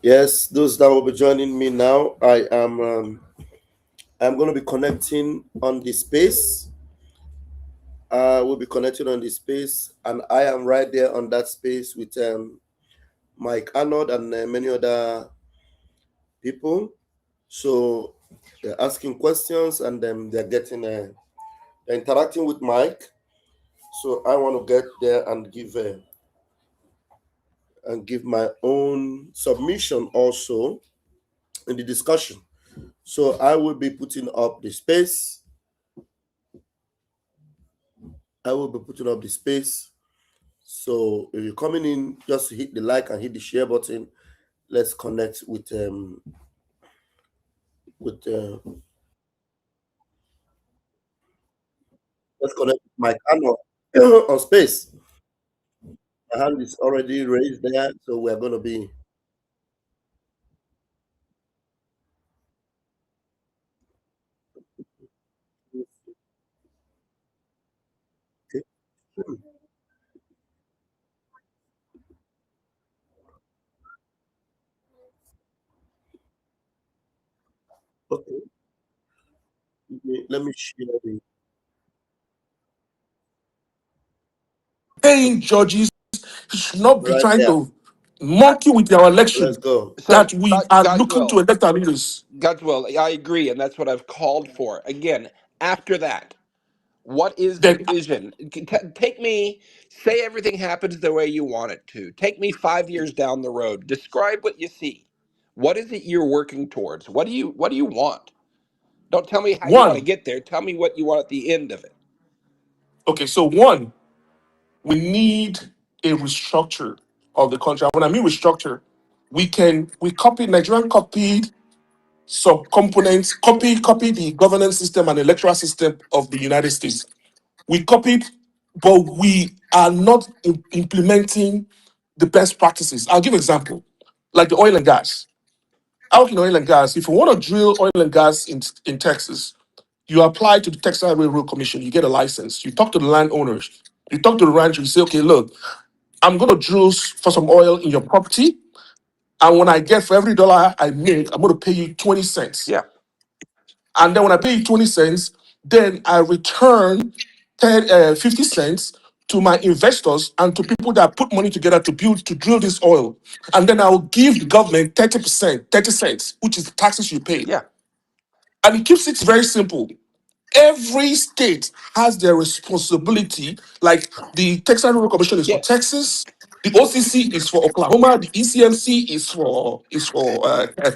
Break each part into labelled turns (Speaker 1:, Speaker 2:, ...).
Speaker 1: Yes, those that will be joining me now, I'm going to be connecting on the space. We'll be connecting on the space, and I am right there on that space with Mike Arnold and many other people. So they're asking questions, and then they're interacting with Mike. So I want to get there and give my own submission also in the discussion. So I will be putting up the space. I will be putting up the space. So if you're coming in, just hit the like and hit the share button. Let's connect with let's connect with my channel on space. My hand is already raised there, so we're gonna be okay. Okay. Let me share the
Speaker 2: Paying judges should not be
Speaker 1: right
Speaker 2: trying
Speaker 1: there.
Speaker 2: to monkey with our
Speaker 1: Let's
Speaker 2: election
Speaker 1: go.
Speaker 2: that
Speaker 3: So,
Speaker 2: we are
Speaker 3: God's
Speaker 2: looking to
Speaker 3: will,
Speaker 2: elect our leaders.
Speaker 3: God's will. I agree, and that's what I've called for. Again, after that, what is the
Speaker 2: Then
Speaker 3: vision? Take me. Say everything happens the way you want it to. Take me 5 years down the road. Describe what you see. What is it you're working towards? What do you want? Don't tell me how you want to
Speaker 2: one,
Speaker 3: get there. Tell me what you want at the end of it.
Speaker 2: okay, so one, we need a restructure of the country. When I mean restructure, we copied Nigerian copied some components, copy the governance system and electoral system of the United States. We copied, but we are not implementing the best practices. I'll give an example, like the oil and gas. I work in oil and gas. If you want to drill oil and gas in Texas, you apply to the Texas Railroad Commission, you get a license. You talk to the landowners, you talk to the rancher, you say, okay, look, I'm going to drill for some oil in your property. And when I get for every dollar I make, I'm going to pay you 20 cents.
Speaker 3: Yeah,
Speaker 2: And then when I pay you 20 cents, then I return 50 cents to my investors and to people that put money together to drill this oil. And then I will give the government 30%, 30 cents, which is the taxes you pay.
Speaker 3: yeah,
Speaker 2: And it keeps it very simple. Every state has their responsibility. Like the Texas Railroad Commission is for
Speaker 3: yeah.
Speaker 2: Texas, the OCC is for Oklahoma, the ECMC is for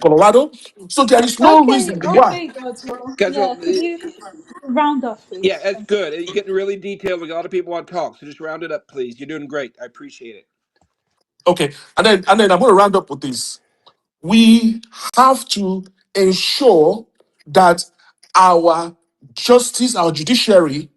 Speaker 2: Colorado. So there is no
Speaker 4: Okay,
Speaker 2: reason why.
Speaker 4: okay, Godswill.
Speaker 3: Guys,
Speaker 4: Yeah,
Speaker 3: well,
Speaker 4: could you round off,
Speaker 3: yeah,
Speaker 4: please?
Speaker 3: that's
Speaker 4: Thank you.
Speaker 3: good. You're getting really detailed. A lot of people want to talk, so just round it up, please. You're doing great. I appreciate it.
Speaker 2: Okay, and then I'm going to round up with this. We have to ensure that our justice, our judiciary,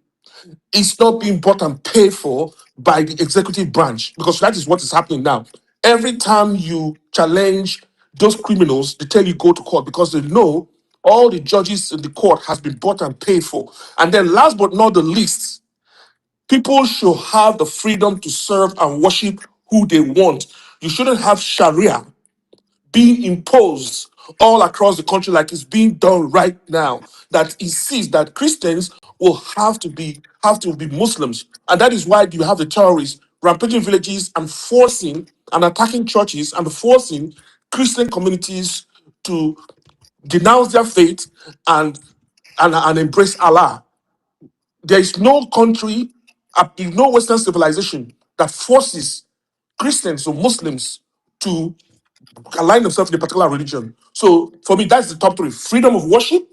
Speaker 2: is not being bought and paid for by the executive branch, because that is what is happening now. Every time you challenge those criminals, they tell you go to court because they know all the judges in the court has been bought and paid for. And then last but not the least, people should have the freedom to serve and worship who they want. You shouldn't have Sharia being imposed all across the country like it's being done right now. That it sees that Christians will have to be Muslims, and that is why you have the terrorists rampaging villages and forcing and attacking churches and forcing Christian communities to denounce their faith and embrace Allah. There is no country, no Western civilization that forces Christians or Muslims to align themselves with a particular religion. So for me, that's the top three: freedom of worship,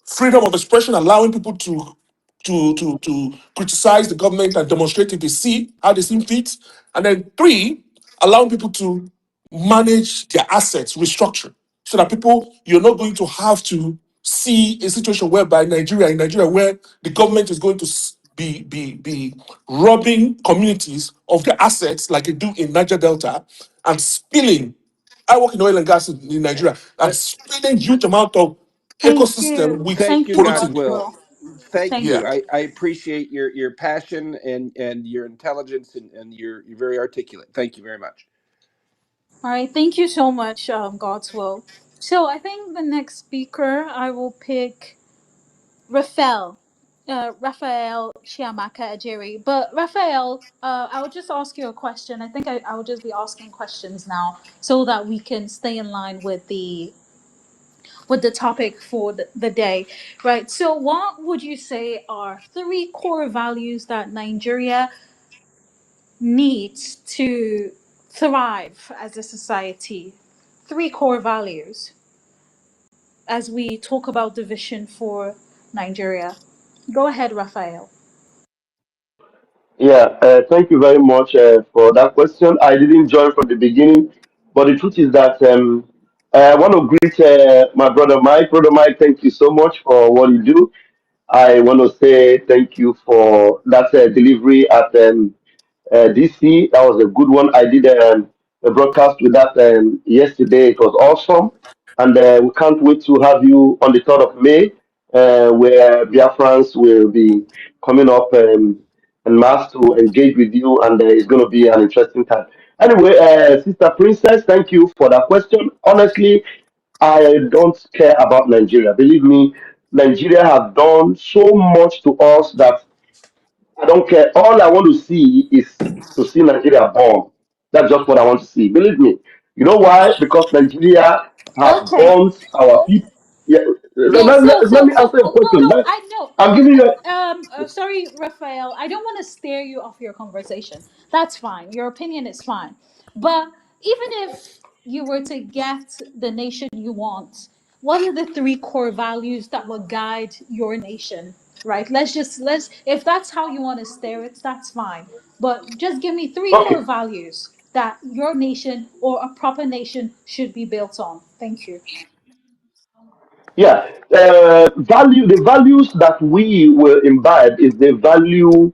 Speaker 2: freedom of expression, allowing people to criticize the government and demonstrate if they see how they see fit, and then three, allowing people to manage their assets, restructure, so that people you're not going to have to see a situation whereby in Nigeria, where the government is going to be robbing communities of their assets like they do in Niger Delta and spilling. I work in oil and gas in Nigeria and
Speaker 3: Uh,
Speaker 2: spilling huge amount of
Speaker 4: Thank
Speaker 2: ecosystem
Speaker 4: you.
Speaker 2: with
Speaker 3: Thank
Speaker 4: Thank
Speaker 3: you,
Speaker 4: you,
Speaker 3: God's
Speaker 2: polluting.
Speaker 3: will.
Speaker 4: Godswill.
Speaker 3: Thank
Speaker 4: Thank
Speaker 2: Yeah.
Speaker 3: you.
Speaker 4: you.
Speaker 3: I appreciate your passion and your intelligence, and you're very articulate. Thank you very much.
Speaker 4: All right, thank you so much, God's will. So I think the next speaker I will pick Raphael Chiamaka Ajiri. But Raphael, I will just ask you a question. I think I will just be asking questions now so that we can stay in line with the topic for the day, right? So, what would you say are three core values that Nigeria needs to thrive as a society? Three core values as we talk about the vision for Nigeria. Go ahead, Raphael.
Speaker 5: Yeah, thank you very much for that question. I didn't join from the beginning, but the truth is that I want to greet my brother Mike. Brother Mike, thank you so much for what you do. I want to say thank you for that delivery at DC. That was a good one. I did a broadcast with that yesterday. It was awesome. And we can't wait to have you on the 3rd of May, where Biafrans will be coming up en masse to engage with you. And it's going to be an interesting time. Anyway, Sister Princess, thank you for that question. Honestly, I don't care about Nigeria. Believe me, Nigeria have done so much to us that I don't care. All I want to see is to see Nigeria bomb. That's just what I want to see. Believe me. You know why? Because Nigeria have
Speaker 4: Okay.
Speaker 5: burnt our people. Yeah,
Speaker 4: Yeah,
Speaker 5: let me answer your
Speaker 4: oh, no,
Speaker 5: question.
Speaker 4: no, I know.
Speaker 5: I'm giving you.
Speaker 4: Sorry, Raphael. I don't want to steer you off your conversation. That's fine. Your opinion is fine. But even if you were to get the nation you want, what are the three core values that will guide your nation? Right? Let's if that's how you want to steer it, that's fine. But just give me three core
Speaker 5: Okay.
Speaker 4: values that your nation or a proper nation should be built on. Thank you.
Speaker 5: Yeah. The values that we will imbibe is the value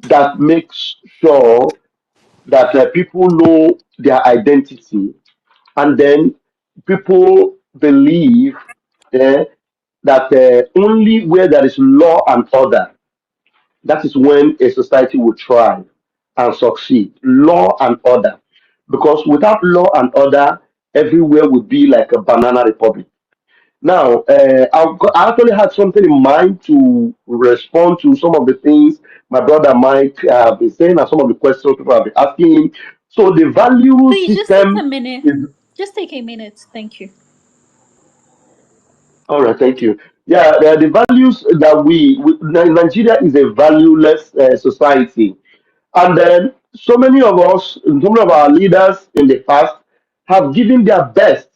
Speaker 5: that makes sure that people know their identity, and then people believe eh, that only where there is law and order, that is when a society will thrive and succeed. Law and order. Because without law and order, everywhere would be like a banana republic. Now, I actually had something in mind to respond to some of the things my brother Mike have been saying and some of the questions people have been asking him. So the value
Speaker 4: Please just take a
Speaker 5: system
Speaker 4: minute.
Speaker 5: is
Speaker 4: Just take a minute. Thank you.
Speaker 5: all right. Thank you. Yeah, the values that Nigeria is a valueless society, and then so many of us, so many of our leaders in the past have given their best.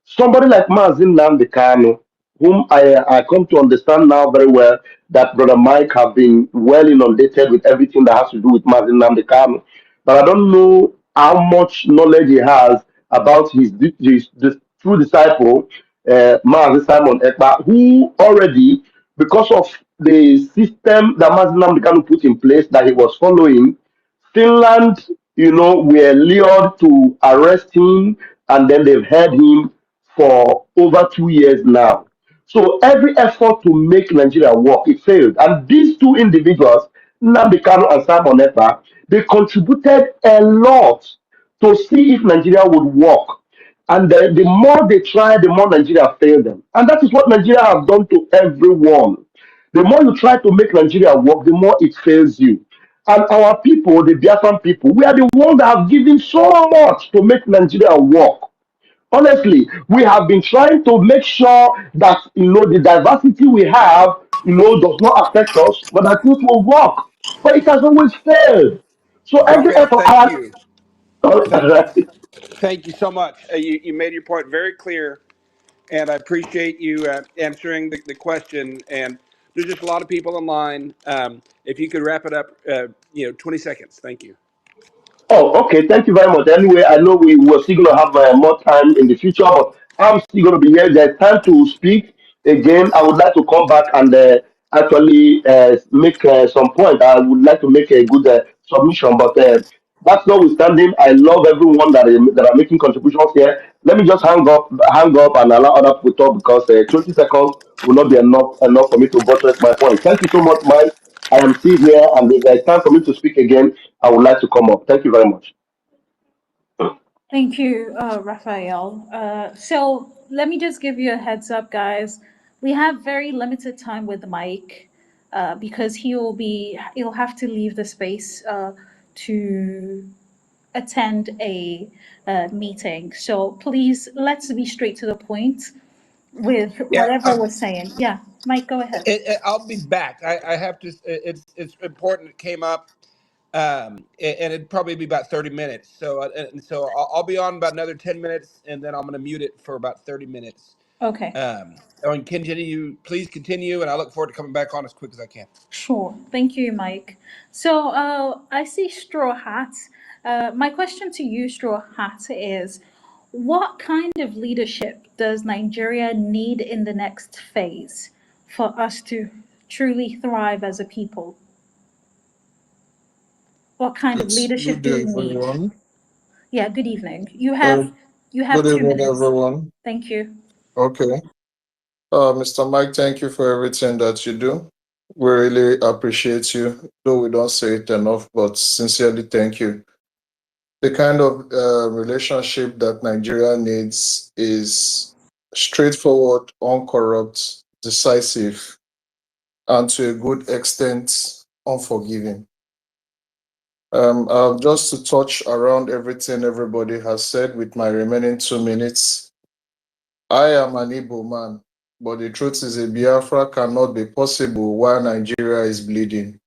Speaker 5: Somebody like Mazin Kanu, whom I come to understand now very well that Brother Mike have been well inundated with everything that has to do with Mazin Kanu. But I don't know how much knowledge he has about his true disciple, Mazin Simon Ekpa, who already, because of the system that Mazin Kanu put in place that he was following, Finland, were lured to arrest him, and then they've held him for over 2 years now. So every effort to make Nigeria work, it failed. And these two individuals, Nnamdi Kanu and Simon Ekpa, they contributed a lot to see if Nigeria would work. And the more they tried, the more Nigeria failed them. And that is what Nigeria have done to everyone. The more you try to make Nigeria work, the more it fails you. And our people, the Biafran people, we are the ones that have given so much to make Nigeria work. Honestly, we have been trying to make sure that the diversity we have does not affect us, but that it will work. But it has always failed. So every
Speaker 3: Raphael,
Speaker 5: effort
Speaker 3: thank you. Thank
Speaker 5: has.
Speaker 3: thank you so much. You made your point very clear, and I appreciate you answering the question. And there's just a lot of people in line. If you could wrap it up, 20 seconds. Thank you.
Speaker 5: Oh, okay. Thank you very much. Anyway, I know we were still going to have more time in the future, but I'm still going to be here. There's time to speak again. I would like to come back and actually make some point. I would like to make a good submission, but that's notwithstanding. I love everyone that are making contributions here. Let me just hang up, and allow other people to talk because 20 seconds will not be enough for me to buttress my point. Thank you so much, Mike. I am still here, and if there's time for me to speak again, I would like to come up. Thank you very much.
Speaker 4: Thank you, Raphael. So let me just give you a heads up, guys. We have very limited time with Mike because he'll have to leave the space to attend a meeting. So please, let's be straight to the point with
Speaker 3: Yeah,
Speaker 4: whatever we're saying. Yeah, Mike, go ahead.
Speaker 3: I'll be back. I have to. It's important. It came up, and it'd probably be about 30 minutes. So I'll be on about another 10 minutes, and then I'm going to mute it for about 30 minutes.
Speaker 4: Okay.
Speaker 3: And continue, please continue, and I look forward to coming back on as quick as I can.
Speaker 4: Sure. Thank you, Mike. So I see Straw Hat. My question to you, Straw Hat, is what kind of leadership does Nigeria need in the next phase for us to truly thrive as a people? What kind of leadership
Speaker 6: Good
Speaker 4: do
Speaker 6: day,
Speaker 4: we need?
Speaker 6: everyone.
Speaker 4: Yeah, good evening.
Speaker 6: Uh,
Speaker 4: You
Speaker 6: Good
Speaker 4: have two
Speaker 6: evening,
Speaker 4: minutes.
Speaker 6: everyone.
Speaker 4: Thank you.
Speaker 6: Okay. Mr. Mike, thank you for everything that you do. We really appreciate you, though we don't say it enough, but sincerely thank you. The kind of relationship that Nigeria needs is straightforward, uncorrupt, decisive, and to a good extent, unforgiving. Just to touch around everything everybody has said with my remaining 2 minutes, I am an Igbo man, but the truth is a Biafra cannot be possible while Nigeria is bleeding.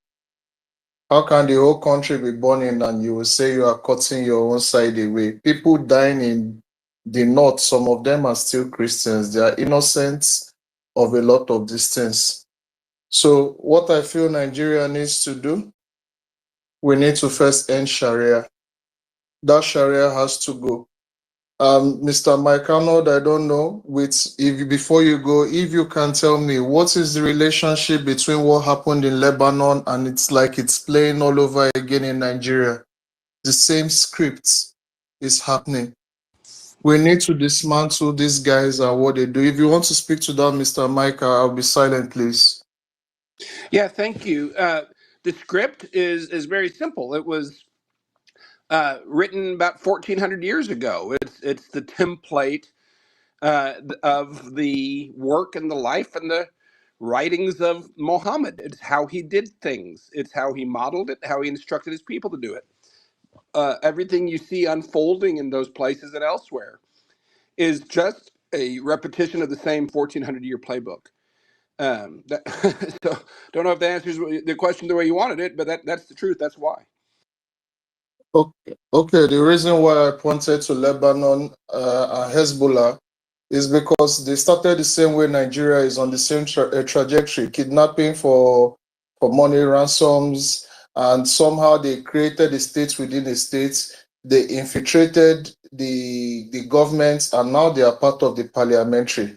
Speaker 6: How can the whole country be burning and you will say you are cutting your own side away? People dying in the north, some of them are still Christians. They are innocent of a lot of these things. So what I feel Nigeria needs to do, we need to first end Sharia. That Sharia has to go. Mr. Mike Arnold, I don't know. Before you go, if you can tell me what is the relationship between what happened in Lebanon and it's like it's playing all over again in Nigeria. The same script is happening. We need to dismantle these guys and what they do. If you want to speak to that, Mr. Mike, I'll be silent, please.
Speaker 3: Yeah, thank you. The script is very simple. It was written about 1,400 years ago. It's the template of the work and the life and the writings of Muhammad. It's how he did things. It's how he modeled it, how he instructed his people to do it. Everything you see unfolding in those places and elsewhere is just a repetition of the same 1,400-year playbook. So don't know if that answers the question the way you wanted it, but that's the truth. That's why.
Speaker 6: Okay. The reason why I pointed to Lebanon and Hezbollah is because they started the same way Nigeria is on the same trajectory, kidnapping for money ransoms, and somehow they created a state within a state. They infiltrated the government, and now they are part of the parliamentary.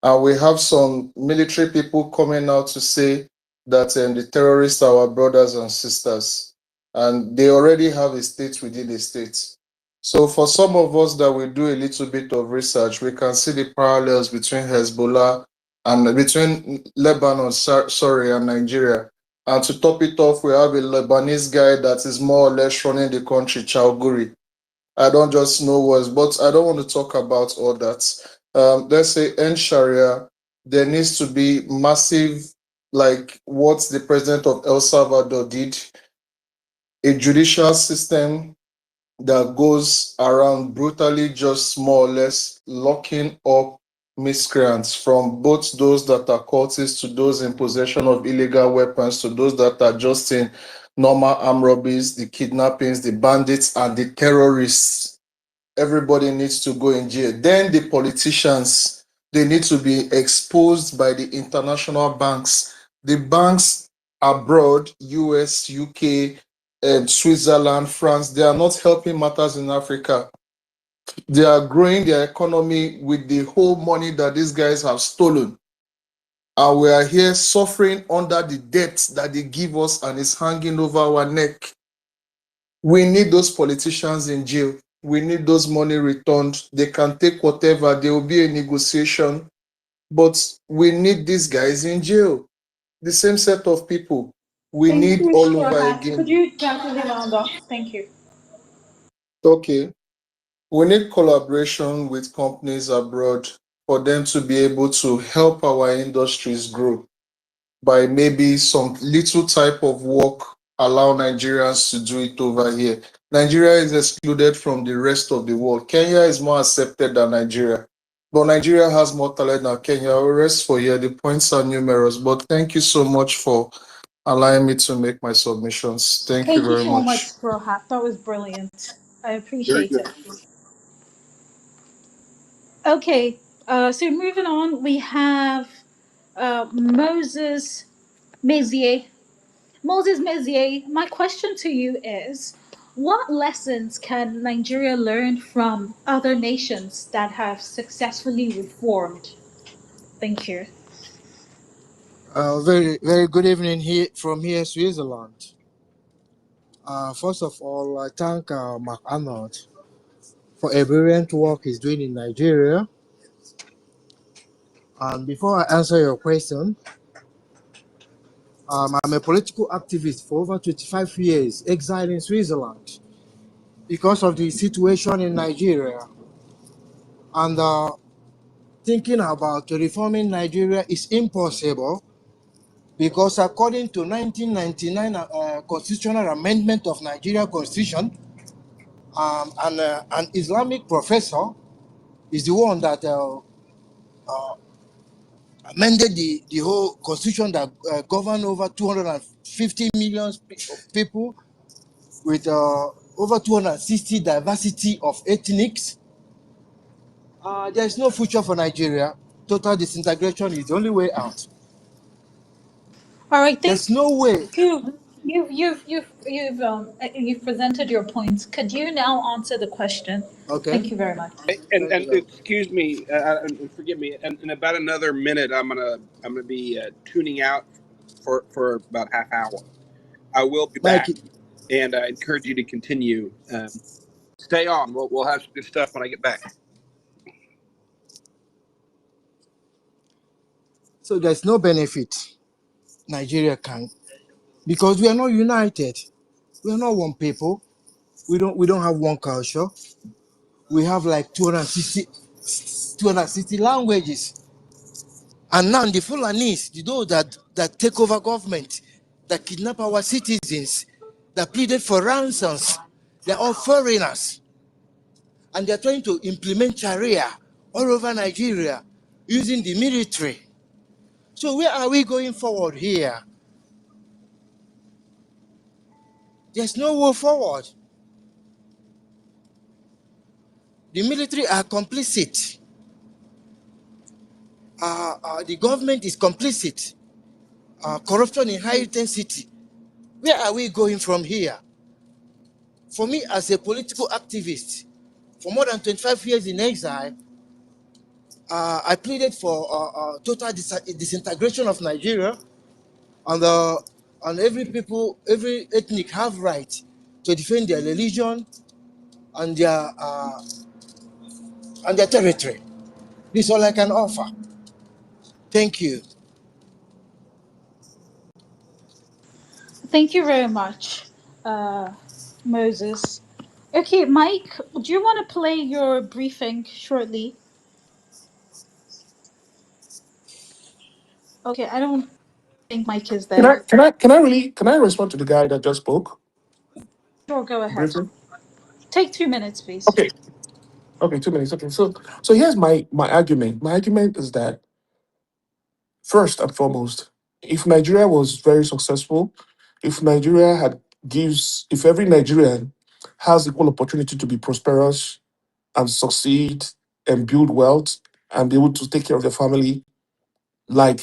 Speaker 6: And we have some military people coming out to say that the terrorists are our brothers and sisters, and they already have a state within a state. So for some of us that will do a little bit of research, we can see the parallels between Hezbollah and between Lebanon, sorry, and Nigeria. And to top it off, we have a Lebanese guy that is more or less running the country, Chowguri. I don't just know words, but I don't want to talk about all that. Let's say in Sharia, there needs to be massive, like what the president of El Salvador did, a judicial system that goes around brutally just more or less locking up miscreants, from both those that are cultists to those in possession of illegal weapons to those that are just in normal armed robberies, the kidnappings, the bandits, and the terrorists. Everybody needs to go in jail. Then the politicians, they need to be exposed by the international banks. The banks abroad, US, UK, Switzerland, France, they are not helping matters in Africa. They are growing their economy with the whole money that these guys have stolen. And we are here suffering under the debt that they give us and it's hanging over our neck. We need those politicians in jail. We need those money returned. They can take whatever. There will be a negotiation. But we need these guys in jail. The same set of people. We
Speaker 4: Thank
Speaker 6: need
Speaker 4: you,
Speaker 6: all
Speaker 4: Straw
Speaker 6: over
Speaker 4: Hat. Could
Speaker 6: again.
Speaker 4: you gently round off? Thank you.
Speaker 6: Okay. We need collaboration with companies abroad for them to be able to help our industries grow by maybe some little type of work, allow Nigerians to do it over here. Nigeria is excluded from the rest of the world. Kenya is more accepted than Nigeria. But Nigeria has more talent than Kenya. I'll rest for here. The points are numerous. But thank you so much for allowing me to make my submissions. Thank you
Speaker 4: Thank you
Speaker 6: very
Speaker 4: so
Speaker 6: much.
Speaker 4: much, Brohat. That was brilliant. I
Speaker 1: Very
Speaker 4: appreciate
Speaker 1: good.
Speaker 4: it. Okay, so moving on, we have Moses Mezier. Moses Mezier, my question to you is, what lessons can Nigeria learn from other nations that have successfully reformed? Thank you.
Speaker 7: Very good evening here from here, Switzerland. First of all, I thank Mark Arnold for a brilliant work he's doing in Nigeria. And before I answer your question, I'm a political activist for over 25 years, exiled in Switzerland because of the situation in Nigeria. And thinking about reforming Nigeria is impossible because according to 1999 constitutional amendment of Nigeria Constitution, an Islamic professor is the one that amended the whole constitution that govern over 250 million people with over 260 diversity of ethnics. There's no future for Nigeria. Total disintegration is the only way out.
Speaker 4: All right, thank
Speaker 7: There's no way.
Speaker 4: you. You've presented your points. Could you now answer the question?
Speaker 7: Okay.
Speaker 4: Thank you very much.
Speaker 3: And
Speaker 7: Thank you very much.
Speaker 3: excuse me, and forgive me. In about another minute, I'm gonna be tuning out for about half hour. I will be
Speaker 7: Mike,
Speaker 3: back, and I encourage you to continue. Stay on. We'll have some good stuff when I get back.
Speaker 7: so there's no benefit Nigeria can because we are not united. We are not one people. We don't have one culture. We have like 260 languages. And now the Fulanis, those that take over government, that kidnap our citizens, that pleaded for ransoms, they're all foreigners. And they're trying to implement Sharia all over Nigeria using the military. So where are we going forward here? There's no way forward. The military are complicit. The government is complicit. Corruption in high intensity. Where are we going from here? For me, as a political activist, for more than 25 years in exile, I pleaded for total disintegration of Nigeria, and every ethnic have right to defend their religion and their territory. This is all I can offer. Thank you.
Speaker 4: Thank you very much, uh, Moses. Okay, Mike, do you want to play your briefing shortly? Okay, I don't think Mike is
Speaker 2: Can
Speaker 4: there.
Speaker 2: I respond to the guy that just spoke
Speaker 4: Sure, go ahead.
Speaker 2: briefly?
Speaker 4: Take 2 minutes, please.
Speaker 2: Okay. Okay, 2 minutes. Okay. So here's my argument. My argument is that first and foremost, if Nigeria was very successful, if Nigeria had gives if every Nigerian has equal opportunity to be prosperous and succeed and build wealth and be able to take care of their family like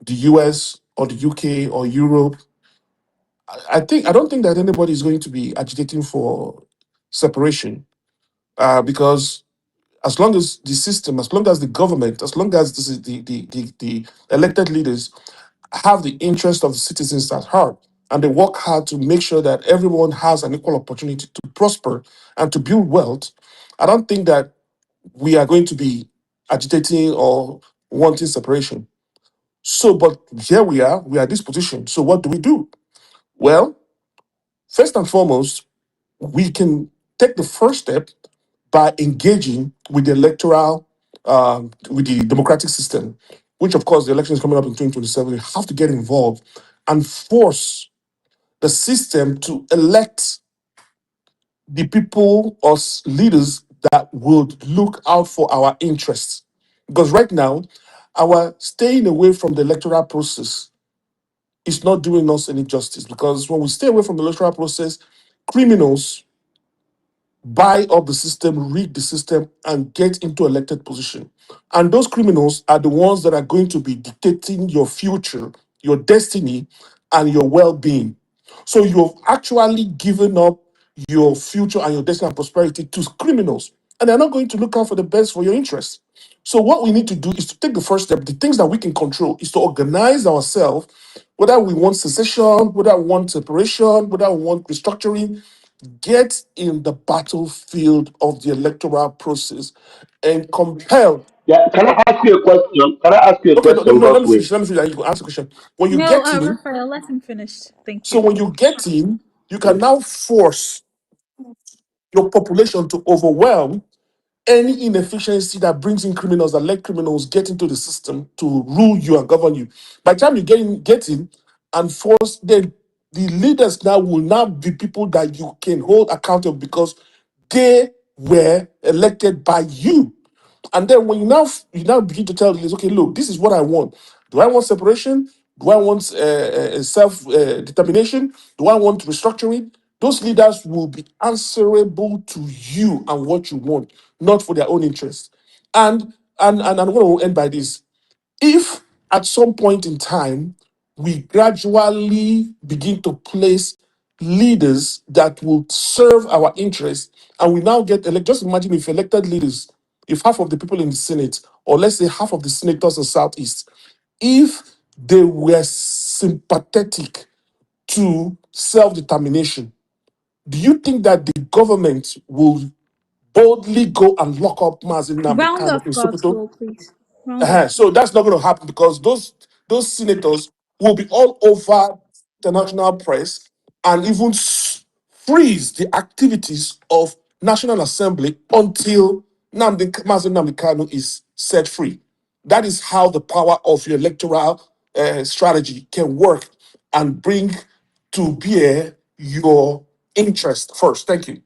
Speaker 2: the US or the UK or Europe, I don't think that anybody is going to be agitating for separation because as long as the system, as long as the government, as long as this is the elected leaders have the interest of the citizens at heart and they work hard to make sure that everyone has an equal opportunity to prosper and to build wealth, I don't think that we are going to be agitating or wanting separation. So, but here we are at this position. So, what do we do? Well, first and foremost, we can take the first step by engaging with the electoral, with the democratic system, which of course the election is coming up in 2027. You have to get involved and force the system to elect the people or leaders that would look out for our interests. Because right now, our staying away from the electoral process is not doing us any justice. Because when we stay away from the electoral process, criminals buy up the system, rig the system, and get into elected position. And those criminals are the ones that are going to be dictating your future, your destiny, and your well-being. So you've actually given up your future and your destiny and prosperity to criminals, and they're not going to look out for the best for your interests. So what we need to do is to take the first step. The things that we can control is to organize ourselves, whether we want secession, whether we want separation, whether we want restructuring. Get in the battlefield of the electoral process and compel.
Speaker 5: Yeah, can I ask you a question? Can I ask you a
Speaker 2: Okay, no, no,
Speaker 5: question,
Speaker 2: no, let me
Speaker 5: Godwin?
Speaker 2: finish. Let me finish, and you can answer the question. When you
Speaker 4: No,
Speaker 2: get in,
Speaker 4: Raphael, let him finish. Thank
Speaker 2: so
Speaker 4: you.
Speaker 2: when you get in, you can now force your population to overwhelm any inefficiency that brings in criminals, that let criminals get into the system to rule you and govern you. By the time you get in and force, then the leaders now will now be people that you can hold accountable because they were elected by you. And then when you now begin to tell leaders, okay, look, this is what I want. Do I want separation? Do I want self determination? Do I want restructuring? Those leaders will be answerable to you and what you want, not for their own interests. And I'm going to end by this. If at some point in time we gradually begin to place leaders that will serve our interests, and we now get elected, just imagine if elected leaders, if half of the people in the Senate, or let's say half of the senators in Southeast, if they were sympathetic to self-determination, do you think that the government will boldly go and lock up Mazin Nnamdi
Speaker 4: Round
Speaker 2: Kanu
Speaker 4: up,
Speaker 2: in
Speaker 4: God's
Speaker 2: Sokoto?
Speaker 4: will, please. Round up.
Speaker 2: So that's not going to happen because those senators will be all over the national press and even freeze the activities of National Assembly until Mazen Nnamdi Kanu is set free. That is how the power of your electoral strategy can work and bring to bear your interest first. Thank you.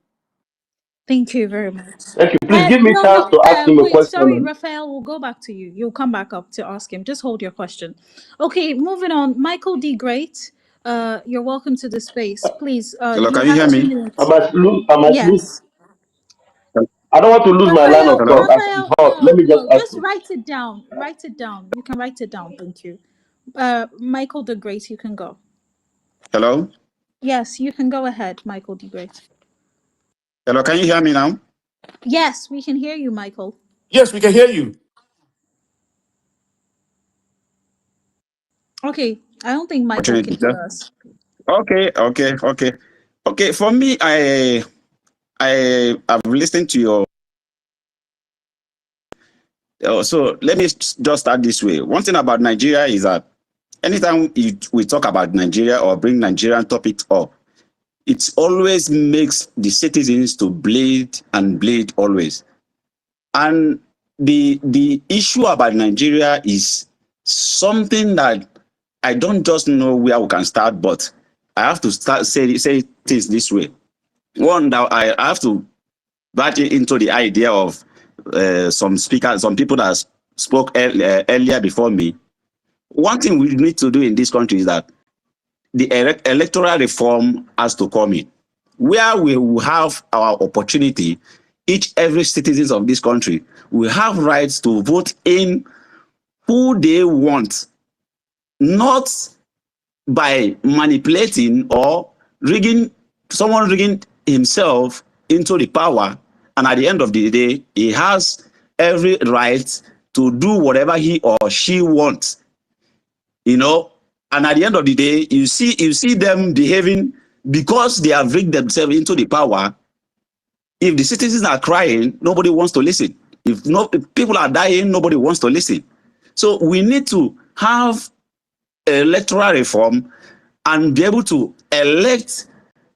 Speaker 4: Thank you very much.
Speaker 5: Thank you. Please give me
Speaker 4: No,
Speaker 5: chance
Speaker 4: no.
Speaker 5: to ask him a
Speaker 4: Wait. Sorry,
Speaker 5: question.
Speaker 4: Raphael. We'll go back to you. You'll come back up to ask him. Just hold your question. Okay, moving on. Michael D. Great. You're welcome to the space. Please.
Speaker 8: Hello,
Speaker 4: You
Speaker 8: can you
Speaker 4: have
Speaker 8: hear
Speaker 4: two
Speaker 8: me?
Speaker 5: I
Speaker 4: minutes.
Speaker 5: must lose. I must lose.
Speaker 4: Yes.
Speaker 5: I don't want to lose my line of
Speaker 4: Raphael.
Speaker 5: thought
Speaker 8: Hello,
Speaker 5: as I'm
Speaker 4: Raphael.
Speaker 5: hot. Let
Speaker 4: No,
Speaker 5: me just
Speaker 4: no.
Speaker 5: ask
Speaker 4: Just
Speaker 5: him.
Speaker 4: write it down. Write it down. You can write it down. Thank you. Michael the Great. You can go.
Speaker 8: hello,
Speaker 4: Yes, you can go ahead, Michael D. Great.
Speaker 8: hello. Can you hear me now?
Speaker 4: Yes, we can hear you, Michael.
Speaker 2: Yes, we can hear you.
Speaker 4: Okay. I don't think Michael can
Speaker 8: Opportunity, sir.
Speaker 4: hear us.
Speaker 8: Okay. For me, I have listened to your. So let me just start this way. One thing about Nigeria is that anytime we talk about Nigeria or bring Nigerian topics up, it always makes the citizens to bleed and bleed always. And the issue about Nigeria is something that I don't just know where we can start, but I have to start say things this way. One, that I have to batch into the idea of some speakers, some people that spoke earlier before me. One thing we need to do in this country is that the electoral reform has to come in, where we will have our opportunity. Every citizens of this country will have rights to vote in who they want, not by manipulating or rigging himself into the power. And at the end of the day, he has every right to do whatever he or she wants, you know. And at the end of the day, you see them behaving because they have rigged themselves into the power. If the citizens are crying, nobody wants to listen. If people are dying, nobody wants to listen. So we need to have electoral reform and be able to elect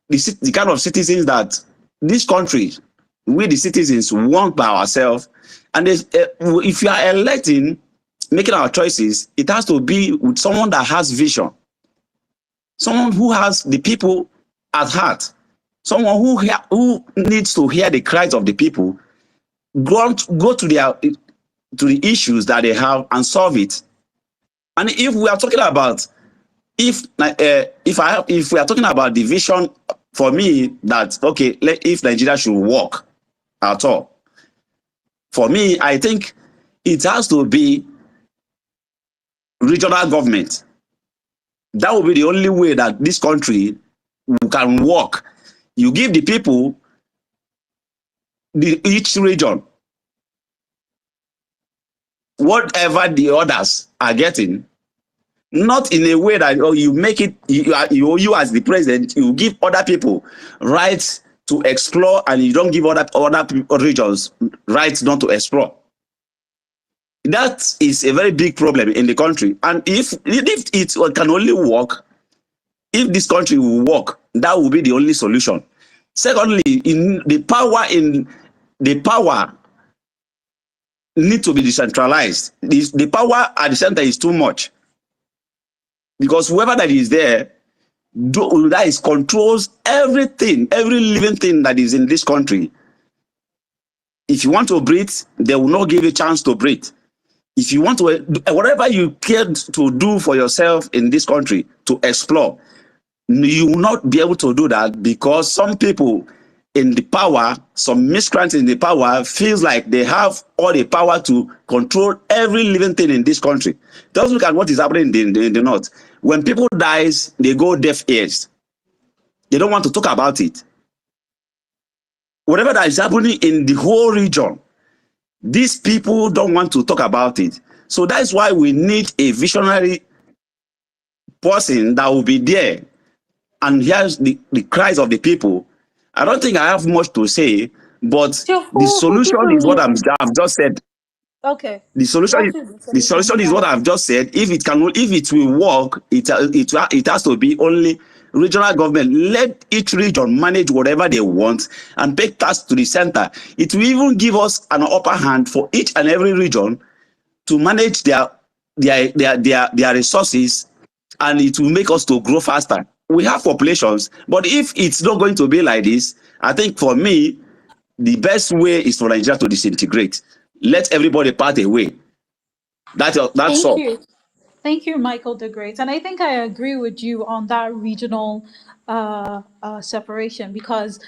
Speaker 8: the kind of citizens that this country we the citizens work by ourselves. And if you are electing, making our choices, it has to be with someone that has vision, someone who has the people at heart, someone who needs to hear the cries of the people, go to the issues that they have and solve it. And if we are talking about if we are talking about the vision, for me, that okay, if Nigeria should work at all, for me, I think it has to be regional government. That will be the only way that this country can work. You give the people, each region, whatever the others are getting, not in a way that you make it, you as the president, you give other people rights to explore, and you don't give other regions rights not to explore. That is a very big problem in the country. And if it can only work, if this country will work, that will be the only solution. Secondly, the power need to be decentralized. The power at the center is too much, because whoever that is there, that controls everything, every living thing that is in this country. If you want to breathe, they will not give you a chance to breathe. If you want to, whatever you care to do for yourself in this country, to explore, you will not be able to do that, because some people in the power, some miscreants in the power, feels like they have all the power to control every living thing in this country. Just look at what is happening in the north. When people dies, they go deaf ears. They don't want to talk about it. Whatever that is happening in the whole region, these people don't want to talk about it. So that's why we need a visionary person that will be there and hears the cries of the people. I don't think I have much to say, but
Speaker 4: So
Speaker 8: the
Speaker 4: who do
Speaker 8: solution
Speaker 4: you
Speaker 8: is what
Speaker 4: believe?
Speaker 8: I've just said.
Speaker 4: Okay.
Speaker 8: The solution
Speaker 4: What
Speaker 8: is
Speaker 4: is the solution?
Speaker 8: what
Speaker 4: Right.
Speaker 8: I've just said. If it will work, it has to be only regional government. Let each region manage whatever they want and pay tax to the center. It will even give us an upper hand for each and every region to manage their resources, and it will make us to grow faster. We have populations, but if it's not going to be like this, I think for me, the best way is for Nigeria to disintegrate. Let everybody part away. That's
Speaker 4: Thank
Speaker 8: all.
Speaker 4: you. Thank you, Michael the Great. And I think I agree with you on that regional separation, because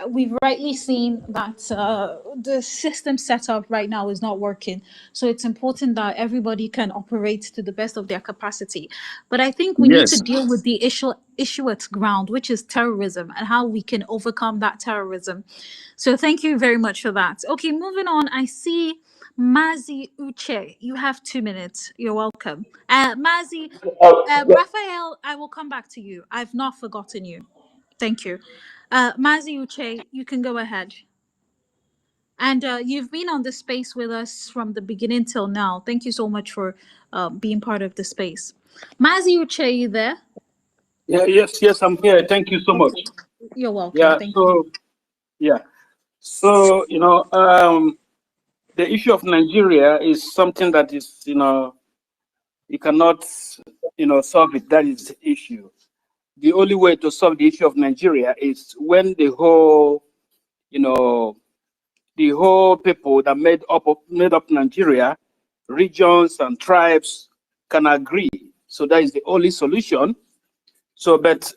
Speaker 4: we've rightly seen that the system set up right now is not working. So it's important that everybody can operate to the best of their capacity. But I think we need to
Speaker 8: Yes.
Speaker 4: deal with the issue at ground, which is terrorism, and how we can overcome that terrorism. So thank you very much for that. Okay, moving on. I see Mazi Uche, you have 2 minutes. You're welcome. Mazi,
Speaker 5: Yeah,
Speaker 4: Raphael, I will come back to you. I've not forgotten you. Thank you. Mazi Uche, you can go ahead. And you've been on the space with us from the beginning till now. Thank you so much for being part of the space. Mazi Uche, you there?
Speaker 9: Yeah, yes, I'm here. Thank you so much.
Speaker 4: Okay. You're welcome.
Speaker 9: Yeah,
Speaker 4: Thank you.
Speaker 9: so yeah, so the issue of Nigeria is something that is, you cannot, solve it. That is the issue. The only way to solve the issue of Nigeria is when the whole people that made up Nigeria, regions and tribes, can agree. So that is the only solution. So, but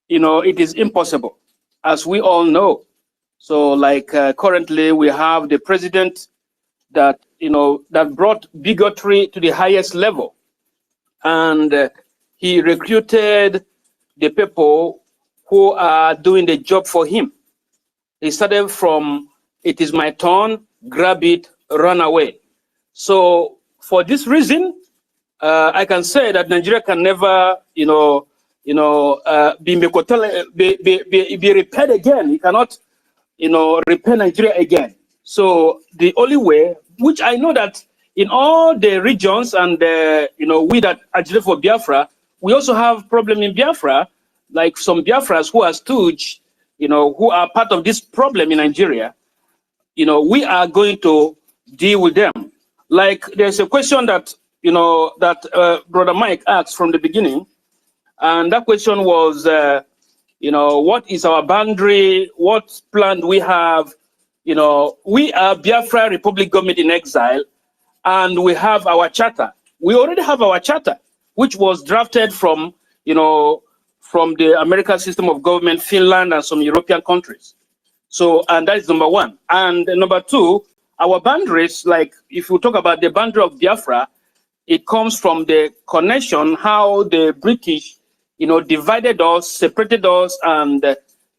Speaker 9: it is impossible, as we all know. So, like currently, we have the president that that brought bigotry to the highest level, and he recruited the people who are doing the job for him. He started from "it is my turn, grab it, run away." So, for this reason, I can say that Nigeria can never, be repaired again. You cannot, repair Nigeria again. So the only way, which I know that in all the regions, and we that agitated for Biafra, we also have problem in Biafra, like some Biafras who are stooge who are part of this problem in Nigeria, we are going to deal with them. Like there's a question that, Brother Mike asked from the beginning, and that question was, what is our boundary? What plan do we have? We are Biafra Republic government in exile, and we have our charter. We already have our charter, which was drafted from, from the American system of government, Finland, and some European countries. So, and that is number one. And number two, our boundaries, like if you talk about the boundary of Biafra, it comes from the connection, how the British, divided us, separated us, and,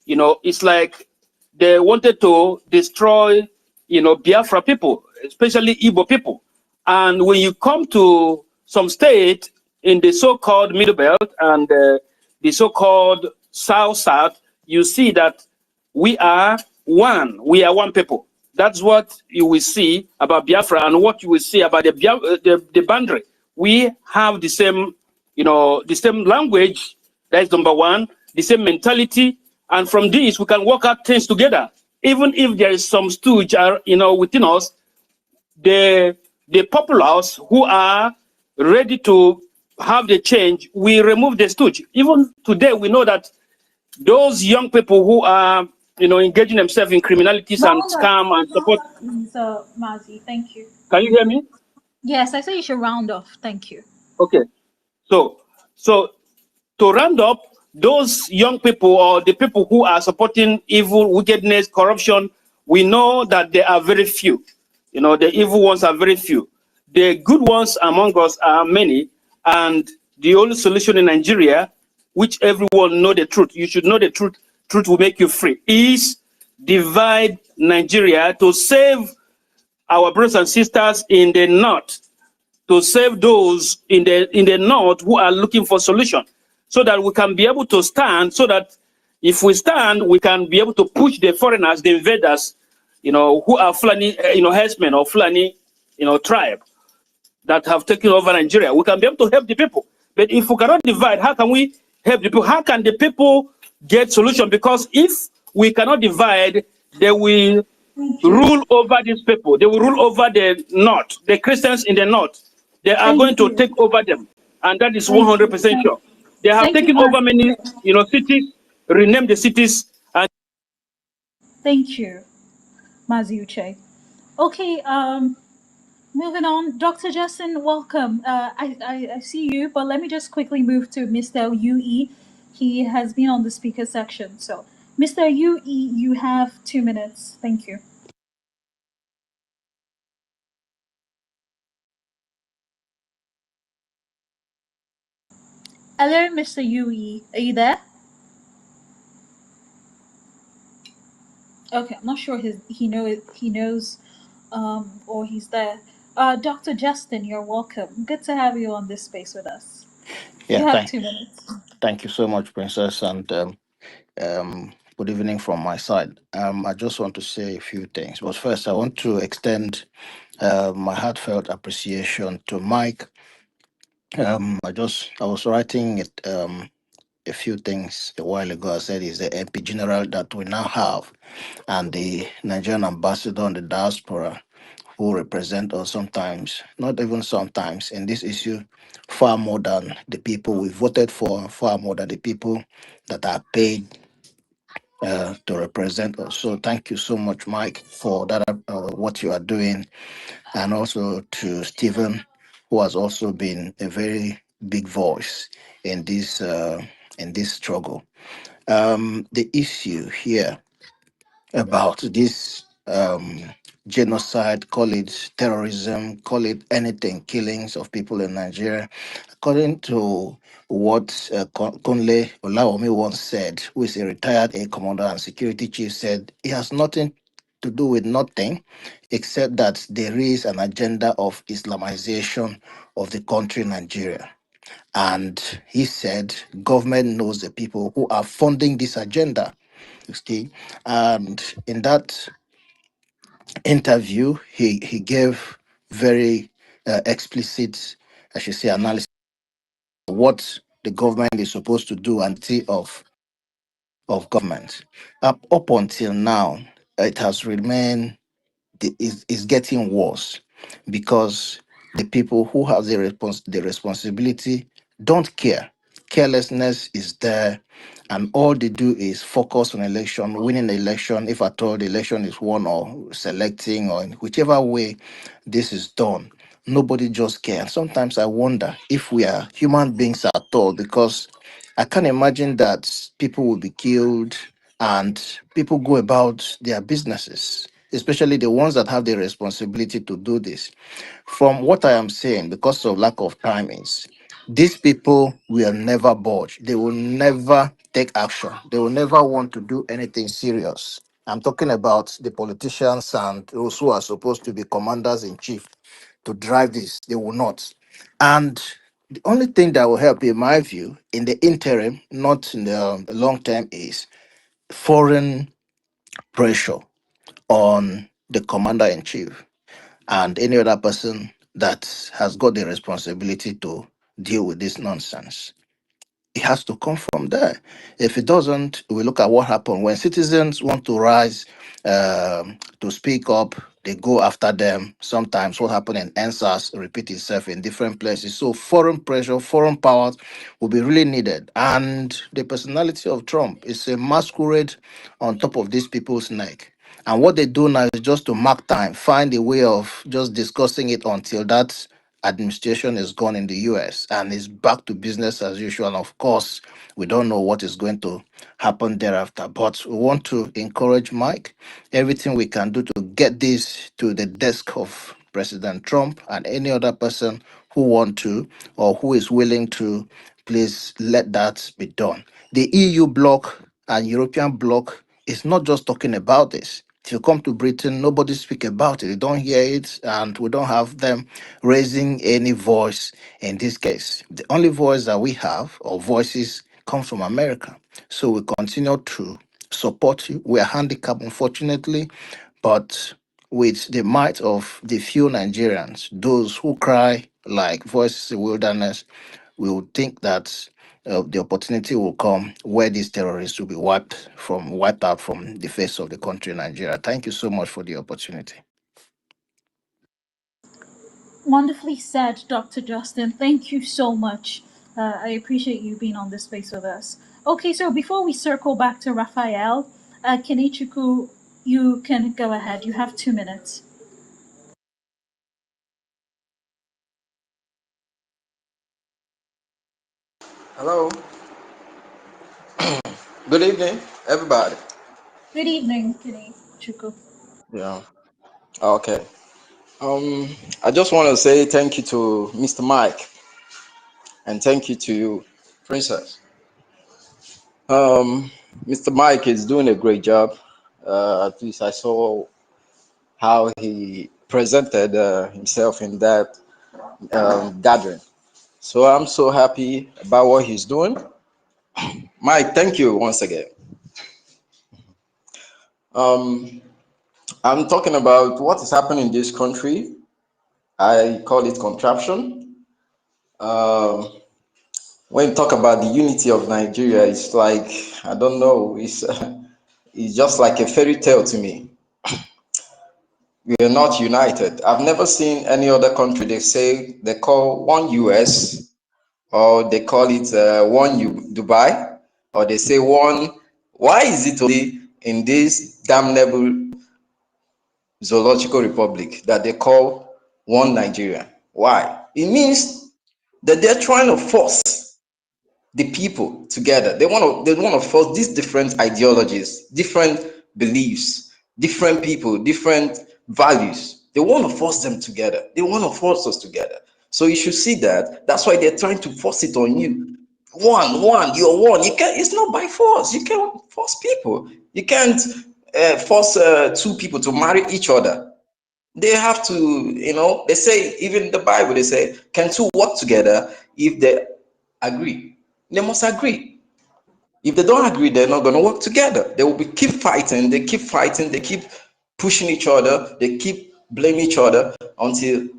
Speaker 9: it's like they wanted to destroy, Biafra people, especially Igbo people. And when you come to some state in the so-called Middle Belt and the so-called South-South, you see that we are one. We are one people. That's what you will see about Biafra and what you will see about the boundary. We have the same, the same language. That's number one. The same mentality, and from this we can work out things together. Even if there is some stooge, within us, the populace who are ready to have the change, we remove the stooge. Even today, we know that those young people who are, engaging themselves in criminalities and scam and support.
Speaker 4: So, Mazi, thank you.
Speaker 9: Can you hear me?
Speaker 4: Yes, I say you should round off. Thank you.
Speaker 9: Okay. So to round up, those young people or the people who are supporting evil, wickedness, corruption, we know that there are very few. The evil ones are very few. The good ones among us are many. And the only solution in Nigeria, which everyone know the truth, you should know the truth, truth will make you free, is divide Nigeria to save our brothers and sisters in the north, to save those in the north who are looking for solution, so that we can be able to stand, so that if we stand, we can be able to push the foreigners, the invaders, who are Fulani, herdsmen or Fulani, tribe that have taken over Nigeria. We can be able to help the people. But if we cannot divide, how can we help the people? How can the people get solution? Because if we cannot divide, they will rule over these people. They will rule over the north, the Christians in the north. They are going to take over them. And that is 100% sure. They have taken over many, cities, renamed the cities. And
Speaker 4: Thank you, Mazi Uche. Okay, moving on. Dr. Justin, welcome. I see you, but let me just quickly move to Mr. UE. He has been on the speaker section. So, Mr. UE, you have 2 minutes. Thank you. Hello, Mr. UE. Are you there? Okay, I'm not sure he knows or he's there. Dr. Justin, you're welcome. Good to have you on this space with us.
Speaker 10: Yeah,
Speaker 4: You have 2 minutes.
Speaker 10: thank you so much, Princess, and good evening from my side. I just want to say a few things, but first, I want to extend my heartfelt appreciation to Mike. I was writing it, a few things a while ago. I said he's the MP General that we now have, and the Nigerian ambassador on the diaspora who represent us sometimes, not even sometimes, in this issue, far more than the people we voted for, far more than the people that are paid to represent us. So thank you so much, Mike, for that, what you are doing, and also to Stephen, who has also been a very big voice in this struggle. The issue here about this genocide, call it terrorism, call it anything, killings of people in Nigeria. According to what Kunle Olaomi once said, who is a retired air commander and security chief, said it has nothing to do with nothing except that there is an agenda of Islamization of the country Nigeria. And he said government knows the people who are funding this agenda. Okay. And in that interview, he gave very explicit, I should say, analysis of what the government is supposed to do and see of of government. Up until now, it has remained is getting worse because the people who have the responsibility don't care. Carelessness is there, and all they do is focus on election, winning the election, if at all the election is won or selecting or in whichever way this is done. Nobody just cares. Sometimes I wonder if we are human beings at all, because I can't imagine that people will be killed and people go about their businesses, especially the ones that have the responsibility to do this. From what I am saying, because of lack of time, is these people will never budge. They will never take action. They will never want to do anything serious. I'm talking about the politicians and those who are supposed to be commanders in chief to drive this. They will not. And the only thing that will help, in my view, in the interim, not in the long term, is foreign pressure on the commander in chief and any other person that has got the responsibility to deal with this nonsense. It has to come from there. If it doesn't, we look at what happened when citizens want to rise to speak up. They go after them. Sometimes what happened in NSAS repeat itself in different places. So foreign pressure, foreign powers will be really needed. And the personality of Trump is a masquerade on top of these people's neck. And what they do now is just to mark time, find a way of just discussing it until that administration is gone in the US and is back to business as usual. And of course, we don't know what is going to happen thereafter. But we want to encourage Mike, everything we can do to get this to the desk of President Trump and any other person who want to or who is willing to, please let that be done. The EU bloc and European bloc is not just talking about this. If you come to Britain, nobody speak about it. You don't hear it, and we don't have them raising any voice in this case. The only voice that we have, or voices, comes from America. So we continue to support you. We are handicapped, unfortunately, but with the might of the few Nigerians, those who cry like voices in the wilderness, we would think that the opportunity will come where these terrorists will be wiped out from the face of the country, Nigeria. Thank you so much for the opportunity.
Speaker 4: Wonderfully said, Dr. Justin. Thank you so much. I appreciate you being on this space with us. Okay, so before we circle back to Raphael, Kenichiku, you can go ahead. You have 2 minutes.
Speaker 11: Hello. Good evening, everybody.
Speaker 4: Good evening, Kenichiku.
Speaker 11: Yeah. Okay. I just want to say thank you to Mr. Mike and thank you to you, Princess. Mr. Mike is doing a great job. At least I saw how he presented himself in that gathering. So I'm so happy about what he's doing. Mike, thank you once again. I'm talking about what is happening in this country. I call it contraption. When you talk about the unity of Nigeria, it's like, I don't know, it's just like a fairy tale to me. We are not united. I've never seen any other country they call one US, or they call it one Dubai, or they say one. Why is it only in this damnable zoological republic that they call one Nigeria? Why? It means that they're trying to force the people together. They want to force these different ideologies, different beliefs, different people, different values. They want to force them together. They want to force us together. So you should see that. That's why they're trying to force it on you. One, you're one. You can't. It's not by force. You can't force people. You can't force two people to marry each other. They have to, they say, even in the Bible, they say, can two work together if they agree? They must agree. If they don't agree, they're not going to work together. They will keep fighting. They keep fighting. They keep pushing each other. They keep blaming each other until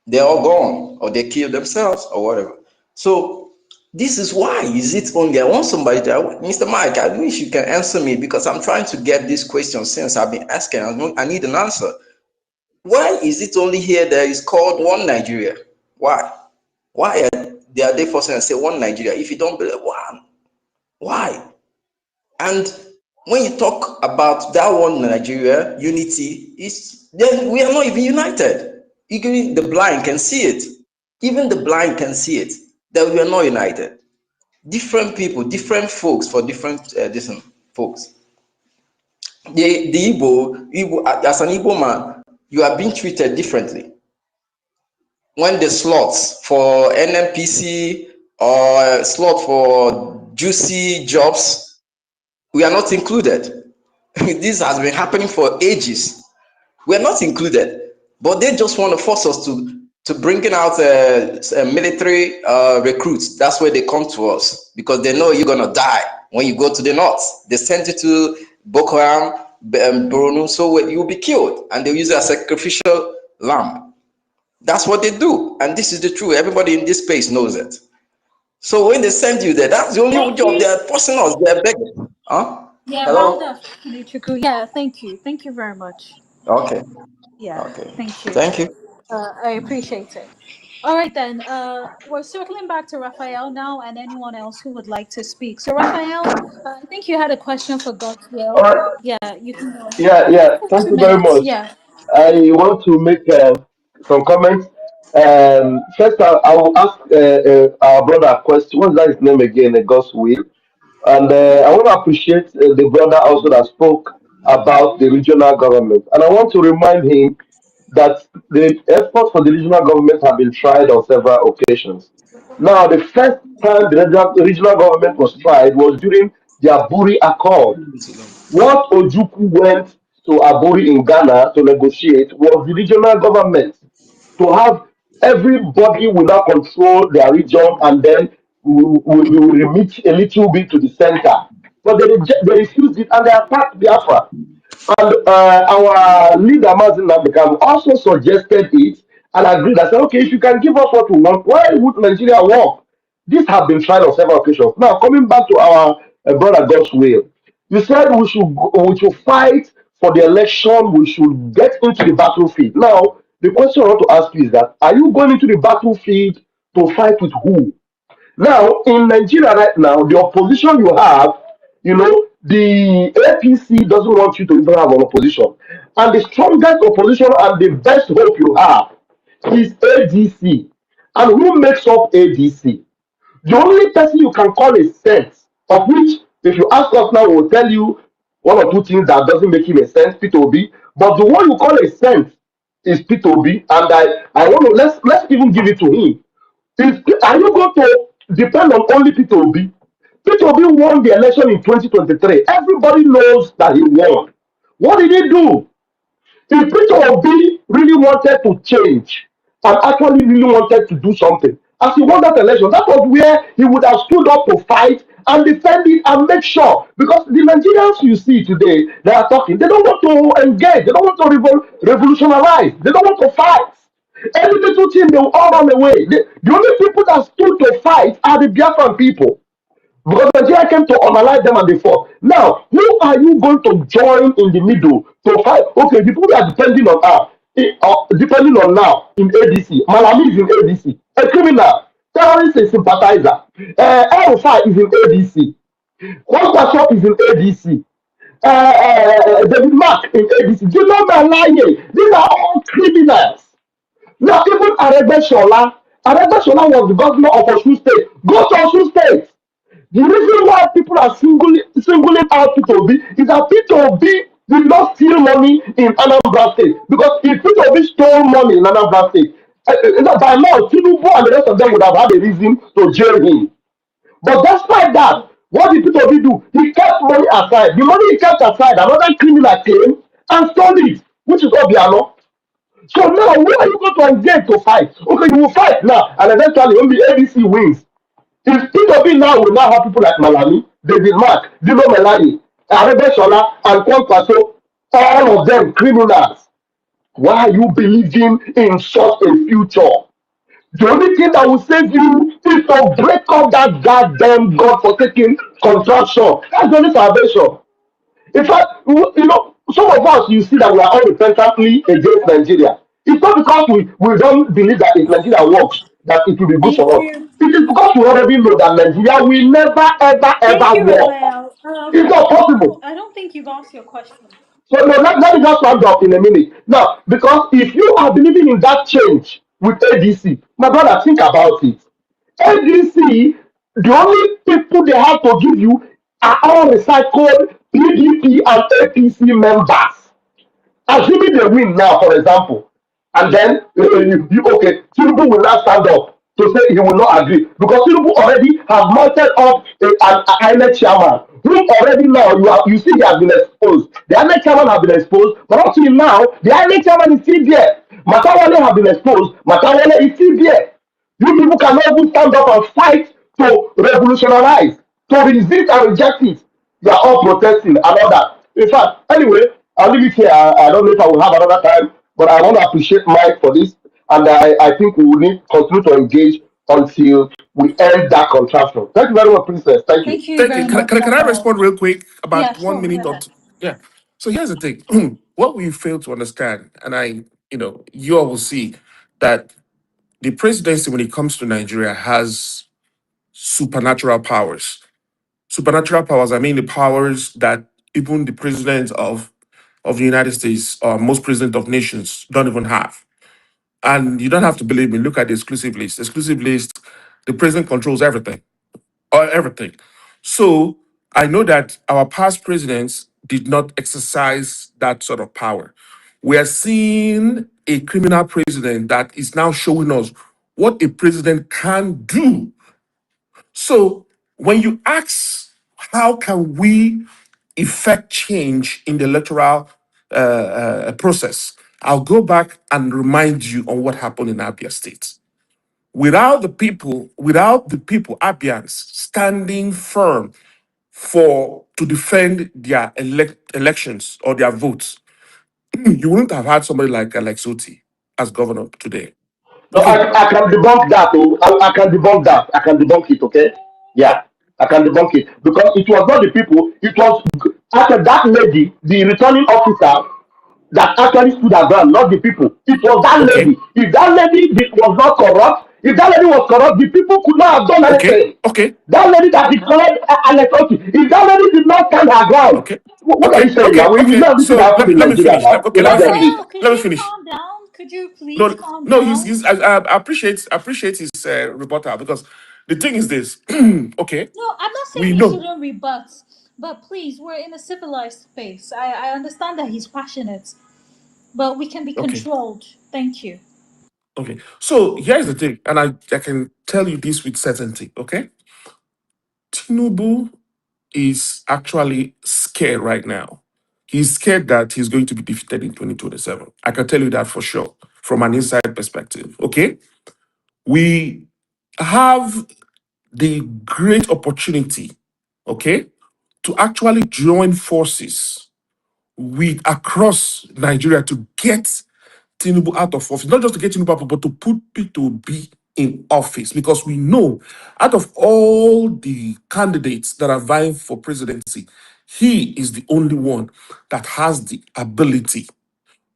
Speaker 11: they're all gone or they kill themselves or whatever. So This is why. Is it only? I want somebody to, Mr. Mike, I wish you can answer me because I'm trying to get this question since I've been asking. I need an answer. Why is it only here that is called one Nigeria? Why? Why are they forcing to say one Nigeria? If you don't believe, why? And when you talk about that one Nigeria unity, then we are not even united. Even the blind can see it. Even the blind can see it that we are not united. Different people, different folks for different folks. The Igbo, as an Igbo man, you are being treated differently. When the slots for NMPC or slot for juicy jobs, we are not included. This has been happening for ages. We are not included, but they just want to force us to bringing out military recruits. That's where they come to us because they know you're gonna die when you go to the north. They send you to Boko Haram, Borno, so you'll be killed, and they use it as a sacrificial lamb. That's what they do, and this is the truth. Everybody in this space knows it. So when they send you there, that's the only job they're forcing us. They're begging. Huh?
Speaker 4: Yeah, well
Speaker 11: Hello?
Speaker 4: done, Chuku. Yeah, thank you. Thank you very much.
Speaker 11: Okay.
Speaker 4: Yeah,
Speaker 11: Okay.
Speaker 4: thank you.
Speaker 11: Thank you.
Speaker 4: I appreciate it. All right, then. We're circling back to Raphael now, and anyone else who would like to speak. So, Raphael, I think you had a question for God's
Speaker 5: All
Speaker 4: will.
Speaker 5: right.
Speaker 4: Yeah, you can go ahead.
Speaker 5: Yeah,
Speaker 4: I
Speaker 5: yeah.
Speaker 4: think it's
Speaker 5: Thank
Speaker 4: two
Speaker 5: you very
Speaker 4: minutes.
Speaker 5: much.
Speaker 4: Yeah.
Speaker 5: I want to make some comments. First, I will ask our brother a question. What's that his name again? God's will. And I want to appreciate the brother also that spoke about the regional government. And I want to remind him that the efforts for the regional government have been tried on several occasions. Now, the first time the regional government was tried was during the Aburi Accord. What Ojukwu went to Aburi in Ghana to negotiate was the regional government to have everybody will now control their region and then we will remit a little bit to the center. But they refused it and they attacked Biafra. And our leader, Mazin Nabekam, also suggested it and agreed. I said, okay, if you can give us what we want, why would Nigeria work? This have been tried on several occasions. Now, coming back to our brother God's will, you said we should fight for the election, we should get into the battlefield. Now, the question I want to ask you is that are you going into the battlefield to fight with who? Now, in Nigeria right now, the opposition you have, the APC doesn't want you to even have an opposition. And the strongest opposition and the best hope you have is ADC. And who makes up ADC? The only person you can call a sense, of which, if you ask us now, we'll tell you one or two things that doesn't make him a sense, Peter Obi. But the one you call a sense is Peter Obi, and I want to let's even give it to him. Are you going to depend on only Peter Obi? Peter Obi won the election in 2023. Everybody knows that he won. What did he do? If Peter Obi really wanted to change and actually really wanted to do something, as he won that election, that was where he would have stood up to fight and defend it and make sure. Because the Nigerians you see today, they are talking, they don't want to engage, they don't want to revolutionize, they don't want to fight. Every little thing, they will all run away. The only people that stood to fight are the Biafran people. Because Nigeria came to unalive them and they fought. Now, who are you going to join in the middle to fight? Okay, the people we are depending on depending on now in ADC. Malami is in ADC. A criminal. Terrorist is sympathizer. El is in ADC. Kwashiorkor is in ADC. David Mark in ADC. Do you know Malaye? These are all criminals. Now, even Aregbesola was the governor of Osun State. Go to Osun State. The reason why people are singling out Peter Obi is that Peter Obi did not steal money in Anambra State. Because if Peter Obi stole money in Anambra State, by now, Tinubu and the rest of them would have had a reason to jail him. But despite that, what did Peter Obi do? He kept money aside. The money he kept aside, another criminal came and stole it, which is Obiano. So now, who are you going to engage to fight? Okay, you will fight now, and eventually, when the ABC wins, if P2B now will now have people like Malami, David Mark, Dino Melani, Aregbesola, and Kwankwaso, all of them criminals. Why are you believing in such a future? The only thing that will save you is to break up that goddamn God-forsaken contraction. That's the only salvation. In fact, some of us, you see that we are all repentantly against Nigeria. It's not because we don't believe that if Nigeria works, that it will be good
Speaker 4: Thank
Speaker 5: for us.
Speaker 4: you.
Speaker 5: It is because we already know that Nigeria will never, ever,
Speaker 4: Thank
Speaker 5: ever
Speaker 4: you,
Speaker 5: work.
Speaker 4: Raphael.
Speaker 5: It's not possible.
Speaker 4: I don't think you've asked your question.
Speaker 5: So no, let me just round up in a minute. Now, because if you are believing in that change with ADC, my brother, think about it. ADC, the only people they have to give you are all recycled PDP and APC members. Assuming they win now, for example, and then okay, Tinubu will not stand up to say he will not agree because Tinubu already have mounted up an INEC chairman who already now you see he has been exposed. The INEC chairman have been exposed, but up till now the INEC chairman is still there. Matawale have been exposed. Matawale is still there. You people cannot even stand up and fight to revolutionize, to resist and reject it. You are all protesting and all that. In fact, anyway, I'll leave it here. I don't know if I will have another time, but I want to appreciate Mike for this. And I think we will need continue to engage until we end that contraction. Thank you very much, Princess. Thank you.
Speaker 4: Thank you
Speaker 2: Thank you.
Speaker 4: very much,
Speaker 2: Can I
Speaker 4: Raphael.
Speaker 2: respond real quick
Speaker 4: Yeah,
Speaker 2: about one
Speaker 4: sure. Go
Speaker 2: minute or
Speaker 4: ahead.
Speaker 2: two? Yeah. So here's the thing. What we fail to understand, and you all will see that the presidency, when it comes to Nigeria, has supernatural powers. Supernatural powers, I mean the powers that even the president of the United States or most president of nations don't even have. And you don't have to believe me. Look at the exclusive list. Exclusive list, the president controls everything or everything. So I know that our past presidents did not exercise that sort of power. We are seeing a criminal president that is now showing us what a president can do. So when you ask, how can we effect change in the electoral process? I'll go back and remind you on what happened in Abia State. Without the people, Abians, standing firm to defend their elections or their votes, you wouldn't have had somebody like Alex Oti as governor today.
Speaker 5: No,
Speaker 2: Okay.
Speaker 5: I can debunk that. Oh, I can debunk that. I can debunk it. Okay.
Speaker 2: Oh,
Speaker 5: Yeah, I can debunk it because it was not the people. It was after that lady, the returning officer, that actually stood her ground, not the people. It was that
Speaker 2: okay.
Speaker 5: lady. If that lady was not corrupt, if that lady was corrupt, the people could not have done
Speaker 2: Okay.
Speaker 5: anything.
Speaker 2: Okay.
Speaker 5: That lady that declared Alex Otti, if that lady did not stand her ground,
Speaker 2: Okay.
Speaker 5: what are you
Speaker 2: Okay.
Speaker 5: saying
Speaker 2: Okay.
Speaker 5: now? We
Speaker 2: Okay.
Speaker 5: know everything
Speaker 2: So
Speaker 5: that happened in
Speaker 2: let me
Speaker 5: Nigeria
Speaker 2: finish.
Speaker 5: now.
Speaker 2: Okay.
Speaker 5: In
Speaker 2: Let me
Speaker 5: Abia
Speaker 2: finish.
Speaker 5: State.
Speaker 4: Raphael, could
Speaker 2: Let me
Speaker 4: you
Speaker 2: finish.
Speaker 4: calm down? Could you please
Speaker 2: No,
Speaker 4: calm
Speaker 2: no.
Speaker 4: down?
Speaker 2: I appreciate his rebuttal because the thing is this. Okay,
Speaker 4: No, I'm not saying
Speaker 2: we
Speaker 4: he
Speaker 2: know.
Speaker 4: shouldn't rebut, but please, we're in a civilized space. I understand that he's passionate, but we can be
Speaker 2: Okay,
Speaker 4: controlled. Thank you.
Speaker 2: okay. So here's the thing, and I can tell you this with certainty. Okay, Tinubu is actually scared right now. He's scared that he's going to be defeated in 2027. I can tell you that for sure from an inside perspective. Okay, we have the great opportunity. Okay, to actually join forces with across Nigeria to get Tinubu out of office, not just to get Tinubu out, but to put P2B in office, because we know out of all the candidates that are vying for presidency, he is the only one that has the ability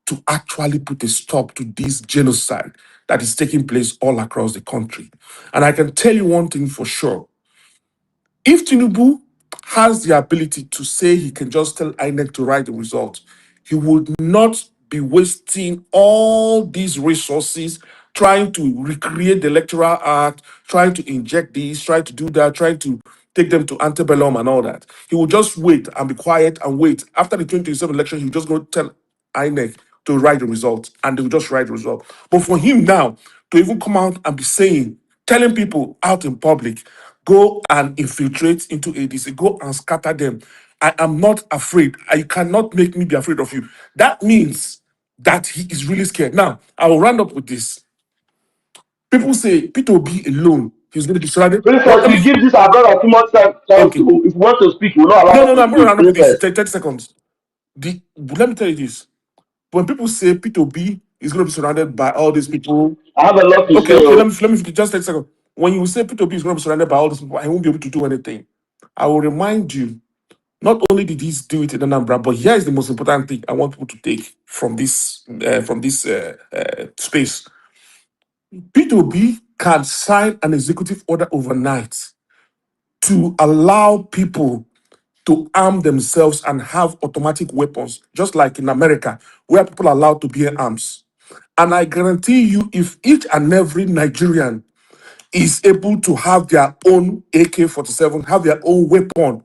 Speaker 2: to actually put a stop to this genocide that is taking place all across the country. And I can tell you one thing for sure. If Tinubu has the ability to say he can just tell INEC to write the result, he would not be wasting all these resources trying to recreate the Electoral Act, trying to inject this, trying to do that, trying to take them to antebellum and all that. He will just wait and be quiet and wait. After the 2027 election, he'll just go tell INEC to write the result, and they will just write the result. But for him now to even come out and be saying, telling people out in public, go and infiltrate into ADC, go and scatter them. I am not afraid. I cannot make me be afraid of you. That means that he is really scared. Now, I will round up with this. People say P2B alone, he's going to be surrounded. What?
Speaker 5: Princess,
Speaker 2: Let
Speaker 5: you
Speaker 2: me.
Speaker 5: give this our brother too much time, chance
Speaker 2: Okay.
Speaker 5: to, if you want to speak, you will not allow
Speaker 2: No,
Speaker 5: us
Speaker 2: no, no.
Speaker 5: to
Speaker 2: I'm going to
Speaker 5: speak.
Speaker 2: round up with this.
Speaker 5: Princess.
Speaker 2: 30 seconds. Let me tell you this. When people say P2B is going to be surrounded by all these people.
Speaker 5: I have a lot to
Speaker 2: Okay,
Speaker 5: say.
Speaker 2: okay,
Speaker 5: Oh.
Speaker 2: let me just take a second. When you say P2P is going to be surrounded by all these people, I won't be able to do anything. I will remind you, not only did he do it in Anambra, but here is the most important thing I want people to take from this space. P2B can sign an executive order overnight to allow people to arm themselves and have automatic weapons, just like in America, where people are allowed to bear arms. And I guarantee you, if each and every Nigerian is able to have their own AK-47, have their own weapon,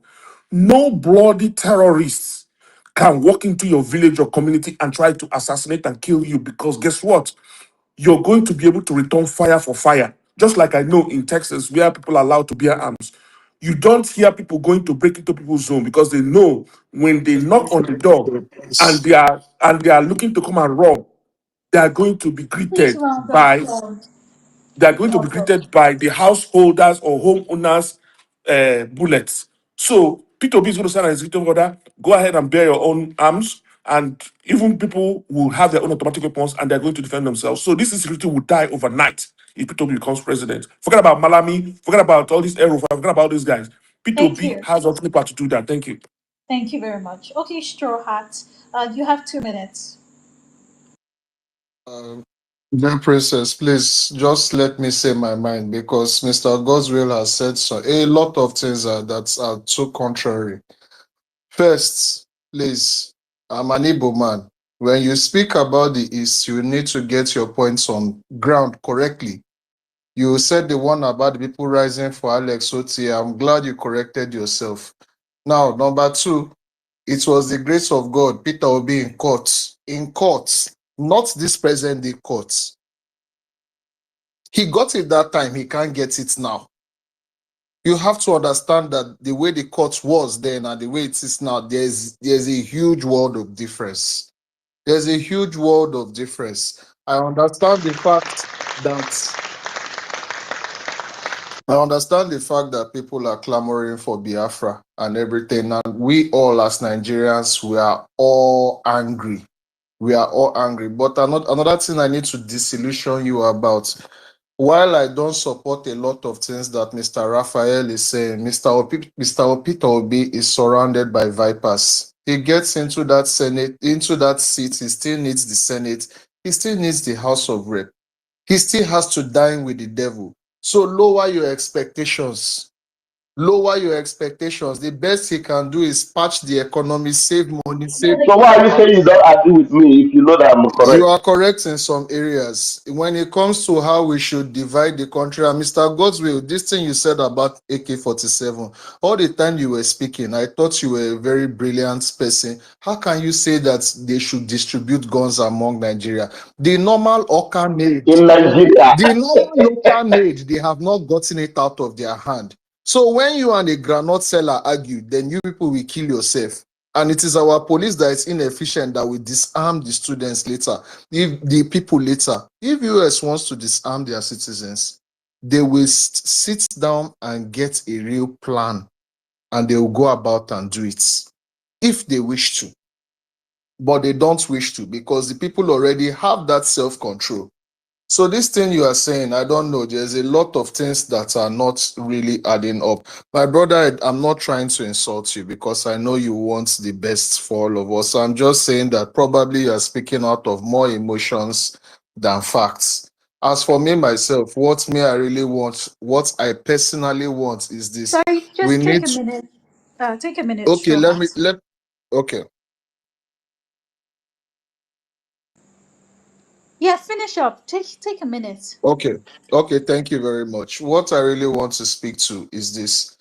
Speaker 2: no bloody terrorists can walk into your village or community and try to assassinate and kill you, because guess what? You're going to be able to return fire for fire. Just like I know in Texas, where people are allowed to bear arms. You don't hear people going to break into people's zone because they know when they knock on the door and they are looking to come and rob, they are going to be
Speaker 4: Please
Speaker 2: greeted
Speaker 4: round up,
Speaker 2: by
Speaker 4: Lord.
Speaker 2: they are going to be greeted by the householders or homeowners bullets. So P2B is going to sign an executive order. Go ahead and bear your own arms, and even people will have their own automatic weapons, and they're going to defend themselves. So this insecurity will die overnight if P2B becomes president. Forget about Malami. Forget about all these Aero. Forget about these guys.
Speaker 4: Thank
Speaker 2: P2B
Speaker 4: you.
Speaker 2: has ultimate power to do that. Thank you.
Speaker 4: Thank you very much. Okay, Straw Hat, you have 2 minutes.
Speaker 6: Um, Then, Princess, please just let me say my mind because Mr. Goswell has said so. A lot of things that are too contrary. First, please, I'm an Igbo man. When you speak about the East, you need to get your points on ground correctly. You said the one about the people rising for Alex Oti. I'm glad you corrected yourself. Now, number two, it was the grace of God. Peter will be in court. In court, not this present day court. He got it that time, he can't get it now. You have to understand that the way the court was then and the way it is now, there's a huge world of difference. There's a huge world of difference. I understand the fact that people are clamoring for Biafra and everything, and we all as Nigerians, we are all angry. We are all angry. But another thing I need to disillusion you about, while I don't support a lot of things that Mr. Raphael is saying, Mr. Opito Obi is surrounded by vipers. He gets into that Senate, into that seat, he still needs the Senate, he still needs the House of Rep. He still has to dine with the devil. So lower your expectations. Lower your expectations. The best he can do is patch the economy, save money, save.
Speaker 5: So why are you saying you don't agree with me if you know that I'm
Speaker 6: You
Speaker 5: correct?
Speaker 6: are correct in some areas. When it comes to how we should divide the country, and Mr. Godswill, this thing you said about AK-47, all the time you were speaking, I thought you were a very brilliant person. How can you say that they should distribute guns among Nigeria? The normal Oka made,
Speaker 5: In Nigeria.
Speaker 6: the normal local made, they have not gotten it out of their hand. So when you and a granite seller argue, then you people will kill yourself. And it is our police that is inefficient that will disarm the students later, if the people later. If US wants to disarm their citizens, they will sit down and get a real plan, and they will go about and do it if they wish to. But they don't wish to because the people already have that self-control. So this thing you are saying, I don't know. There's a lot of things that are not really adding up. My brother, I'm not trying to insult you because I know you want the best for all of us. I'm just saying that probably you are speaking out of more emotions than facts. As for me, myself, I really want, what I personally want is this.
Speaker 4: Sorry,
Speaker 6: We
Speaker 4: just take
Speaker 6: need
Speaker 4: a
Speaker 6: to,
Speaker 4: minute. Take a minute,
Speaker 6: okay,
Speaker 4: Straw Hat.
Speaker 6: okay.
Speaker 4: Yeah, finish up. Take a minute.
Speaker 6: Okay. Okay. Thank you very much. What I really want to speak to is this.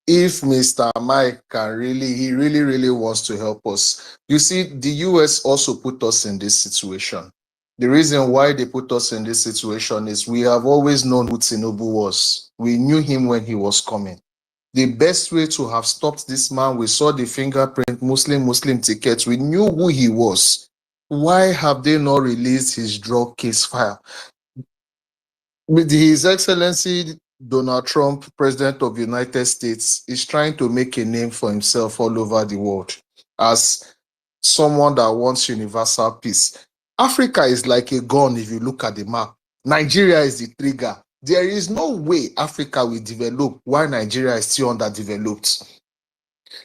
Speaker 6: If Mr. Mike can really, he really, really wants to help us. You see, the US also put us in this situation. The reason why they put us in this situation is we have always known who Tinubu was. We knew him when he was coming. The best way to have stopped this man, we saw the fingerprint, Muslim tickets. We knew who he was. Why have they not released his drug case file? With His Excellency Donald Trump, President of the United States, is trying to make a name for himself all over the world as someone that wants universal peace. Africa is like a gun if you look at the map. Nigeria is the trigger. There is no way Africa will develop while Nigeria is still underdeveloped.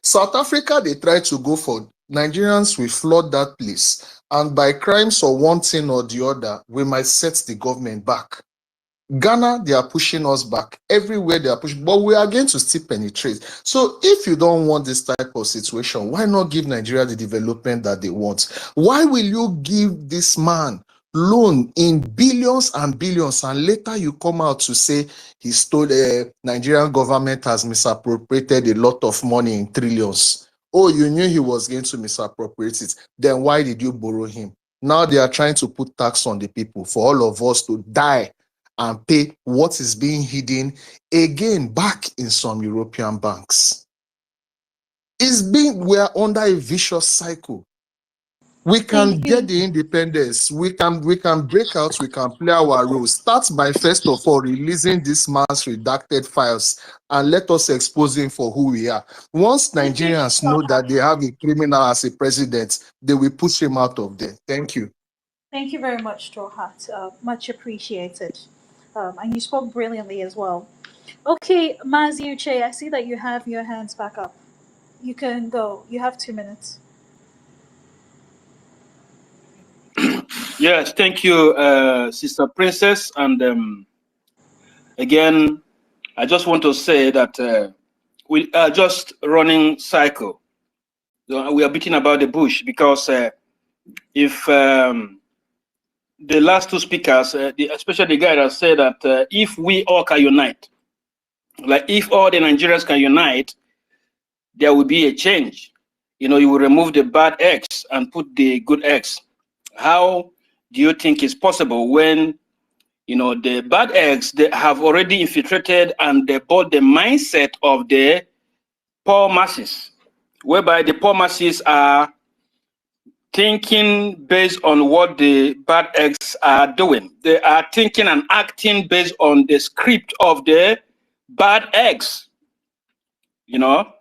Speaker 6: South Africa, they try to go for Nigerians will flood that place, and by crimes or one thing or the other, we might set the government back. Ghana, they are pushing us back. Everywhere they are pushing, but we are going to still penetrate. So if you don't want this type of situation, why not give Nigeria the development that they want? Why will you give this man loan in billions and billions, and later you come out to say he stole the Nigerian government has misappropriated a lot of money in trillions? Oh, you knew he was going to misappropriate it. Then why did you borrow him? Now they are trying to put tax on the people for all of us to die and pay what is being hidden again back in some European banks. We are under a vicious cycle. We can
Speaker 4: Thank
Speaker 6: get
Speaker 4: you.
Speaker 6: the independence. We can break out. We can play our role. Start by first of all releasing this man's redacted files and let us expose him for who we are. Once
Speaker 4: Thank you.
Speaker 6: Nigerians know that they have a criminal as a president, they will push him out of there. Thank you.
Speaker 4: Thank you very much, Straw Hat. Much appreciated. And you spoke brilliantly as well. Okay, Maziuche, I see that you have your hands back up. You can go. You have 2 minutes.
Speaker 9: Yes, thank you, Sister Princess. And again, I just want to say that we are just running cycle. So we are beating about the bush because if the last two speakers, especially the guy that said that if we all can unite, like if all the Nigerians can unite, there will be a change. You know, you will remove the bad eggs and put the good eggs. How do you think it's possible when, you know, the bad eggs they have already infiltrated and they bought the mindset of the poor masses, whereby the poor masses are thinking based on what the bad eggs are doing. They are thinking and acting based on the script of the bad eggs. You know,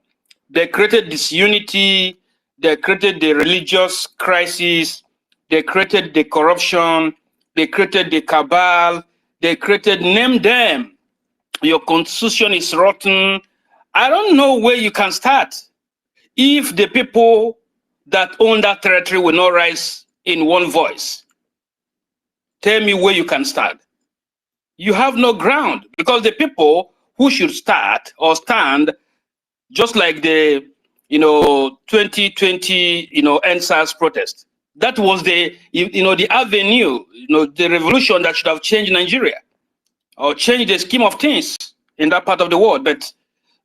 Speaker 9: they created disunity, they created the religious crisis, they created the corruption, they created the cabal, they created, name them. Your constitution is rotten. I don't know where you can start if the people that own that territory will not rise in one voice. Tell me where you can start. You have no ground because the people who should start or stand, just like the 2020 NSAS protest, that was the the avenue, the revolution that should have changed Nigeria or changed the scheme of things in that part of the world. But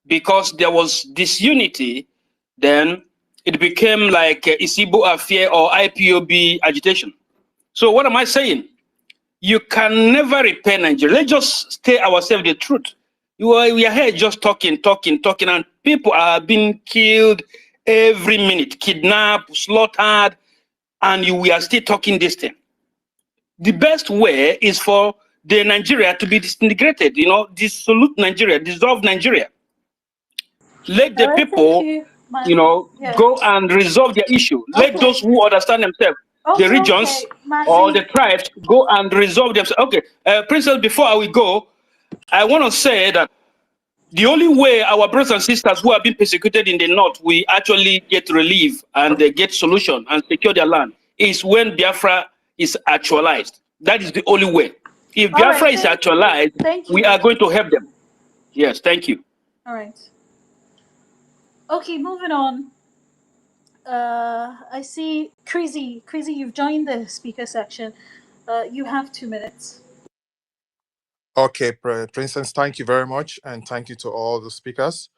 Speaker 9: because there was disunity, then it became like Isibo affair or IPOB agitation. So what am I saying? You can never repair Nigeria. Let's just stay ourselves the truth. We are here just talking, and people are being killed every minute, kidnapped, slaughtered, and we are still talking this thing. The best way is for the Nigeria to be disintegrated, dissolve Nigeria, dissolve Nigeria. Let
Speaker 4: All
Speaker 9: the
Speaker 4: right, thank
Speaker 9: people,
Speaker 4: you, Mazi. Yeah.
Speaker 9: go and resolve their issue. Let those
Speaker 4: Okay.
Speaker 9: who understand themselves, the regions
Speaker 4: Okay,
Speaker 9: or
Speaker 4: Mazi.
Speaker 9: the tribes, go and resolve themselves. Okay, Princess, before I will go, I want to say that the only way our brothers and sisters who have been persecuted in the north will actually get relief and they get solution and secure their land is when Biafra is actualized. That is the only way. If
Speaker 4: All right,
Speaker 9: Biafra is
Speaker 4: thank you.
Speaker 9: actualized,
Speaker 4: Thank
Speaker 9: we
Speaker 4: you.
Speaker 9: are going to help them. Yes, thank you.
Speaker 4: All right. Okay, moving on. I see Crazy. Crazy, you've joined the speaker section. You have 2 minutes.
Speaker 12: Okay, Princess, thank you very much, and thank you to all the speakers.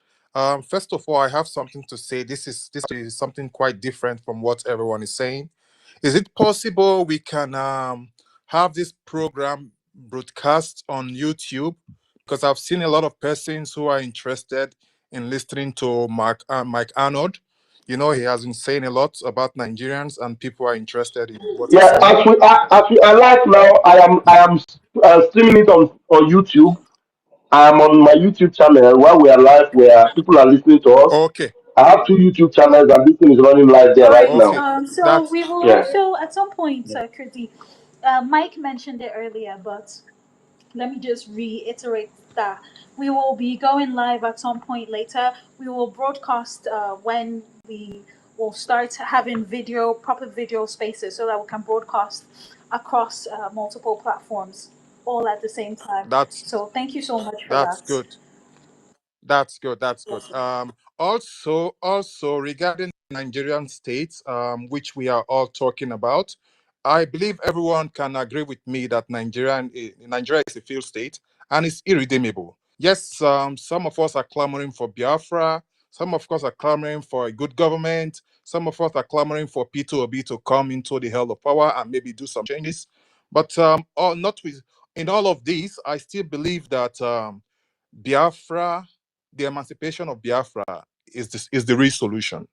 Speaker 12: First of all, I have something to say. This is something quite different from what everyone is saying. Is it possible we can have this program broadcast on YouTube? Because I've seen a lot of persons who are interested in listening to Mike Arnold. You know, he has been saying a lot about Nigerians, and people are interested in what he's
Speaker 5: Yeah,
Speaker 12: saying.
Speaker 5: as we are live now, I am streaming it on YouTube. I'm on my YouTube channel where we are live, where people are listening to us.
Speaker 12: Okay.
Speaker 5: I have two YouTube channels, and this thing is running live there
Speaker 4: All
Speaker 5: right
Speaker 4: right.
Speaker 12: Okay,
Speaker 5: now.
Speaker 4: So
Speaker 12: that's
Speaker 4: we will
Speaker 5: Yeah.
Speaker 4: also at some point, Kirti, Mike mentioned it earlier, but let me just reiterate that we will be going live at some point later. We will broadcast when we will start having proper video spaces, so that we can broadcast across multiple platforms all at the same time.
Speaker 12: that's
Speaker 4: So thank you so much for
Speaker 12: that's
Speaker 4: that.
Speaker 12: good. That's good. That's good. Also regarding Nigerian states, which we are all talking about, I believe everyone can agree with me that Nigeria is a failed state and it's irredeemable. Yes, some of us are clamoring for Biafra. Some of us are clamoring for a good government. Some of us are clamoring for P2OB to come into the hell of power and maybe do some changes. But all, not with in all of these, I still believe that Biafra, the emancipation of Biafra is the real solution.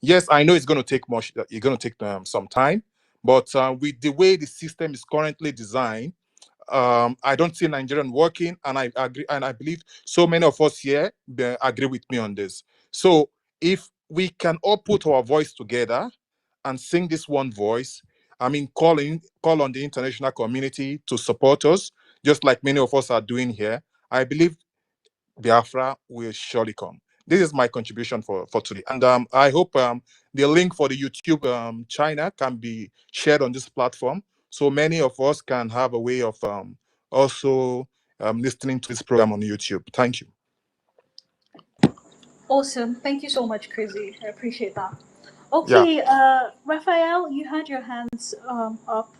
Speaker 12: Yes, I know it's going to take much. It's going to take some time, but with the way the system is currently designed, I don't see Nigerian working, and I agree, and I believe so many of us here agree with me on this. So if we can all put our voice together and sing this one voice, I mean, call on the international community to support us, just like many of us are doing here. I believe Biafra will surely come. This is my contribution for today. And I hope the link for the YouTube China can be shared on this platform so many of us can have a way of also listening to this program on YouTube. Thank you.
Speaker 4: Awesome. Thank you so much, Chrissy. I appreciate that.
Speaker 12: Yeah.
Speaker 4: Okay, Raphael, you had your hands up.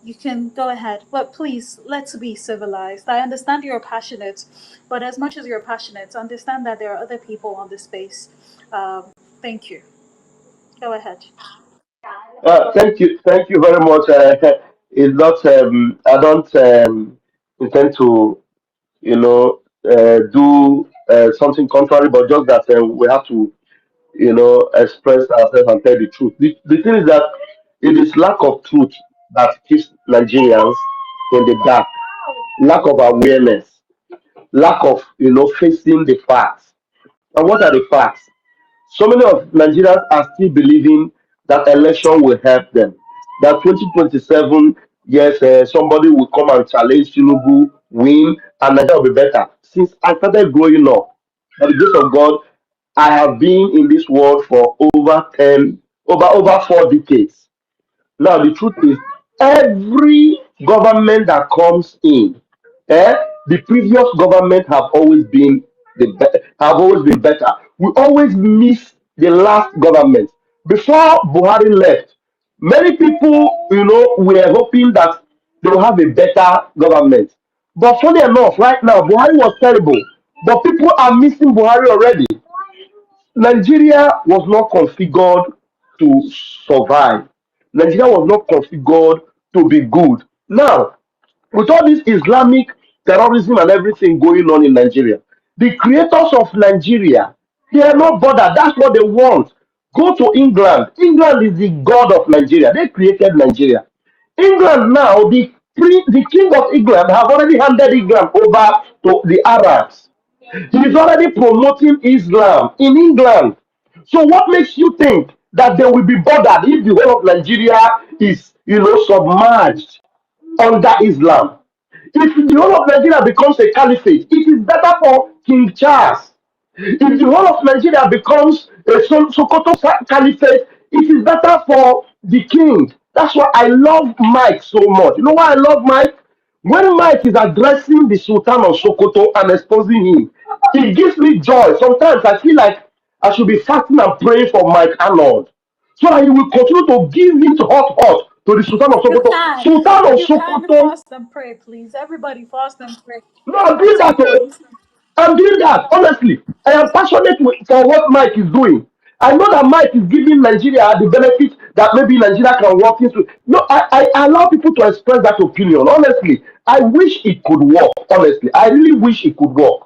Speaker 4: You can go ahead, but please, let's be civilized. I understand you're passionate, but as much as you're passionate, understand that there are other people on this space. Thank you. Go ahead.
Speaker 5: Thank you very much. It's not. I don't intend to, do something contrary, but just that we have to, express ourselves and tell the truth. The thing is that it is lack of truth that keeps Nigerians in the dark. Lack of awareness, lack of, facing the facts. And what are the facts? So many of Nigerians are still believing that election will help them. That 2027, yes, somebody will come and challenge Tinubu, win, and Nigeria will be better. Since I started growing up, by the grace of God, I have been in this world for over 4 decades. Now, the truth is, every government that comes in, eh, the previous government have always been better. We always miss the last government. Before Buhari left, many people, were hoping that they will have a better government. But funny enough, right now, Buhari was terrible. But people are missing Buhari already. Nigeria was not configured to survive. Nigeria was not configured to be good. Now, with all this Islamic terrorism and everything going on in Nigeria, the creators of Nigeria, they are not bothered. That's what they want. Go to England. England is the god of Nigeria. They created Nigeria. England now, the king of England have already handed England over to the Arabs. He's already promoting Islam in England. So what makes you think that they will be bothered if the whole of Nigeria is, submerged under Islam? If the whole of Nigeria becomes a caliphate, it is better for King Charles. If the whole of Nigeria becomes a Sokoto caliphate, it is better for the king. That's why I love Mike so much. You know why I love Mike? When Mike is addressing the Sultan of Sokoto and exposing him, it gives me joy. Sometimes I feel like I should be fasting and praying for Mike Arnold. So that he will continue to give it hot to the Sultan of
Speaker 4: You
Speaker 5: Sokoto.
Speaker 4: can.
Speaker 5: Sultan of
Speaker 4: You can
Speaker 5: Sokoto.
Speaker 4: fast and pray, please. Everybody fast and pray.
Speaker 5: No, I'm doing that.
Speaker 4: Continue,
Speaker 5: Oh.
Speaker 4: please.
Speaker 5: I'm doing that, honestly. I am passionate for what Mike is doing. I know that Mike is giving Nigeria the benefit that maybe Nigeria can walk into. No, I allow people to express that opinion. Honestly, I wish it could work. Honestly, I really wish it could work.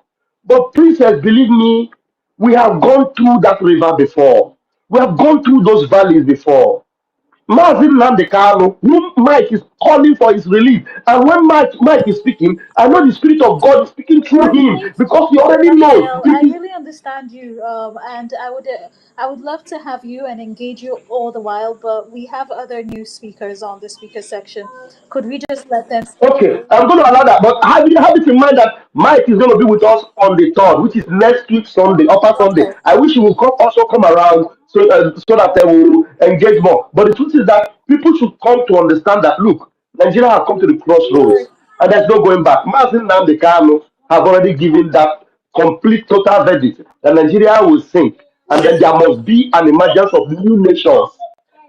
Speaker 5: But princess, believe me, we have gone through that river before. We have gone through those valleys before. Mazin Nandekano, whom Mike is calling for his relief. And when Mike is speaking, I know the Spirit of God is speaking through
Speaker 4: Right,
Speaker 5: him
Speaker 4: thank
Speaker 5: because he
Speaker 4: you,
Speaker 5: already knows.
Speaker 4: Raphael.
Speaker 5: It
Speaker 4: I
Speaker 5: is
Speaker 4: really understand you, and I would love to have you and engage you all the while, but we have other new speakers on the speaker section. Could we just let them speak?
Speaker 5: okay. I'm going to allow that. But have it in mind that Mike is going to be with us on the 3rd, which is next week Sunday, Upper Sunday.
Speaker 4: Okay.
Speaker 5: I wish he will also come around so that we will engage more. But the truth is that people should come to understand that, look, Nigeria has come to the
Speaker 4: All right.
Speaker 5: crossroads and there's no going back. Mazin Namdekano have already given that complete total verdict that Nigeria will sink. And then there must be an emergence of new nations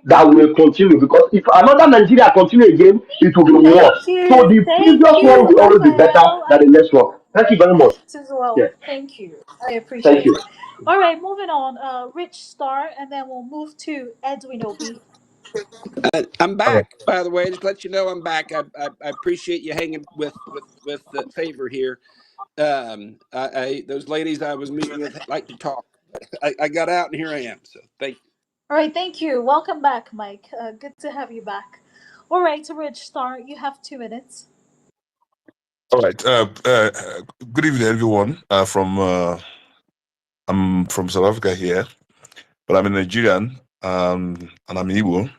Speaker 5: that will continue, because if another Nigeria continue again, it will be worse. So the
Speaker 4: Thank
Speaker 5: previous one
Speaker 4: you,
Speaker 5: will always be better
Speaker 4: Raphael.
Speaker 5: than
Speaker 4: I
Speaker 5: the next one. Thank you very much.
Speaker 4: as well.
Speaker 5: Yeah,
Speaker 4: Thank you. I
Speaker 5: thank
Speaker 4: appreciate
Speaker 5: you.
Speaker 4: it. All right, moving on. Rich Star, and then we'll move to Edwin Obi.
Speaker 3: I'm
Speaker 12: All right.
Speaker 3: back, by the way. Just let you know I'm back. I appreciate you hanging with the favor here. Those ladies I was meeting with like to talk. I got out and here I am. So thank you.
Speaker 4: All right, thank you. Welcome back, Mike. Good to have you back. All right, Rich Star, you have 2 minutes.
Speaker 2: All right. Good evening, everyone. I'm from South Africa here, but I'm a Nigerian, and I'm Igbo.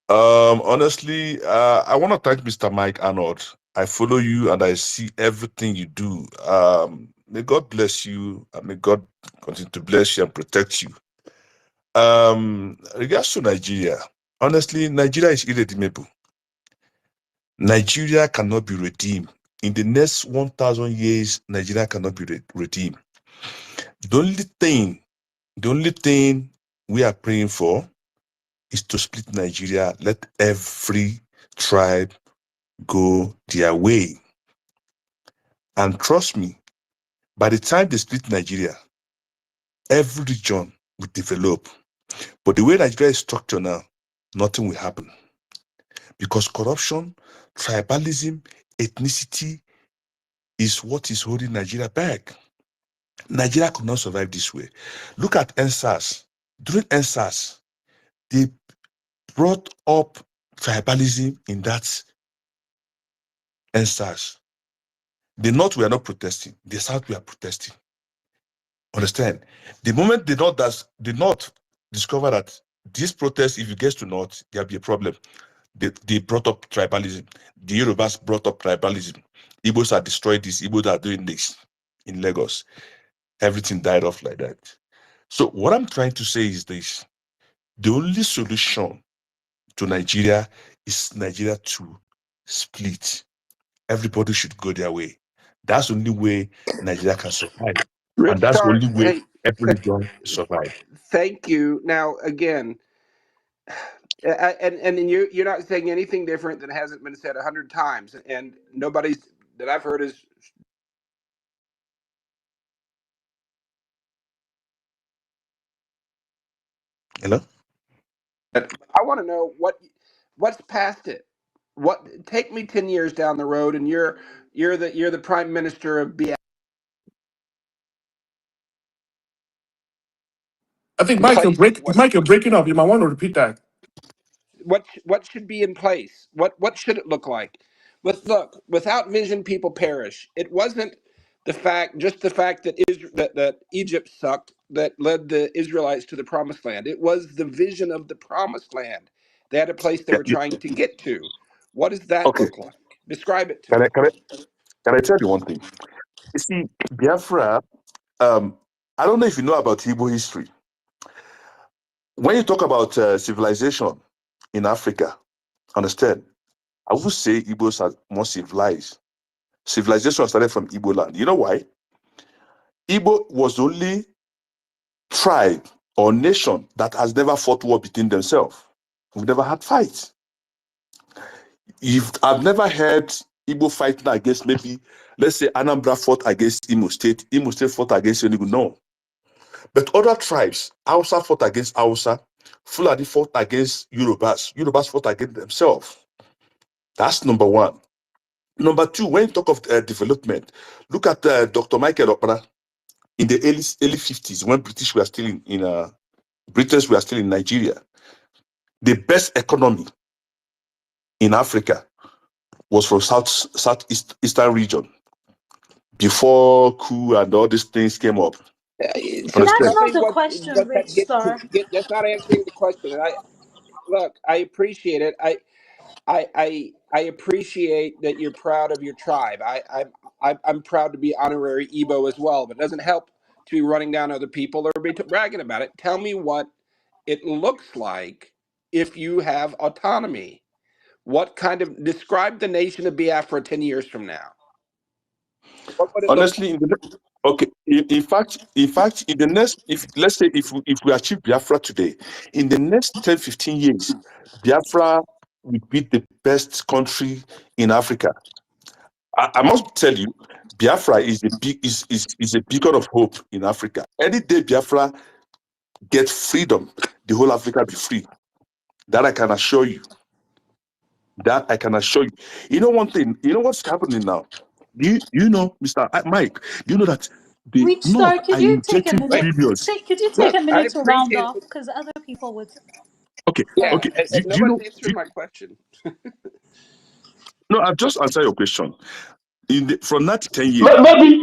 Speaker 2: Honestly, I want to thank Mr. Mike Arnold. I follow you and I see everything you do. May God bless you, and may God continue to bless you and protect you. Regards to Nigeria, honestly, Nigeria is irredeemable. Nigeria cannot be redeemed. In the next 1,000 years, Nigeria cannot be redeemed. The only thing, the only thing we are praying for is to split Nigeria. Let every tribe go their way. And trust me, by the time they split Nigeria, every region will develop. But the way Nigeria is structured now, nothing will happen. Because corruption, tribalism, ethnicity is what is holding Nigeria back. Nigeria could not survive this way. Look at NSAS. During NSAS, they brought up tribalism in that NSAS. The North were not protesting. The South were protesting. Understand? The moment the North discover that this protest, if it gets to North, there'll be a problem. They brought up tribalism. The Yorubas brought up tribalism. Igbos are destroyed this. Igbos are doing this in Lagos. Everything died off like that. So what I'm trying to say is this. The only solution to Nigeria is Nigeria to split. Everybody should go their way. That's the only way Nigeria can survive. And
Speaker 3: Rich
Speaker 2: that's the
Speaker 3: Star,
Speaker 2: only way
Speaker 3: hey,
Speaker 2: every region survive.
Speaker 3: thank you. Now again, and you're not saying anything different that hasn't been said 100 times, and nobody's that I've heard is.
Speaker 2: Hello?
Speaker 3: I want to know what's past it. What take me 10 years down the road, and you're the prime minister of Biafra
Speaker 2: I think
Speaker 3: in place.
Speaker 2: Mike, you're breaking up. You might want to repeat that.
Speaker 3: What should be in place? What should it look like? Without vision, people perish. It wasn't the fact that that Egypt sucked that led the Israelites to the promised land. It was the vision of the promised land. They had a place they
Speaker 2: Yeah,
Speaker 3: were trying to get to. What does that
Speaker 2: okay.
Speaker 3: look like? Describe it to
Speaker 2: Can
Speaker 3: me.
Speaker 2: I can I can I tell you one thing? You see, Biafra, I don't know if you know about Igbo history. When you talk about civilization in Africa, understand, I would say Igbos are more civilized. Civilization started from Igbo land. You know why? Igbo was the only tribe or nation that has never fought war between themselves. We've never had fights. If I've never heard Igbo fighting against, maybe, let's say Anambra fought against Imo State fought against Enugu. No. But other tribes, Hausa fought against Hausa, Fulani fought against Yorubas fought against themselves. That's number one. Number two, when you talk of development, look at Dr. Michael Opera in the early 50s when British were still in British were still in Nigeria.
Speaker 13: the best economy in Africa was from southeastern region before coup and all these things came up.
Speaker 3: So
Speaker 4: That's
Speaker 3: tell
Speaker 13: Understand?
Speaker 4: not
Speaker 3: me
Speaker 4: the
Speaker 3: what
Speaker 4: question, Rich
Speaker 3: that gets to.
Speaker 4: Star.
Speaker 3: That's not answering the question. And I appreciate it. I appreciate that you're proud of your tribe. I'm proud to be honorary Igbo as well, but it doesn't help to be running down other people or be bragging about it. Tell me what it looks like if you have autonomy. What kind of describe the nation of Biafra 10 years from now? What would it look like?
Speaker 13: Honestly, okay. In fact, in the next, if let's say if we achieve Biafra today, in the next 10, 15 years, Biafra will be the best country in Africa. I must tell you, Biafra is is a beacon of hope in Africa. Any day Biafra gets freedom, the whole Africa be free. That I can assure you. That I can assure you. You know one thing. You know what's happening now. You know, Mr. Mike? Do you know that the
Speaker 4: Rich Star,
Speaker 13: North
Speaker 4: could
Speaker 13: are
Speaker 4: you take a
Speaker 13: injecting
Speaker 3: Wait,
Speaker 4: minute?
Speaker 13: billions?
Speaker 4: Could you take
Speaker 3: look,
Speaker 4: a
Speaker 3: I
Speaker 4: minute to round
Speaker 3: appreciate
Speaker 4: off
Speaker 3: it.
Speaker 4: because other people would.
Speaker 13: Okay,
Speaker 3: Yeah,
Speaker 13: okay.
Speaker 3: and
Speaker 13: Do you
Speaker 3: nobody's
Speaker 13: know?
Speaker 3: answering my question.
Speaker 13: No, I've just answered your question. From now to 10 years,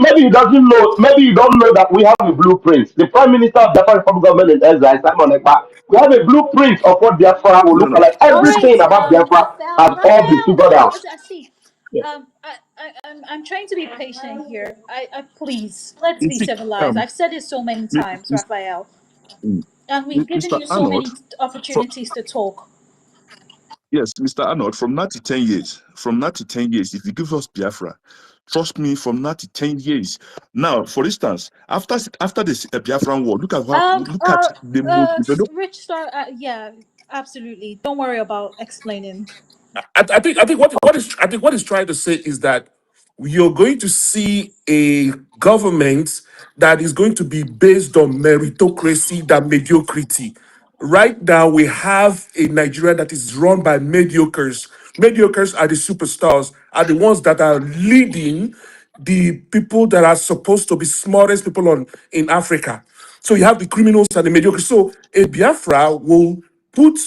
Speaker 5: Maybe you doesn't know. Maybe you don't know that we have a blueprint. The Prime Minister of Biafra Republic Government in Exile, Simon Ekpa. We have a blueprint of what Biafra will
Speaker 13: no,
Speaker 5: look
Speaker 13: no.
Speaker 5: like.
Speaker 4: All right,
Speaker 5: Everything about Biafra
Speaker 4: Raphael,
Speaker 5: has all been
Speaker 4: Raphael,
Speaker 5: figured out.
Speaker 4: I see. I'm trying to be patient here. I please let's
Speaker 13: You
Speaker 4: be
Speaker 13: see,
Speaker 4: civilized. I've said it so many times,
Speaker 13: Mis-
Speaker 4: Raphael,
Speaker 13: mm,
Speaker 4: and we've given
Speaker 13: Mr.
Speaker 4: you so
Speaker 13: Arnold,
Speaker 4: many opportunities to talk.
Speaker 13: yes, Mr. Arnold, from now to 10 years, if you give us Biafra, trust me, from now to 10 years. Now, for instance, after this Biafran war,
Speaker 4: Um,
Speaker 13: look at
Speaker 4: uh,
Speaker 13: the most
Speaker 4: Rich Star, yeah, absolutely. Don't worry about explaining.
Speaker 13: okay.
Speaker 2: I think what he's trying to say is that you're going to see a government that is going to be based on meritocracy than mediocrity. Right now, we have a Nigeria that is run by mediocres. Mediocres are the superstars, are the ones that are leading the people that are supposed to be smartest people in Africa. So you have the criminals and the mediocre. So a Biafra will put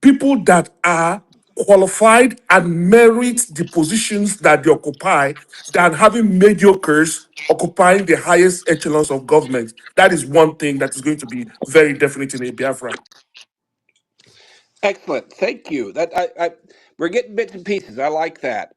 Speaker 2: people that are qualified and merit the positions that they occupy than having mediocres occupying the highest echelons of government. That is one thing that is going to be very definite in a Biafra.
Speaker 3: Excellent, thank you. We're getting bits and pieces. I like that.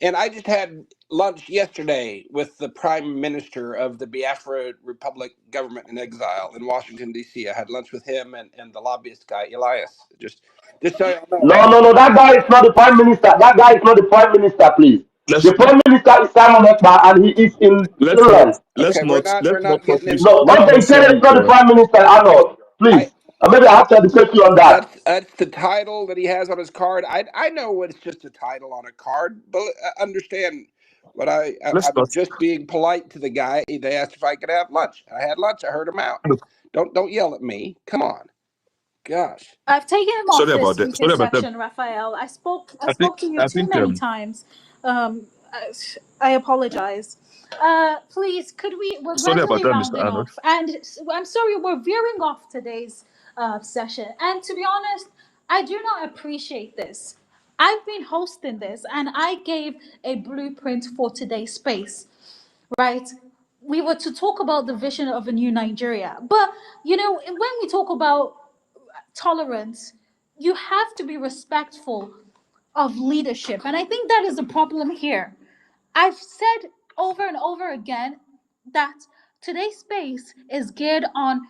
Speaker 3: And I just had lunch yesterday with the Prime Minister of the Biafra Republic government in exile in Washington D.C. I had lunch with him and the lobbyist guy Elias. Just so you know,
Speaker 5: No, no, no. That guy is not the Prime Minister. That guy is not the Prime Minister, please.
Speaker 13: Let's
Speaker 5: The Prime Minister is Simon Ekpa and he is in
Speaker 13: let's not
Speaker 5: Finland.
Speaker 3: okay, we're
Speaker 13: let's not
Speaker 3: not
Speaker 13: talk
Speaker 3: getting
Speaker 13: this.
Speaker 3: into
Speaker 5: No,
Speaker 3: the.
Speaker 13: Let's
Speaker 5: Conte
Speaker 13: not say
Speaker 5: is
Speaker 13: this.
Speaker 5: not the Prime Minister, Arnold.
Speaker 3: I
Speaker 5: Please. Maybe I have to educate you on that.
Speaker 3: that's the title that he has on his card. I know it's just a title on a card, but understand what
Speaker 13: Let's
Speaker 3: I'm
Speaker 13: not.
Speaker 3: just being polite to the guy. They asked if I could have lunch. I had lunch. I heard him out. Don't yell at me. Come on, gosh.
Speaker 4: I've taken him off
Speaker 13: Sorry
Speaker 4: this
Speaker 13: about that.
Speaker 4: speaker
Speaker 13: Sorry about that.
Speaker 4: section, Raphael. I
Speaker 13: I think
Speaker 4: spoke to you
Speaker 13: I
Speaker 4: too
Speaker 13: think
Speaker 4: many times. Um, I, I apologize. Please, could we're
Speaker 13: sorry about
Speaker 4: gradually
Speaker 13: that, Mr.
Speaker 4: rounding
Speaker 13: Arnold.
Speaker 4: off, and I'm sorry we're veering off today's session. And to be honest, I do not appreciate this. I've been hosting this, and I gave a blueprint for today's space, right? We were to talk about the vision of a new Nigeria, but when we talk about tolerance, you have to be respectful of leadership. And I think that is the problem here. I've said over and over again that today's space is geared on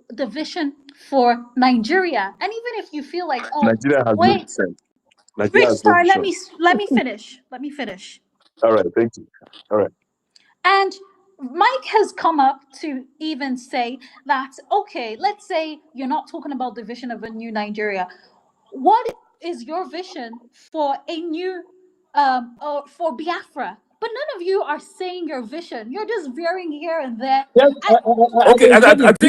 Speaker 4: the vision for Nigeria. And even if you feel like, oh,
Speaker 13: Nigeria has no
Speaker 4: wait,
Speaker 13: vision. Nigeria
Speaker 4: Rich
Speaker 13: has no
Speaker 4: Star, let
Speaker 13: vision.
Speaker 4: me let me finish. Let me finish.
Speaker 13: All right, thank you. All right.
Speaker 4: And Mike has come up to even say that, okay, let's say you're not talking about the vision of a new Nigeria. What is your vision for a new, or for Biafra? But none of you are saying your vision. You're just veering here and there.
Speaker 14: Yes,
Speaker 4: I,
Speaker 14: I
Speaker 2: Okay,
Speaker 14: can say the
Speaker 2: I
Speaker 14: vision.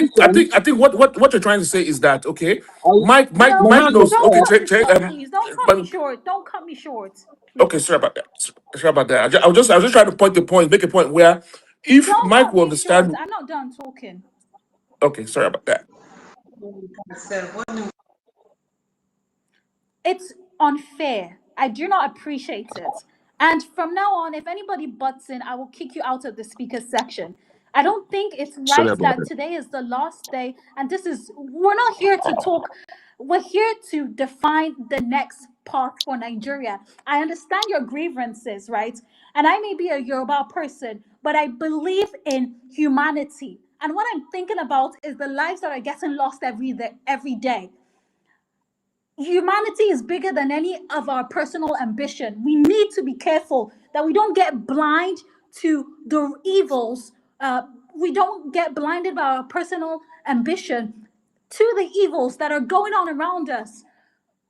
Speaker 2: think what you're trying to say is that okay,
Speaker 14: I, my
Speaker 2: Mike
Speaker 4: no,
Speaker 14: name is
Speaker 2: knows.
Speaker 4: don't
Speaker 2: Okay,
Speaker 14: Paul.
Speaker 4: cut me short, please. Don't cut me
Speaker 2: but
Speaker 4: short. Don't cut me short,
Speaker 2: okay,
Speaker 4: please.
Speaker 2: sorry about that. I was just trying to point the point, make a point where if
Speaker 4: Don't
Speaker 2: Mike
Speaker 4: cut
Speaker 2: will
Speaker 4: me short.
Speaker 2: understand.
Speaker 4: I'm not done talking.
Speaker 2: Okay, sorry about that.
Speaker 4: It's unfair. I do not appreciate it. And from now on, if anybody butts in, I will kick you out of the speaker section. I don't think it's
Speaker 8: Sorry
Speaker 4: right
Speaker 8: about
Speaker 4: that
Speaker 8: that.
Speaker 4: today is the last day, and we're not here to talk, we're here to define the next path for Nigeria. I understand your grievances, right? And I may be a Yoruba person, but I believe in humanity. And what I'm thinking about is the lives that are getting lost every day. Humanity is bigger than any of our personal ambition. We need to be careful that we don't get blind to the evils. We don't get blinded by our personal ambition to the evils that are going on around us.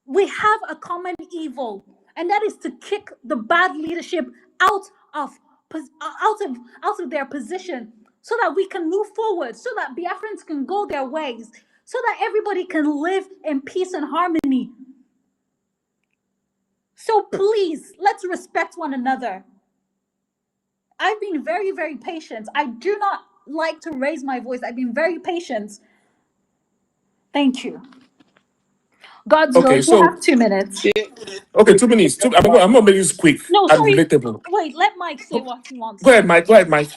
Speaker 4: We have a common evil, and that is to kick the bad leadership out of out of their position, so that we can move forward, so that Biafrans can go their ways, so that everybody can live in peace and harmony. So please, let's respect one another. I've been very, very patient. I do not like to raise my voice. I've been very patient. Thank you. God's will,
Speaker 2: Okay,
Speaker 4: you
Speaker 2: so
Speaker 4: have 2 minutes.
Speaker 2: okay, 2 minutes. I'm gonna make this quick
Speaker 4: No,
Speaker 2: and
Speaker 4: sorry.
Speaker 2: relatable.
Speaker 4: Wait, let Mike say what he wants
Speaker 2: Go
Speaker 4: to
Speaker 2: ahead,
Speaker 4: say.
Speaker 2: Mike. Go ahead, Mike.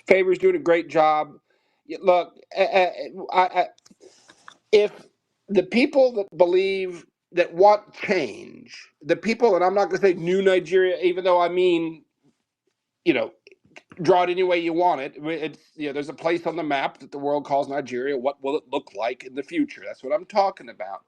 Speaker 3: Favor's doing a great job. Look, if the people that believe that want change, the people, and I'm not going to say new Nigeria, even though I mean, you know, draw it any way you want it. It's, there's a place on the map that the world calls Nigeria. What will it look like in the future? That's what I'm talking about.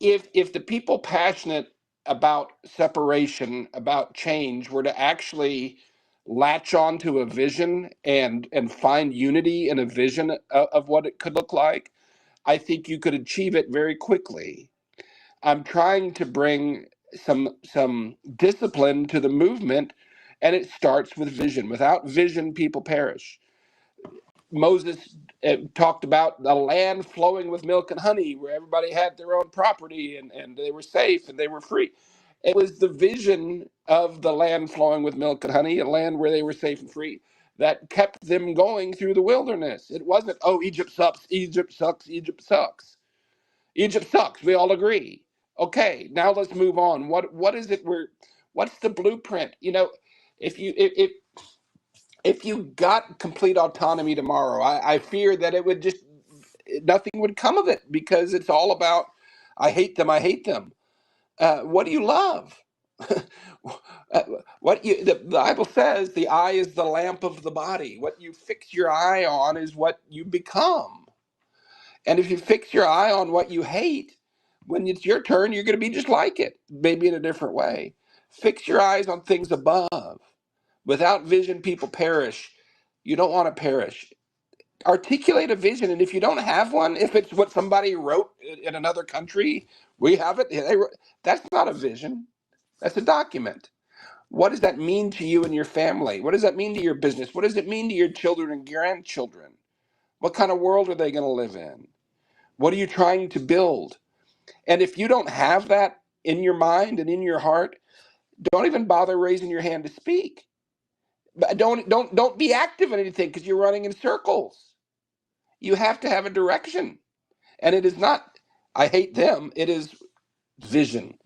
Speaker 3: If the people passionate about separation, about change, were to actually latch on to a vision and find unity in a vision of what it could look like, I think you could achieve it very quickly. I'm trying to bring some discipline to the movement, and it starts with vision. Without vision, people perish. Moses talked about the land flowing with milk and honey, where everybody had their own property and they were safe and they were free. It was the vision of the land flowing with milk and honey, a land where they were safe and free, that kept them going through the wilderness. It wasn't, oh, Egypt sucks, Egypt sucks, Egypt sucks. Egypt sucks. We all agree. Okay, now let's move on. What is it? What's the blueprint? If you if you got complete autonomy tomorrow, I fear that it would just nothing would come of it, because it's all about I hate them. I hate them. What do you love? Uh, what the Bible says, the eye is the lamp of the body. What you fix your eye on is what you become. And if you fix your eye on what you hate, when it's your turn, you're going to be just like it, maybe in a different way. Fix your eyes on things above. Without vision, people perish. You don't want to perish. Articulate a vision, and if you don't have one, if it's what somebody wrote in another country, we have it. That's not a vision. That's a document. What does that mean to you and your family? What does that mean to your business? What does it mean to your children and grandchildren? What kind of world are they going to live in? What are you trying to build? And if you don't have that in your mind and in your heart, don't even bother raising your hand to speak. But don't be active in anything, because you're running in circles. You have to have a direction. And it is not I hate them, it is vision.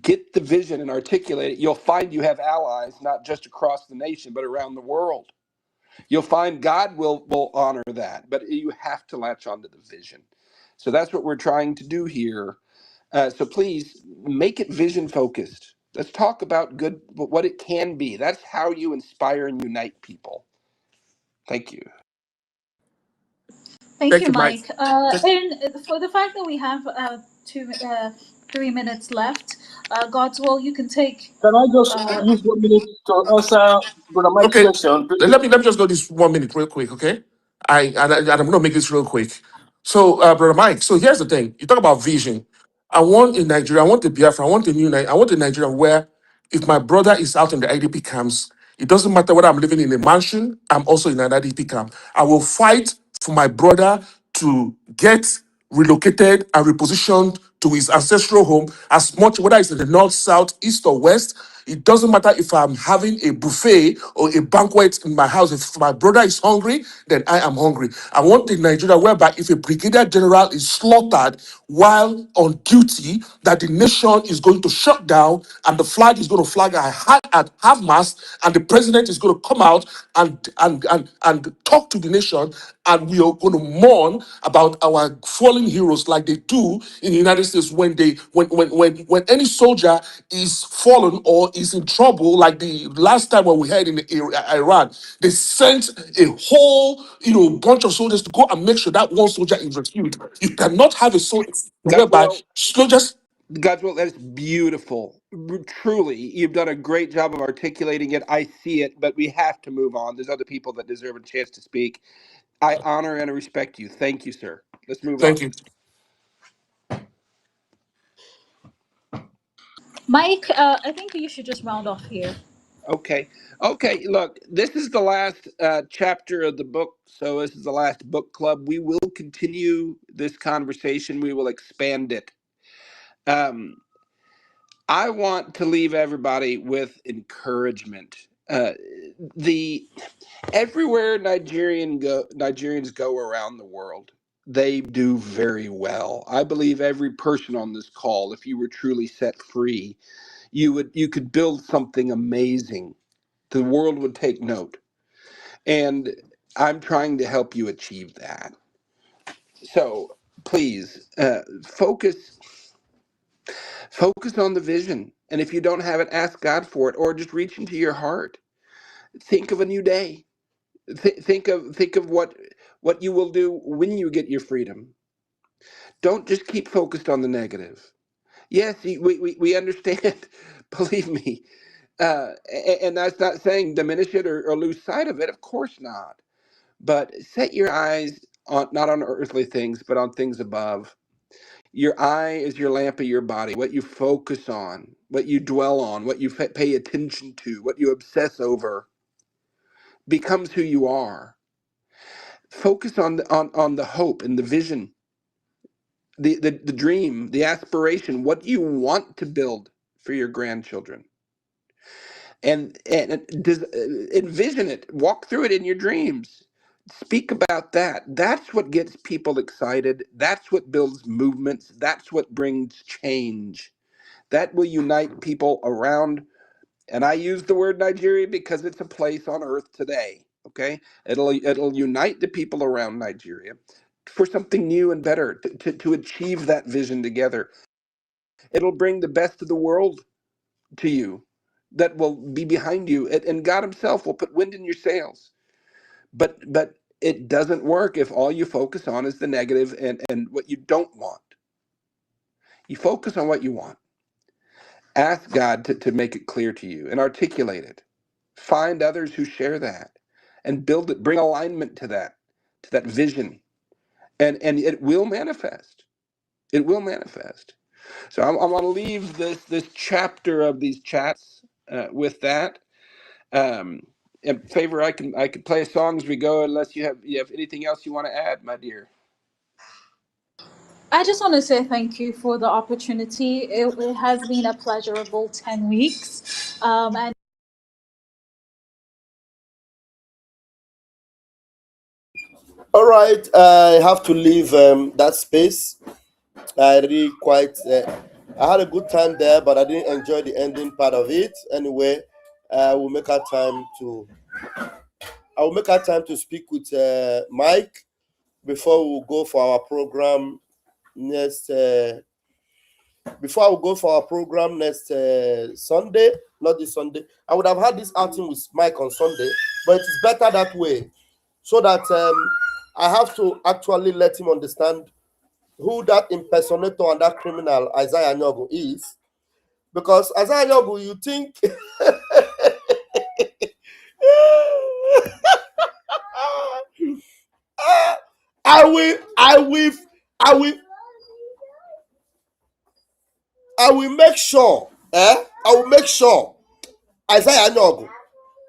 Speaker 3: Get the vision and articulate it. You'll find you have allies, not just across the nation, but around the world. You'll find God will honor that, but you have to latch onto the vision. So that's what we're trying to do here. So please make it vision focused. Let's talk about good, what it can be. That's how you inspire and unite people. Thank you.
Speaker 4: Thank
Speaker 2: Thank
Speaker 4: you,
Speaker 2: you, Mike.
Speaker 4: Mike. And for the fact that we have 3 minutes left, God's will, you can take.
Speaker 9: Can I just
Speaker 4: Uh,
Speaker 9: use 1 minute to answer Brother Mike's
Speaker 2: Okay,
Speaker 9: question?
Speaker 2: let me just go this 1 minute real quick, okay? And I'm gonna make this real quick. So, brother Mike, so here's the thing: you talk about vision. I want in Nigeria, I want a Biafra, I want a I want a Nigeria where if my brother is out in the IDP camps, it doesn't matter whether I'm living in a mansion, I'm also in an IDP camp. I will fight for my brother to get relocated and repositioned to his ancestral home as much, whether it's in the north, south, east, or west. It doesn't matter if I'm having a buffet or a banquet in my house. If my brother is hungry, then I am hungry. I want a Nigeria whereby if a brigadier general is slaughtered while on duty, that the nation is going to shut down and the flag is going to flag at half mast, and the president is going to come out and talk to the nation, and we are going to mourn about our fallen heroes like they do in the United States when any soldier is fallen or is in trouble, like the last time when we had in Iran, they sent a whole bunch of soldiers to go and make sure that one soldier is rescued. You cannot have a soldier whereby
Speaker 3: Well,
Speaker 2: soldiers.
Speaker 3: Godswill, that is beautiful. Truly, you've done a great job of articulating it. I see it, but we have to move on. There's other people that deserve a chance to speak. I honor and respect you. Thank you, sir. Let's move on.
Speaker 2: Thank you.
Speaker 4: Mike, I think you should just round off here.
Speaker 3: Okay. Okay. Look, this is the last chapter of the book. So, this is the last book club. We will continue this conversation, we will expand it. Um, I want to leave everybody with encouragement. The Everywhere Nigerians go around the world, they do very well. I believe every person on this call, if you were truly set free, you could build something amazing. The world would take note. And I'm trying to help you achieve that. So please focus on the vision. And if you don't have it, ask God for it, or just reach into your heart. Think of a new day. Think of what you will do when you get your freedom. Don't just keep focused on the negative. Yes, we understand. Believe me, and that's not saying diminish it or lose sight of it. Of course not. But set your eyes on not on earthly things, but on things above. Your eye is your lamp of your body. What you focus on, what you dwell on, what you pay attention to, what you obsess over, becomes who you are. Focus on the hope and the vision, the dream, the aspiration, what you want to build for your grandchildren. And envision it, walk through it in your dreams, speak about that. That's what gets people excited, that's what builds movements, that's what brings change, that will unite people around. And I use the word Nigeria because it's a place on earth today. Okay, it'll unite the people around Nigeria for something new and better, to achieve that vision together. It'll bring the best of the world to you, that will be behind you, and God himself will put wind in your sails. But it doesn't work if all you focus on is the negative and what you don't want. You focus on what you want. Ask God to make it clear to you and articulate it. Find others who share that and build it, bring alignment to that vision, and it will manifest. It will manifest. So I want to leave this chapter of these chats with that. Um, in favor, I can play a song as we go, unless you have anything else you want to add, my dear.
Speaker 4: I just want to say thank you for the opportunity. It has been a pleasurable 10 weeks. And
Speaker 1: All right, I have to leave that space. I really quite. I had a good time there, but I didn't enjoy the ending part of it. Anyway, we'll make our time to. I will make our time to speak with Mike before we go for our program next. Before I will go for our program next Sunday, not this Sunday. I would have had this outing with Mike on Sunday, but it's better that way, so that I have to actually let him understand who that impersonator and that criminal Isaiah Nyogo is. Because Isaiah Nyogo, you think I will, I will, I will, I will make sure. I will make sure Isaiah Nyogo.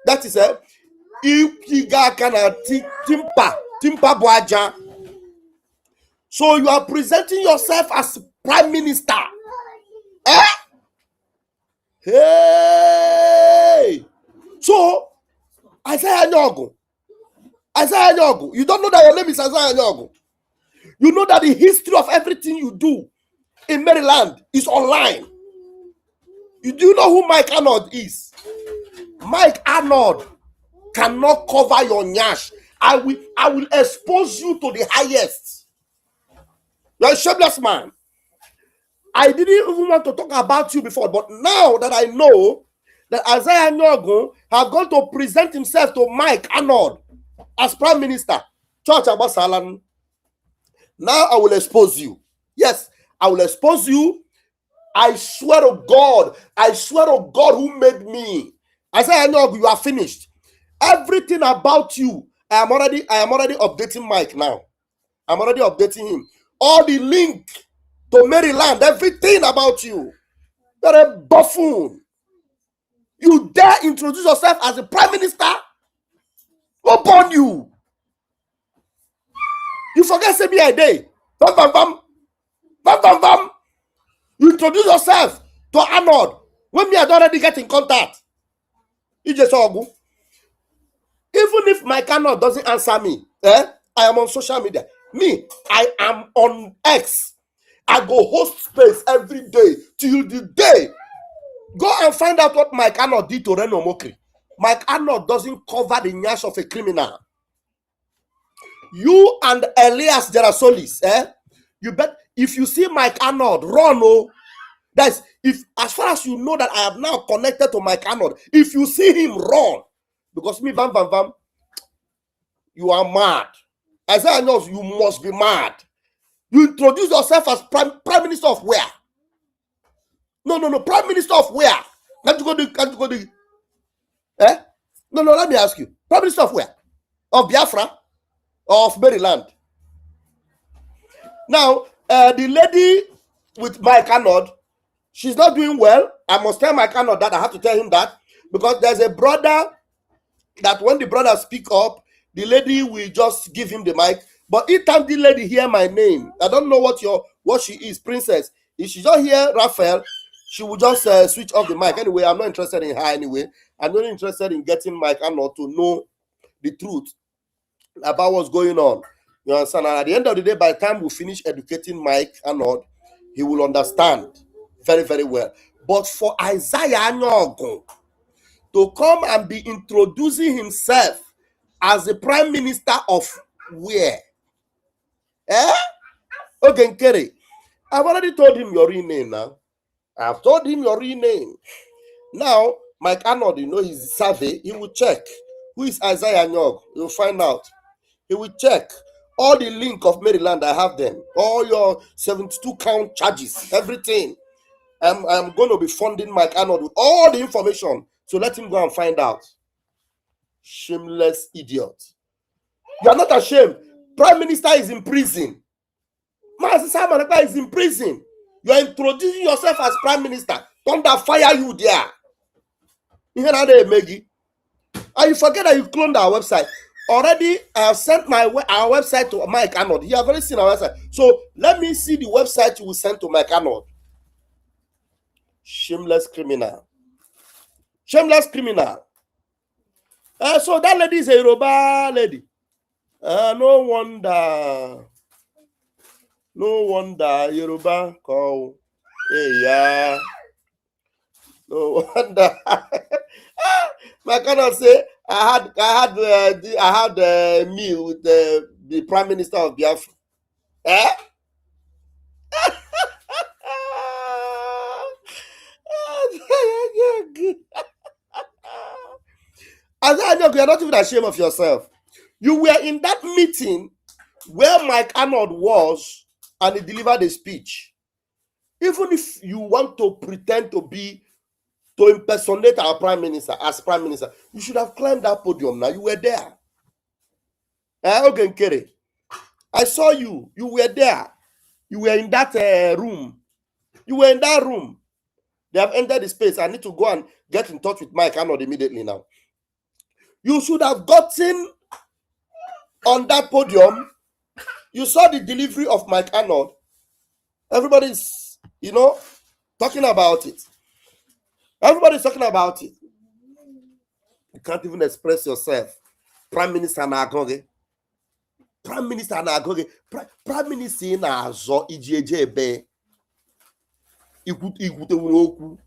Speaker 1: That is Ipiga kana timpa boaja. So you are presenting yourself as prime minister. Eh? Hey! Nyogu. Isaiah Nyogu. You don't know that your name is Isaiah Nyogu. You know that the history of everything you do in Maryland is online. You do know who Mike Arnold is? Mike Arnold cannot cover your nyash. I will expose you to the highest. You're a shameless man. I didn't even want to talk about you before, but now that I know that Isaiah Nyogo has gone to present himself to Mike Arnold as Prime Minister, Church Abasalan, now I will expose you. Yes, I will expose you. I swear to God who made me. Isaiah Nyogo, you are finished. Everything about you, I am already updating Mike now. I'm already updating him. All the link to Maryland, everything about you. You're a buffoon. You dare introduce yourself as a prime minister? Who born you? You forget say me a day. Bam, bam, bam. Bam, bam, bam. You introduce yourself to Arnold when me had already get in contact. You just go. Even if my Arnold doesn't answer me, I am on social media. Me, I am on X. I go host space every day till the day. Go and find out what Mike Arnold did to Reno Mokri. Mike Arnold doesn't cover the nyash of a criminal. You and Elias Gerasolis, you bet if you see Mike Arnold, run, oh. That's if as far as you know that I am now connected to Mike Arnold, if you see him, run. Because me, bam, bam, bam, you are mad. Isaiah knows you must be mad. You introduce yourself as prime minister of where? No, prime minister of where? Can't you go the No, let me ask you. Prime minister of where? Of Biafra? Or of Maryland? Now, the lady with Mike Arnold, she's not doing well. I must tell Mike Arnold that. I have to tell him that. Because there's a brother that when the brother speak up, the lady will just give him the mic. But each time the lady hear my name, I don't know what she is, princess. If she just hear Raphael, she will just switch off the mic. Anyway, I'm not interested in her anyway. I'm only interested in getting Mike Arnold to know the truth about what's going on. You understand? And at the end of the day, by the time we finish educating Mike Arnold, he will understand very, very well. But for Isaiah Nyogo to come and be introducing himself as the prime minister of where? Okay, Kerry. I've already told him your real name now. I've told him your real name. Now, Mike Arnold, he's savvy. He will check. Who is Isaiah Nyog? You'll find out. He will check. All the link of Maryland, I have them. All your 72 count charges, everything. I'm going to be funding Mike Arnold with all the information. So let him go and find out. Shameless idiot. You are not ashamed. Prime Minister is in prison. Master Simon is in prison. You are introducing yourself as Prime Minister. Thunder fire you there. You hear that, Maggie? And you forget that you cloned our website. Already, I have sent our website to Mike Arnold. You have already seen our website. So let me see the website you will send to Mike Arnold. Shameless criminal. Shameless criminal. So that lady is a Yoruba lady. No wonder Yoruba call. Hey, yeah. No wonder. My cannot say I had a meal with the Prime Minister of Biafra. Eh? As you are not even ashamed of yourself. You were in that meeting where Mike Arnold was and he delivered a speech. Even if you want to pretend to impersonate our prime minister as prime minister, you should have climbed that podium now. You were there. Okay, Nkere. I saw you. You were there. You were in that room. You were in that room. They have entered the space. I need to go and get in touch with Mike Arnold immediately now. You should have gotten on that podium. You saw the delivery of Mike Arnold. Everybody's, talking about it. Everybody's talking about it. You can't even express yourself. Prime Minister na-agụ Prime Minister na-agụ Prime Minister na-azọ iji eje ebe ikwutewuru okwu.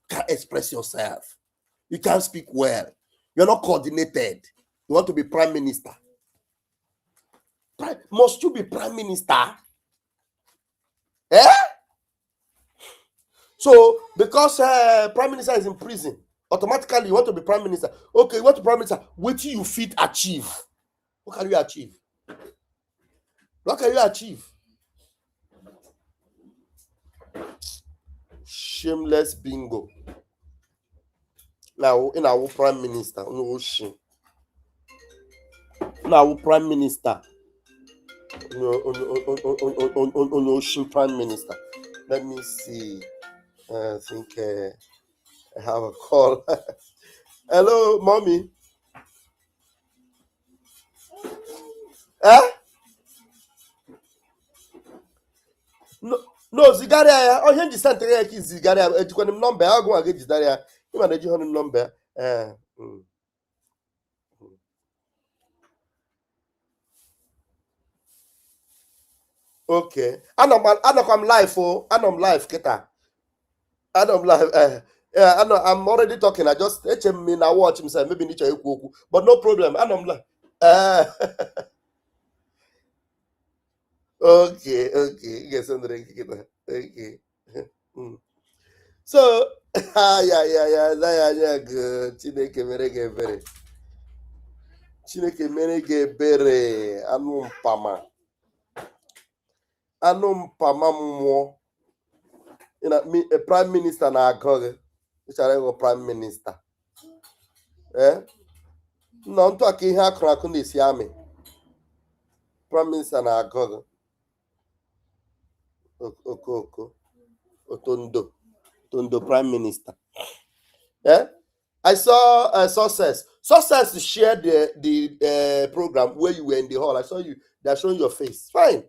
Speaker 1: Can't express yourself. You can't speak well. You're not coordinated. You want to be Prime Minister. Must you be Prime Minister? Eh? So, because Prime Minister is in prison, automatically you want to be Prime Minister. Okay, you want to be Prime Minister. What do you fit achieve? What can you achieve? What can you achieve? Shameless bingo. Now, in our Prime Minister, now Prime Minister, on Ocean Prime Minister. Let me see. I think I have a call. Hello, mommy. Eh? No, Zigaria. Oh, here Dissent is Zigaria. You got him number. I'll go and get Zigaria. You manage your number. Okay. I'm live. Oh, I'm live. Keta. I'm live. Yeah, I'm already talking. I just me now watch him say maybe need to but no problem. I'm live. Okay. You get something. Okay. So, yeah, good. Chineke mere gị ebere. Chineke mere gị ebere. Anụ mpama mmụọ. A prime minister na-agụ gị. Ịchara ịghọ prime minister. Nọ ntụ aka ihe akụrụ akụ na-esi amị. Prime minister na-agụ gị. Okoko. Otondo prime minister. I saw Success. Success shared the program where you were in the hall. I saw you. They're showing your face. Fine.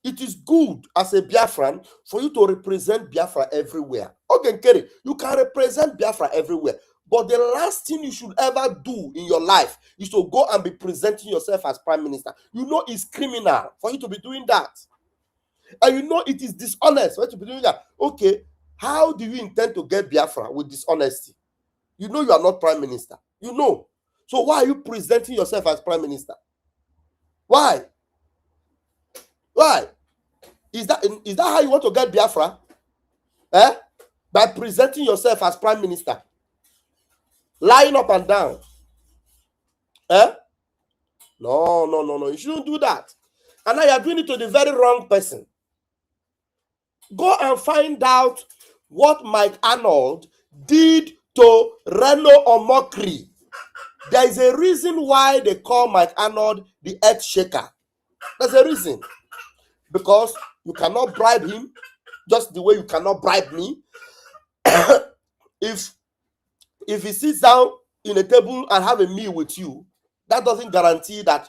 Speaker 1: It is good as a Biafran for you to represent Biafra everywhere. Okay, Kerry, you can represent Biafra everywhere. But the last thing you should ever do in your life is to go and be presenting yourself as prime minister. You know it's criminal for you to be doing that. And you know it is dishonest for you to be doing that. Okay, how do you intend to get Biafra with dishonesty? You know you are not prime minister. You know. So why are you presenting yourself as prime minister? Why? Why? Is that how you want to get Biafra? By presenting yourself as prime minister. Lying up and down. No. You shouldn't do that. And now you're doing it to the very wrong person. Go and find out what Mike Arnold did to Reno Omokri. There is a reason why they call Mike Arnold the earth shaker. There's a reason. Because you cannot bribe him just the way you cannot bribe me. If he sits down in a table and have a meal with you, that doesn't guarantee that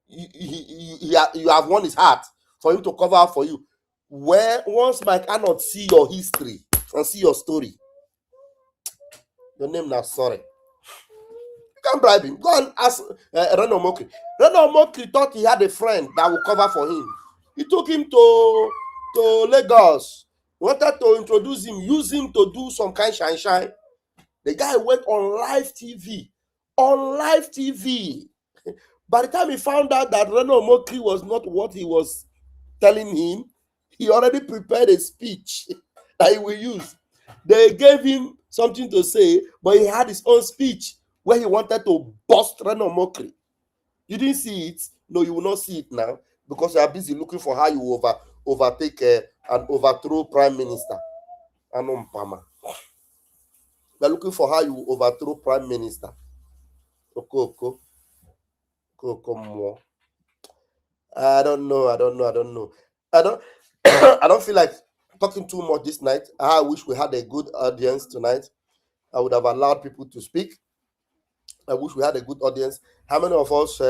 Speaker 1: you have won his heart for him to cover up for you. Where once Mike Arnold see your history and see your story, your name now, sorry. You can't bribe him. Go and ask Reno Mokri. Reno Mokri thought he had a friend that would cover for him. He took him to Lagos. Wanted to introduce him, use him to do some kind shine. The guy went on live TV. On live TV. By the time he found out that Reno Mokri was not what he was telling him, he already prepared a speech that he will use. They gave him something to say, but he had his own speech where he wanted to bust Reno Mokri. You didn't see it? No, you will not see it now because you are busy looking for how you overtake and overthrow Prime Minister Anum Pama. They're looking for how you overthrow Prime Minister. Okoko more. I don't know. I don't feel like talking too much this night. I wish we had a good audience tonight. I would have allowed people to speak. I wish we had a good audience. How many of us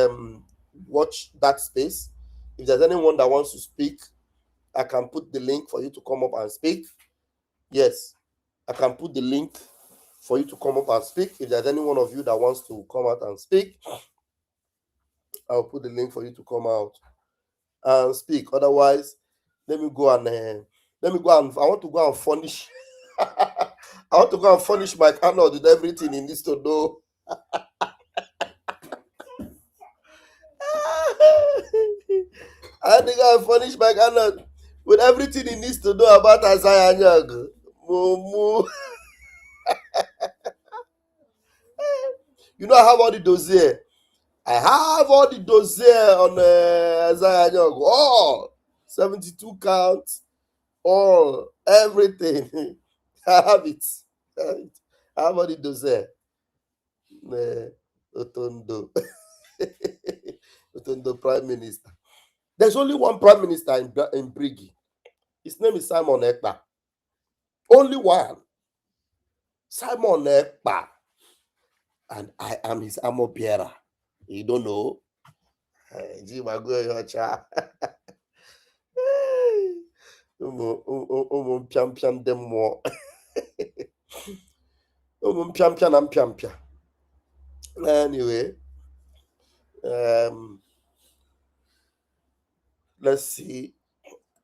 Speaker 1: watch that space? If there's anyone that wants to speak, I can put the link for you to come up and speak. Yes, I can put the link for you to come up and speak. If there's any one of you that wants to come out and speak, I'll put the link for you to come out and speak. Otherwise, let me go and I want to go and furnish. I want to go and furnish my Arnold with everything he needs to know. I had to go and furnish my Arnold with everything he needs to know about Isaiah Nyang. You know, I have all the dossier. I have all the dossier on Isaiah Nyang. All 72 counts, all everything. I have it. I have all the dossier. Otondo. Otondo Prime Minister. There's only one Prime Minister in Brigi. His name is Simon Ekpa. Only one. Simon Ekpa. And I am his armor bearer. You don't know? Anyway, let's see.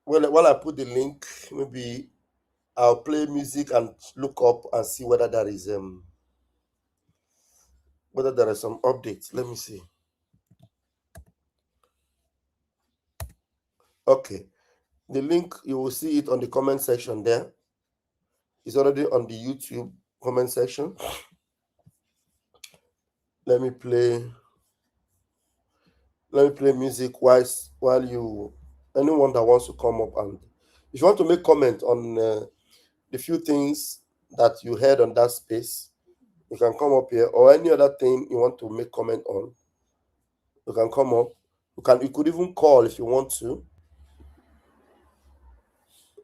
Speaker 1: Well, while I put the link, maybe I'll play music and look up and see whether there is some updates. Let me see. Okay, the link, you will see it on the comment section there. It's already on the YouTube comment section. Let me play music while anyone that wants to come up, and if you want to make comment on the few things that you heard on that space, you can come up here, or any other thing you want to make comment on, you can come up. You could even call if you want to.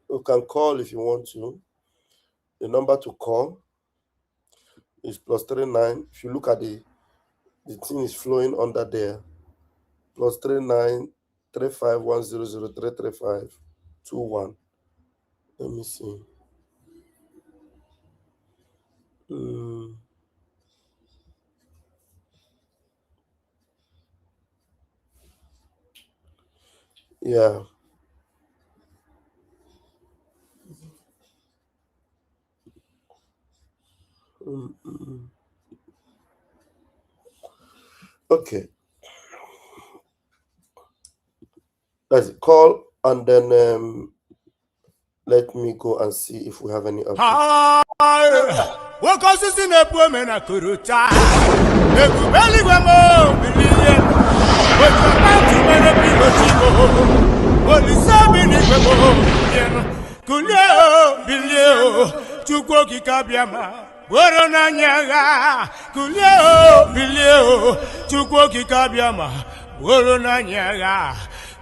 Speaker 1: You can call if you want to. The number to call is +39. If you look at the thing is flowing under there. +39 35100333521. Let me see. Yeah. Okay. Let's call, and then let me go and see if we have any updates.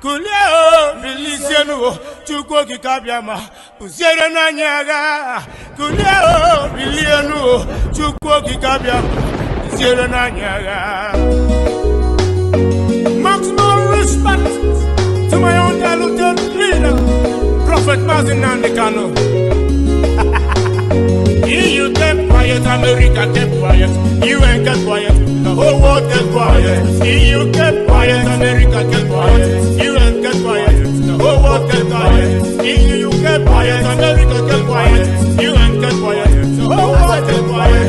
Speaker 14: Kuleo bilisienu chukwo kikabiama usiere na nyaga kuleo bilienu chukwo kikabiama usiere na nyaga. Maximum respect to my own talented leader, Prophet Mazin Andekano. You kept quiet, America kept quiet. You ain't kept quiet, the whole world kept quiet. You kept quiet, America kept quiet. You ain't kept quiet, the whole world kept quiet. You kept quiet, America kept quiet. You ain't kept quiet, the whole world kept quiet.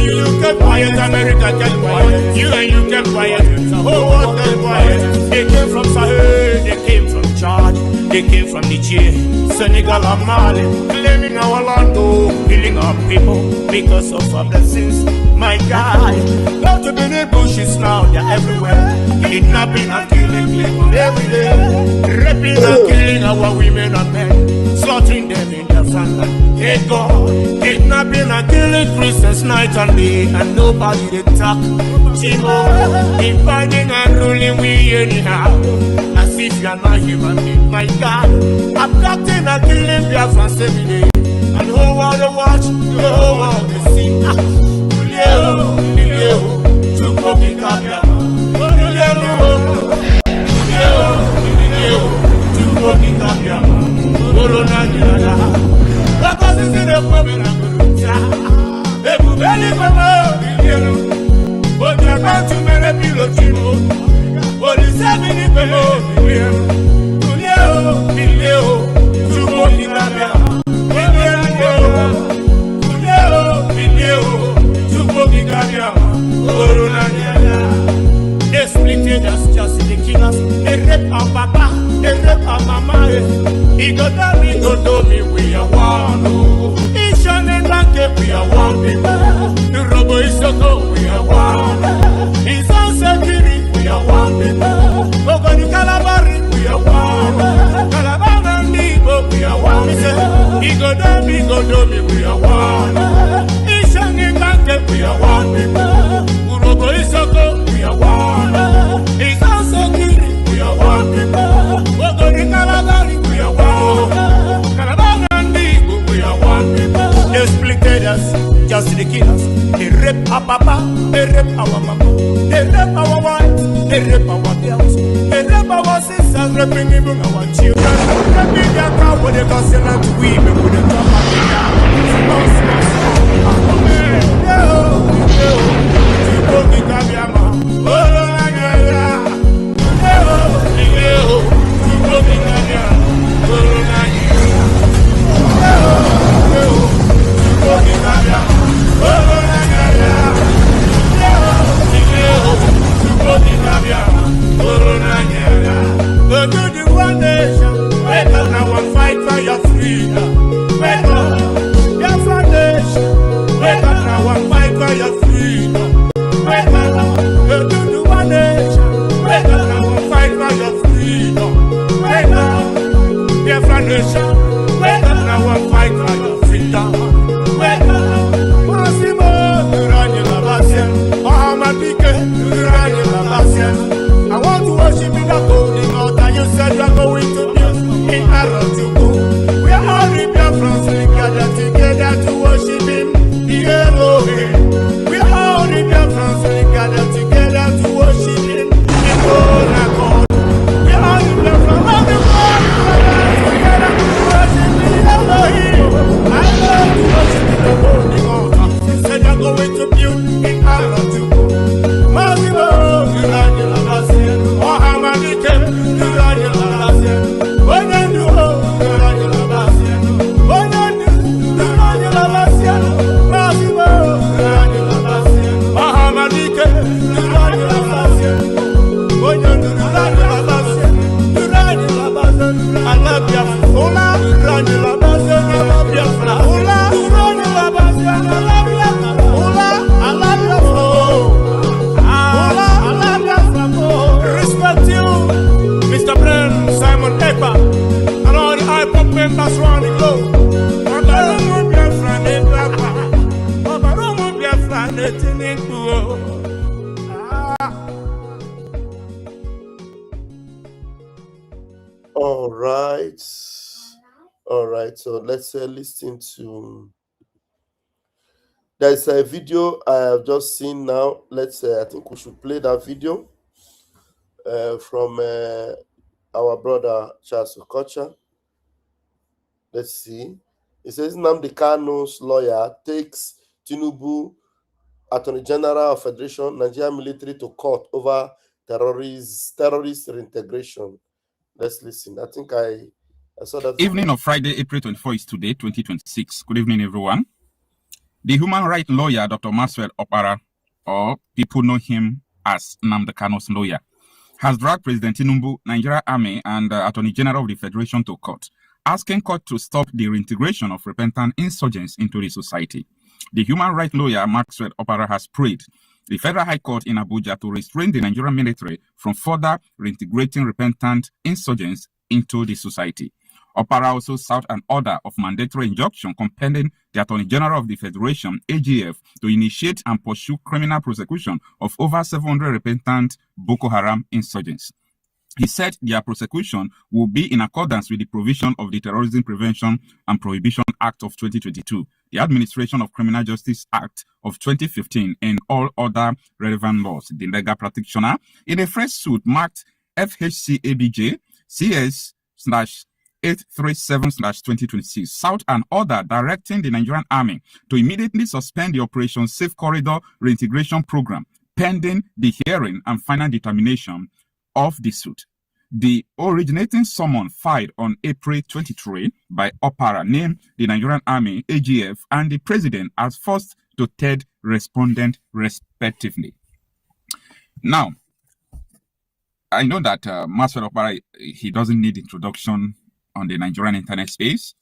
Speaker 14: You kept quiet, America kept quiet. You kept quiet, the whole world kept quiet. They came from Sahel, they came from Chad, they came from Niger, Senegal and Mali, claiming our land, killing our people because of our blessings. My God, not to be in the bushes now, they're everywhere. Kidnapping and killing people every day. Raping and killing our women and men, slaughtering them in their farmland. Hey God, kidnapping and killing Christians night and day, and nobody they talk. Timo, dividing and ruling we anyhow, as if you're not human being. My God, abducting and killing Biafrans every day, and the whole world they watch, the whole world they see. Because Ready for more, but you're about to make a pillow. What is happening for more? Tulio, Tumo Kinabia, Tulio, Tumo Kinabia, Orunania. They split us, just the killers. They rape our papa, they rape our mama. He go to me, we are one. Each and every we are one people. The robo is so good, we are one. He's on security, we are one people. Go to Calabari, we are one. Calabar and Nibo, we are one. He go to me, we are one. Each and every we are one people. The robo is so good, we are one. It's also good, we are one people. We're going to Calabari, we are one. Calabari and Nibo, we are one people. They split us, just the killers. They rape our papa, they rape our mama. They rape our wives, they rape our girls. They rape our sisters, raping even our children. Raping their car with a consonant to women with a top of the down. I want to worship in the golden altar. You said you're going to build in Arnold. We are all in Biafra, we gather together to worship Him, the Elohim. We are all in Biafra, we gather together to worship Him, in one accord. We are all in Biafra, all the world together to worship the Elohim. I love to worship in the golden altar. You said you're going to build in Arnold.
Speaker 1: All right. So let's listen to. There's a video I have just seen now. I think we should play that video from our brother Charles Okocha. Let's see. It says Nnamdi Kanu's lawyer takes Tinubu, Attorney General of Federation, Nigerian military to court over terrorist reintegration. Let's listen. I think I saw that.
Speaker 15: Evening of Friday, April 24 is today, 2026. Good evening, everyone. The human rights lawyer, Dr. Maxwell Opara, or people know him as Nnamdi Kanu's lawyer, has dragged President Tinubu, Nigeria Army, and Attorney General of the Federation to court, asking court to stop the reintegration of repentant insurgents into the society. The human rights lawyer, Maxwell Opara, has prayed the Federal High Court in Abuja to restrain the Nigerian military from further reintegrating repentant insurgents into the society. Opara also sought an order of mandatory injunction compelling the Attorney General of the Federation, AGF, to initiate and pursue criminal prosecution of over 700 repentant Boko Haram insurgents. He said their prosecution will be in accordance with the provision of the Terrorism Prevention and Prohibition Act of 2022, the Administration of Criminal Justice Act of 2015, and all other relevant laws. The legal practitioner, in a fresh suit marked FHC-ABJ CS/2022 837/2026 sought an order directing the Nigerian Army to immediately suspend the Operation Safe Corridor reintegration program pending the hearing and final determination of the suit. The originating summon filed on April 23 by Opara named the Nigerian Army, AGF, and the President as first to third respondent respectively. Now, I know that Maswell Opara, he doesn't need introduction on the Nigerian internet space.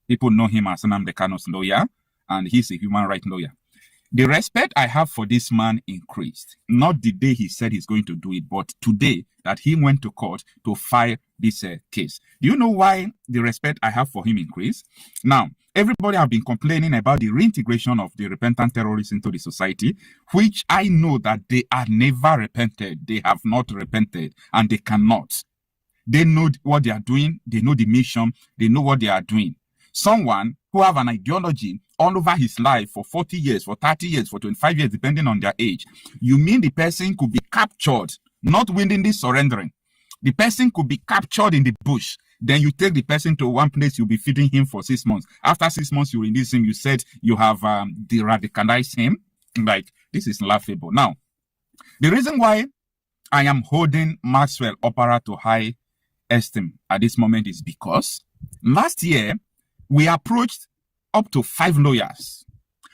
Speaker 15: People know him as Nnamdi Kanu's lawyer, and he's a human rights lawyer. The respect I have for this man increased, not the day he said he's going to do it, but today that he went to court to file this case. Do you know why the respect I have for him increased? Now, everybody have been complaining about the reintegration of the repentant terrorists into the society, which I know that they are never repented. They have not repented, and they cannot. They know what they are doing. They know the mission. They know what they are doing. Someone who have an ideology all over his life for 40 years, for 30 years, for 25 years, depending on their age, you mean the person could be captured, not willingly surrendering. The person could be captured in the bush. Then you take the person to one place, you'll be feeding him for 6 months. After 6 months, you release him. You said you have de-radicalized him. Like, this is laughable. Now, the reason why I am holding Maxwell Opara to high esteem at this moment is because last year, we approached up to 5 lawyers.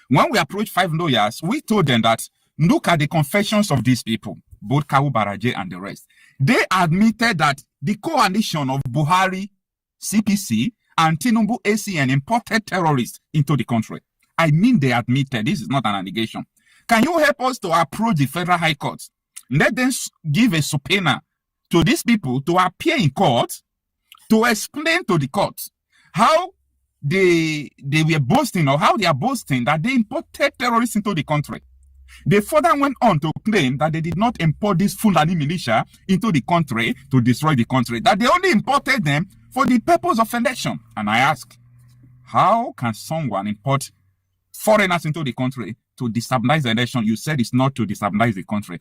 Speaker 15: When we approached 5 lawyers, we told them that look at the confessions of these people, both Kawu Baraje and the rest. They admitted that the coalition of Buhari, CPC, and Tinubu ACN imported terrorists into the country. I mean, they admitted. This is not an allegation. Can you help us to approach the Federal High Court? Let them give a subpoena to these people to appear in court to explain to the court how they were boasting, or how they are boasting that they imported terrorists into the country. They further went on to claim that they did not import this Fulani militia into the country to destroy the country, that they only imported them for the purpose of election. And I ask, how can someone import foreigners into the country to destabilize the election? You said it's not to destabilize the country.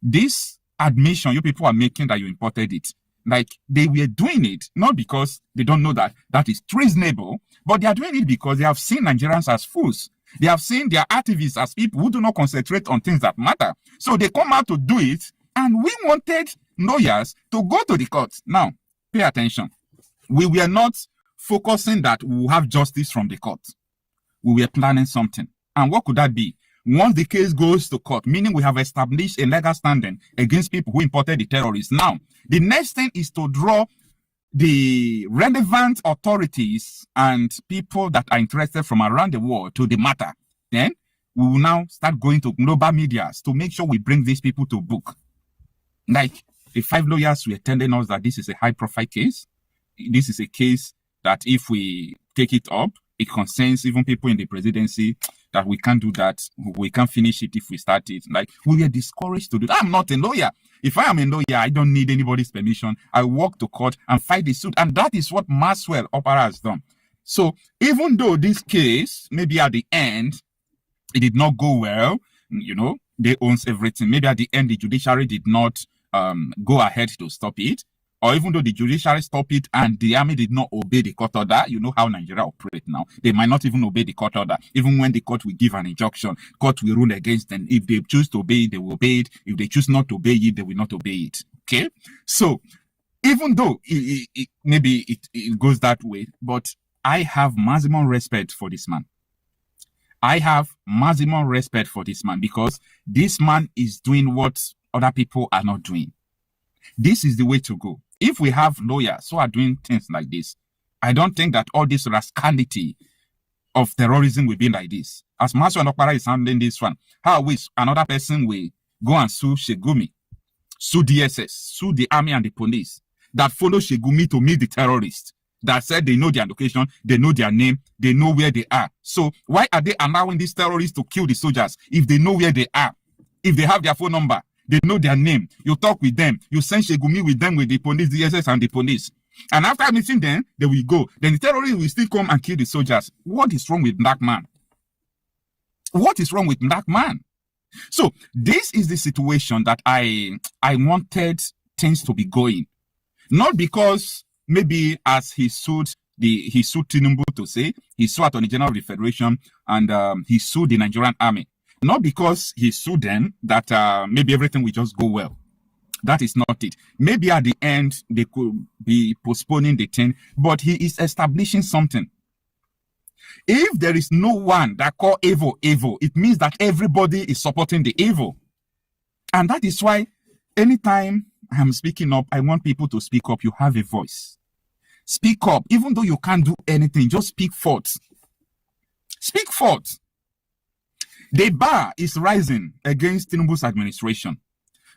Speaker 15: This admission you people are making that you imported it, like they were doing it, not because they don't know that that is treasonable, but they are doing it because they have seen Nigerians as fools. They have seen their activists as people who do not concentrate on things that matter. So they come out to do it, and we wanted lawyers to go to the court. Now, pay attention. We were not focusing that we will have justice from the court. We were planning something. And what could that be? Once the case goes to court, meaning we have established a legal standing against people who imported the terrorists. Now, the next thing is to draw the relevant authorities and people that are interested from around the world to the matter. Then we will now start going to global media to make sure we bring these people to book. Like the 5 lawyers were telling us that this is a high-profile case. This is a case that if we take it up, it concerns even people in the presidency, that we can't do that. We can't finish it if we start it. Like, we were discouraged to do that. I'm not a lawyer. If I am a lawyer, I don't need anybody's permission. I walk to court and fight the suit. And that is what Maxwell Opara has done. So even though this case, maybe at the end, it did not go well, you know, they owns everything. Maybe at the end, the judiciary did not go ahead to stop it. Or even though the judiciary stopped it and the army did not obey the court order, you know how Nigeria operates now. They might not even obey the court order. Even when the court will give an injunction, court will rule against them. If they choose to obey it, they will obey it. If they choose not to obey it, they will not obey it. Okay? So, even though maybe it goes that way, but I have maximum respect for this man. I have maximum respect for this man because this man is doing what other people are not doing. This is the way to go. If we have lawyers who are doing things like this, I don't think that all this rascality of terrorism will be like this. As Maxwell Opara is handling this one, how I wish another person will go and sue Shegumi, sue DSS, sue the army and the police that follow Shegumi to meet the terrorists, that said they know their location, they know their name, they know where they are. So why are they allowing these terrorists to kill the soldiers if they know where they are, if they have their phone number? They know their name. You talk with them. You send Shegumi with them, with the police, DSS, and the police. And after meeting them, they will go. Then the terrorists will still come and kill the soldiers. What is wrong with black man? What is wrong with black man? So this is the situation that I wanted things to be going. Not because maybe as he sued Tinubu to say, he sued Attorney General of the Federation, and he sued the Nigerian army. Not because he sued them that maybe everything will just go well. That is not it. Maybe at the end, they could be postponing the thing, but he is establishing something. If there is no one that call evil, it means that everybody is supporting the evil. And that is why anytime I'm speaking up, I want people to speak up. You have a voice. Speak up. Even though you can't do anything, just speak forth. Speak forth. The bar is rising against Tinubu's administration.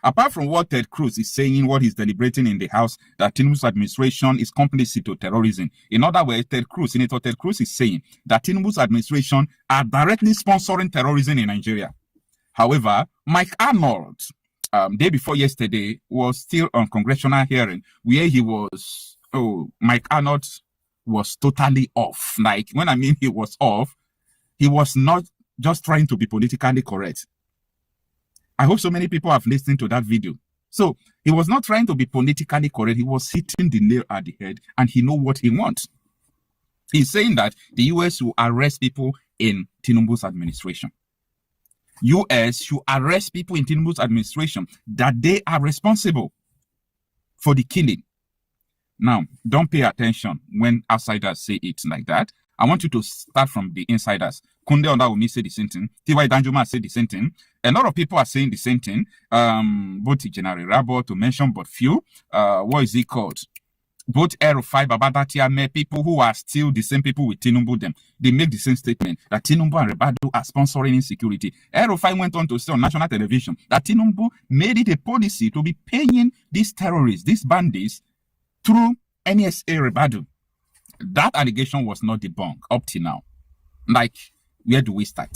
Speaker 15: Apart from what Ted Cruz is saying, what he's deliberating in the House, that Tinubu's administration is complicit to terrorism. In other words, Senator Ted Cruz is saying that Tinubu's administration are directly sponsoring terrorism in Nigeria. However, Mike Arnold, day before yesterday, was still on congressional hearing where Mike Arnold was totally off. Like, when I mean he was off, he was not just trying to be politically correct. I hope so many people have listened to that video. So he was not trying to be politically correct. He was hitting the nail at the head, and he knows what he wants. He's saying that the US will arrest people in Tinubu's administration. US should arrest people in Tinubu's administration that they are responsible for the killing. Now, don't pay attention when outsiders say it like that. I want you to start from the insiders. Kunde Ondawumi said the same thing. T.Y. Danjuma said the same thing. A lot of people are saying the same thing. Both General Rabo, to mention but few. What is it called? Both El-Rufai, Babadatiame, people who are still the same people with Tinubu, they make the same statement that Tinubu and Rebado are sponsoring insecurity. El-Rufai went on to say on national television that Tinubu made it a policy to be paying these terrorists, these bandits, through NSA Rebado. That allegation was not debunked up till now. Like, where do we start?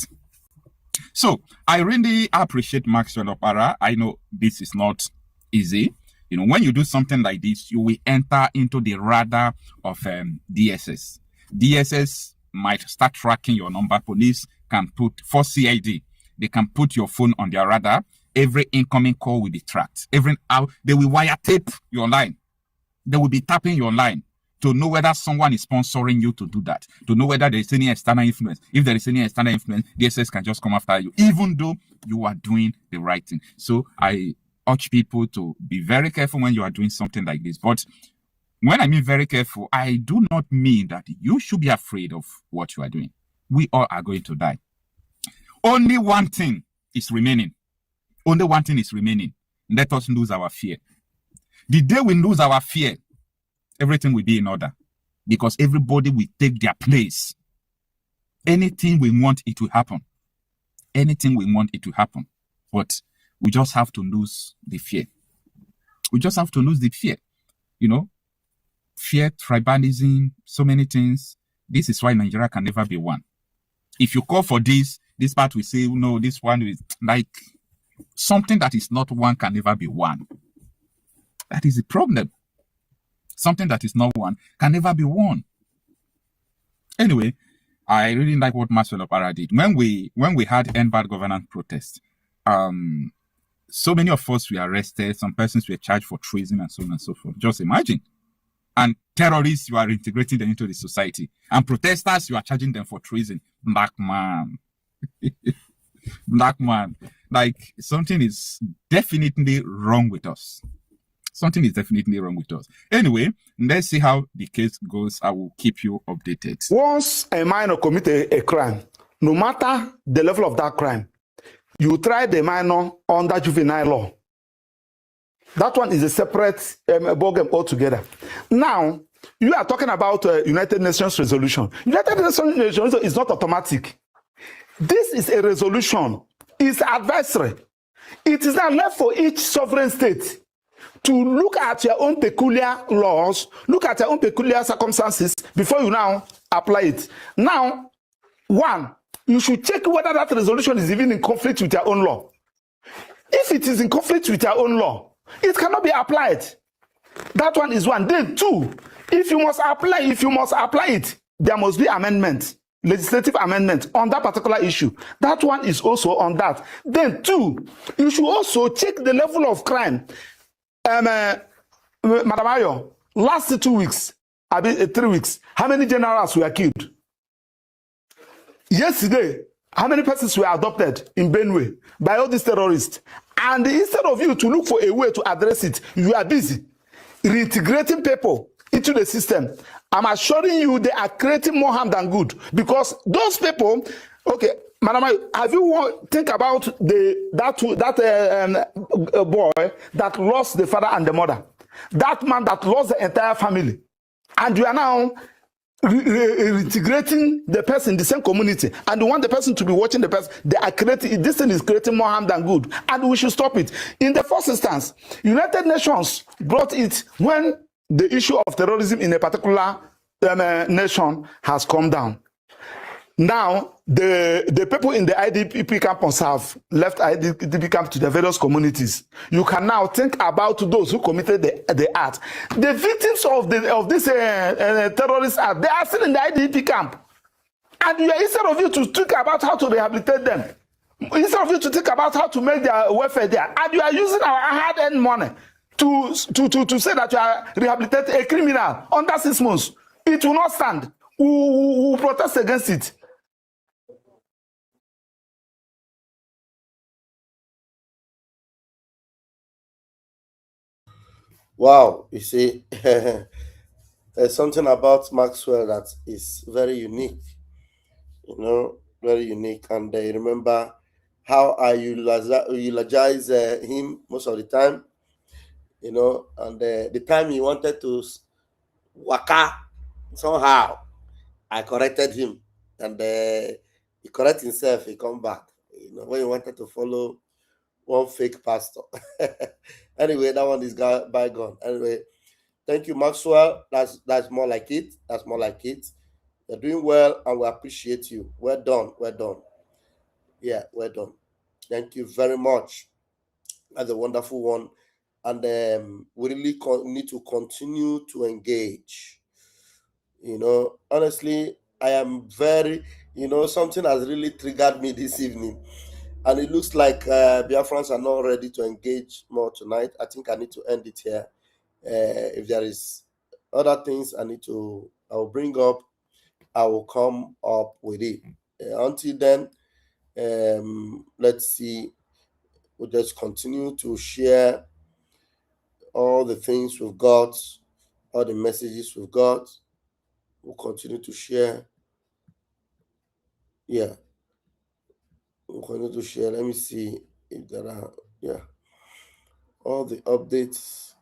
Speaker 15: So, I really appreciate Maxwell Opara. I know this is not easy. You know, when you do something like this, you will enter into the radar of DSS. DSS might start tracking your number. Police can put, for CID, they can put your phone on their radar. Every incoming call will be tracked. Every hour, they will wiretape your line. They will be tapping your line to know whether someone is sponsoring you to do that, to know whether there is any external influence. If there is any external influence, DSS can just come after you, even though you are doing the right thing. So I urge people to be very careful when you are doing something like this. But when I mean very careful, I do not mean that you should be afraid of what you are doing. We all are going to die. Only one thing is remaining. Only one thing is remaining. Let us lose our fear. The day we lose our fear, everything will be in order, because everybody will take their place. Anything we want, it will happen. Anything we want, it will happen. But we just have to lose the fear. We just have to lose the fear. You know, fear, tribalism, so many things. This is why Nigeria can never be one. If you call for this part will say, no, this one is like something that is not one can never be one. That is the problem. Something that is not one can never be one. Anyway, I really like what Maxwell Opara did. When we had End Bad Governance protest, so many of us were arrested. Some persons were charged for treason and so on and so forth. Just imagine. And terrorists, you are integrating them into the society. And protesters, you are charging them for treason. Black man. Black man. Like, something is definitely wrong with us. Something is definitely wrong with us. Anyway, let's see how the case goes. I will keep you updated.
Speaker 16: Once a minor commit a crime, no matter the level of that crime, you try the minor under juvenile law. That one is a separate ballgame altogether. Now, you are talking about United Nations resolution. United Nations resolution is not automatic. This is a resolution. It's advisory. It is now left for each sovereign state to look at your own peculiar laws, look at your own peculiar circumstances before you now apply it. Now, one, you should check whether that resolution is even in conflict with your own law. If it is in conflict with your own law, it cannot be applied. That one is one. Then two, if you must apply it, there must be amendment, legislative amendment on that particular issue. That one is also on that. Then two, you should also check the level of crime. Madam Ayo, last 2 weeks, 3 weeks, how many generals were killed? Yesterday, how many persons were adopted in Benue by all these terrorists? And instead of you to look for a way to address it, you are busy reintegrating people into the system. I'm assuring you they are creating more harm than good, because those people, okay, Madam, have you think about that boy that lost the father and the mother? That man that lost the entire family. And you are now reintegrating the person in the same community, and you want the person to be watching the person. They are creating, this thing is creating more harm than good, and we should stop it. In the first instance, United Nations brought it when the issue of terrorism in a particular nation has come down. Now, the people in the IDP campus have left IDP camp to the various communities. You can now think about those who committed the act. The victims of this terrorist act, they are still in the IDP camp. And instead of you to think about how to rehabilitate them, instead of you to think about how to make their welfare there, and you are using our hard-earned money to say that you are rehabilitating a criminal under 6 months, it will not stand. We will protest against it.
Speaker 1: Wow, you see, there's something about Maxwell that is very unique, very unique. And remember how I eulogize him most of the time, and the time he wanted to waka somehow, I corrected him, and he correct himself, he come back, when he wanted to follow one fake pastor. Anyway, that one is bygone. Anyway, thank you, Maxwell. That's more like it. That's more like it. You're doing well, and we appreciate you. Well done. Well done. Yeah, well done. Thank you very much. That's a wonderful one. And we really need to continue to engage. Honestly, I am very, something has really triggered me this evening. And it looks like Biafrans are not ready to engage more tonight. I think I need to end it here. If there is other things I will bring up, I will come up with it. Until then, let's see. We'll just continue to share all the things we've got, all the messages we've got. We'll continue to share. Yeah. We'll continue to share. Let me see if there are, all the updates.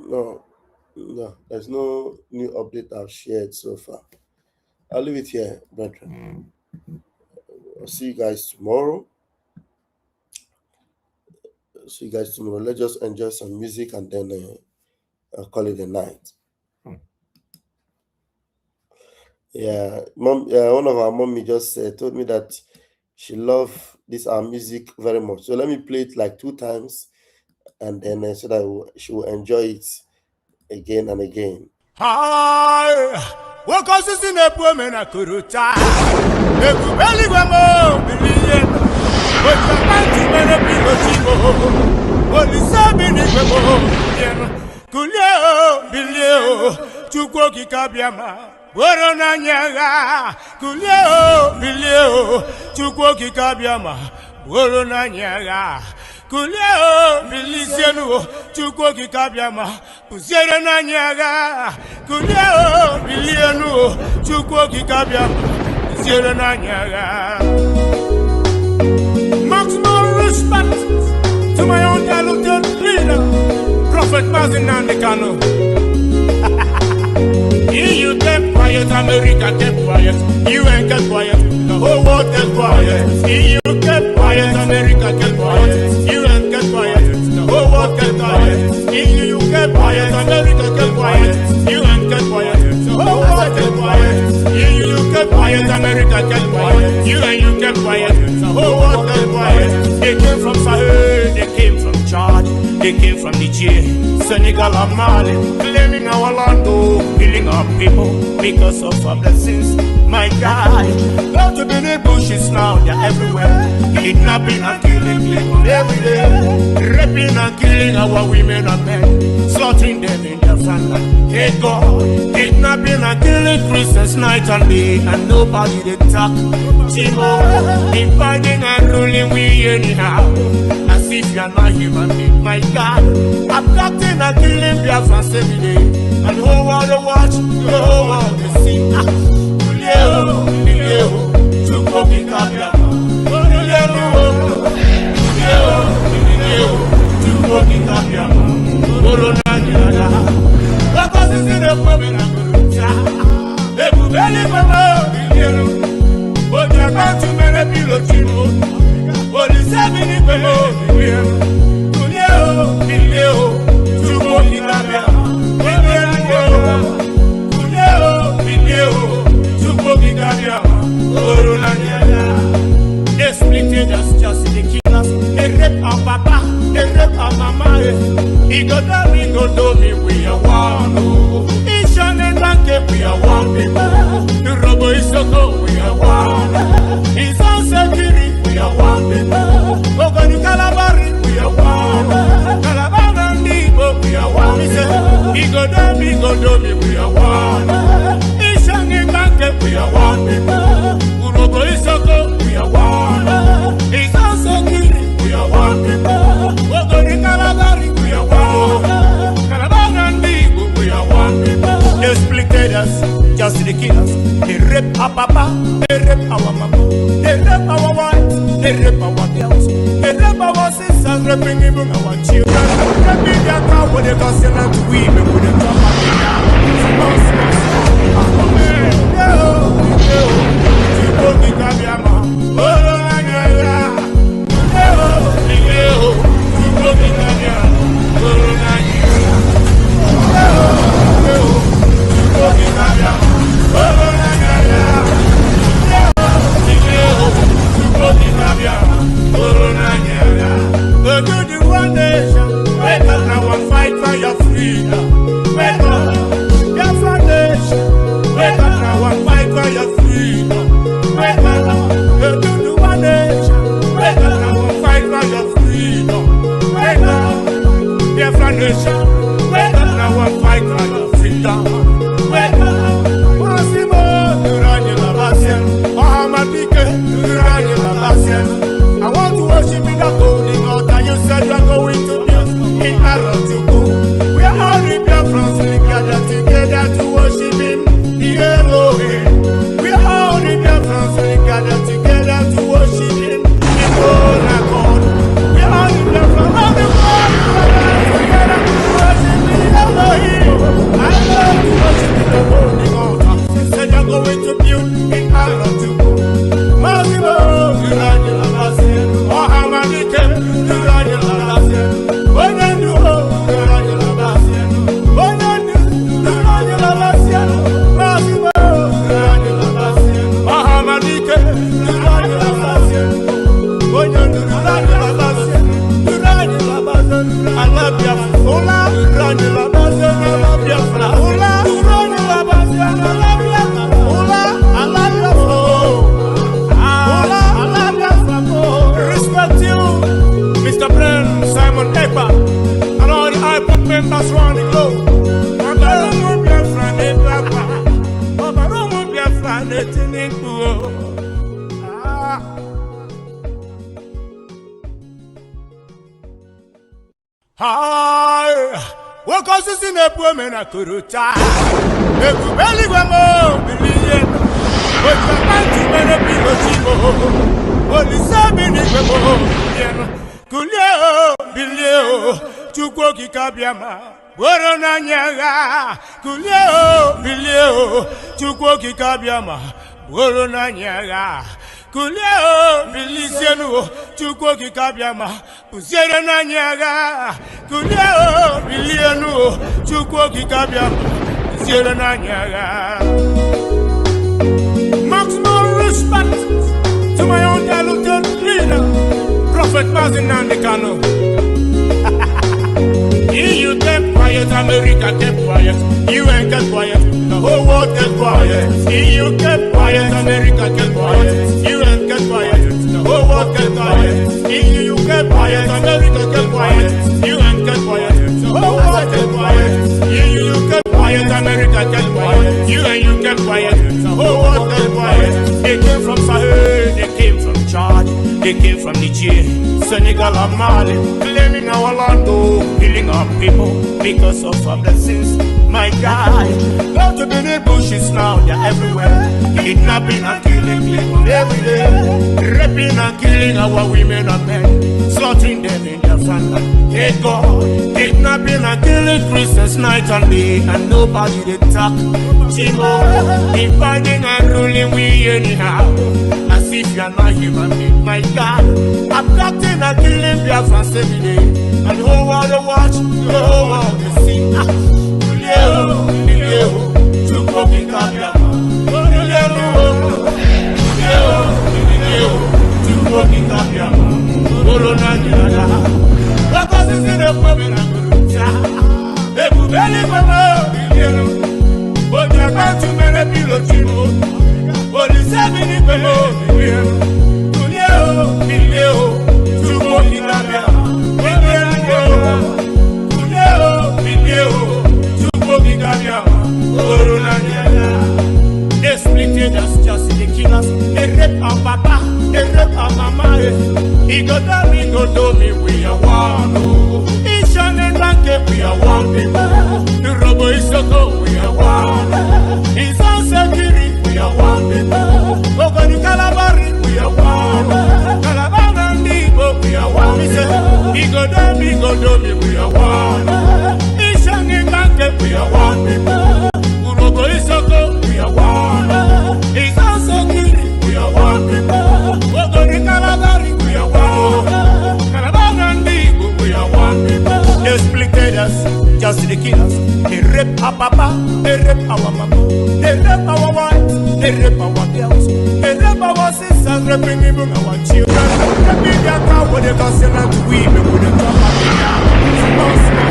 Speaker 1: No, there's no new update I've shared so far. I'll leave it here, brethren. I'll see you guys tomorrow. Let's just enjoy some music, and then I'll call it a night. Yeah, mom. One of our mommy just told me that she loved our music very much. So let me play it like 2 times, and then so that she will enjoy it again and again.
Speaker 14: Hi, what causes in a woman I could retire? The belly go billion, but the man to many people, what is happening in Kulio, Bilio, Chukoki Kabiama. Borona nyaga, Kulio, Bilio, Chukoki Kabiama, Borona nyaga, Kulio, Bilisiano, Chukoki Kabiama, Pusera nyaga, Kulio, Biliano, Chukoki Kabiama, Pusera nyaga. Maximum respect to my own talented leader, Prophet Mazin Nandekano. You kept quiet, America kept quiet. You ain't kept quiet, the whole world kept quiet. You kept quiet, America kept quiet. You ain't kept quiet, the whole world kept quiet. You kept quiet, America kept quiet. You ain't kept quiet, the whole world kept quiet. You kept quiet, America kept quiet. You kept quiet, the whole world kept quiet. They came from Sahel, they came from Chad, they came from Niger, Senegal and Mali, claiming our land. killing our people because of our blessings. My God, go to the bushes now, they're everywhere. Kidnapping and killing people every day. Raping and killing our women and men. Slaughtering them in their farmland. Hey God, kidnapping and killing Christians night and day. And nobody they talk. Timo, dividing and ruling we anyhow. As if you're not human being, my God. Abducting and killing Biafrans every day. And the whole world to watch, the whole world to see. They split us just the killers. They rape our papa, they rape our mama. He go down, we go do me, we are one. Each and every bank, we are one people. The robo is so good, we are one. He's on security, we are one people. Ogo ni Calabari, we are one. Calabar and Igbo, we are one. He go down, we go do me, we are one. Each and every bank, we are one people. Urobo is so good, we are one. He's on security, we are one people. Ogo ni Calabari, we are one. Calabar and Igbo, we are one people. They split us, just the killers. They rape our papa, they rape our mama. They rape our wives, they rape our girls. They rape our sisters, raping even our children. Raping their car when they consider to women with the top of the down. Wake up now and fight for your freedom. Wake up, your foundation. Wake up now and fight for your freedom. Wake up, do the one nation. Wake up now and fight for your freedom. Wake up, your foundation. Wake up now and fight for your freedom. Wake up, Massimo, Durani Labasian, Mohamadike, Durani Labasian. I want to worship in the golden altar. You said you're going to build in Arnold to go. We are all in Biafrans, we gather together to worship Him, the Elohim. We are all in Biafrans, we gather together to worship Him, in one accord. We are all in Biafrans, all the world, together to worship the Elohim. I love to worship in the golden altar. You said you're going to build in Arnold to go. Massimo, you like it, Mohamadike, you like it, when you do, you like it, when you do, you like it, Massimo, you like it, Mohamadike, you like it, when you do, you like it, you like it, I love you, Ola, you like it, I love you, Ola, you like it, I love you, Ola, I love you, respect you, Mr. Brand, Simon Ekpa, and all the IPOP members around the globe. Hi, what causes in a woman I could retire? If you really go more, believe what you want to many people, only 7 in the world. Kulio, Bilio, Chukoki Kabiama, Borona Nyaga, Kulio, Bilio, Chukoki Kabiama, Borona Nyaga, Kulio, Bilisiano, Chukoki Kabiama, Uzerana Nyaga, Kulio, Biliano, Chukoki Kabiama, Uzerana Nyaga. Maximum respect to my own talented leader, Prophet Mazinan de Kano. You kept quiet America kept quiet. UN kept quiet. The whole world kept quiet. EU kept quiet. America kept quiet. UN kept quiet. The whole world kept quiet. EU kept quiet. America kept quiet. UN kept quiet. The whole world kept quiet. EU kept quiet. America kept quiet. UN kept quiet. The whole world kept quiet. They came from Sahel. They came from Chad. They came from Niger, Senegal and Mali, claiming our land, killing our people because of our blessings. My God, go to the bushes now, they're everywhere. Kidnapping and killing people every day. Raping and killing our women and men, slaughtering them in their family. Hey God, kidnapping and killing Christians night and day, and nobody they talk. Timo, dividing and ruling we anyhow. As if you're not human being, my God. Abducting and killing Biafra every day. And the whole world to watch, the whole world to see. But you're about to make a pillow. Police have been they split us just the killers. They rape our papa, they rape our mama. He go down, he go do me, we are one. Each and bank, we are one people. The robo is so good, we are one. It's on security, we are one people. Go to Calabari, we are one. Calabar and Igbo, we are one. He go down, he go do me, we are one. Each and bank, we are one people. Robo is so good, we are one. It's on security, we are one people. Go to Calabari, we are one. Calabar and Igbo, we are one people. They split us, just the killers. They rape our papa, they rape our mama, they rape our wives, they rape our girls, they rape our sisters, raping even our children. Raping their car with the consent to women with the top of the car.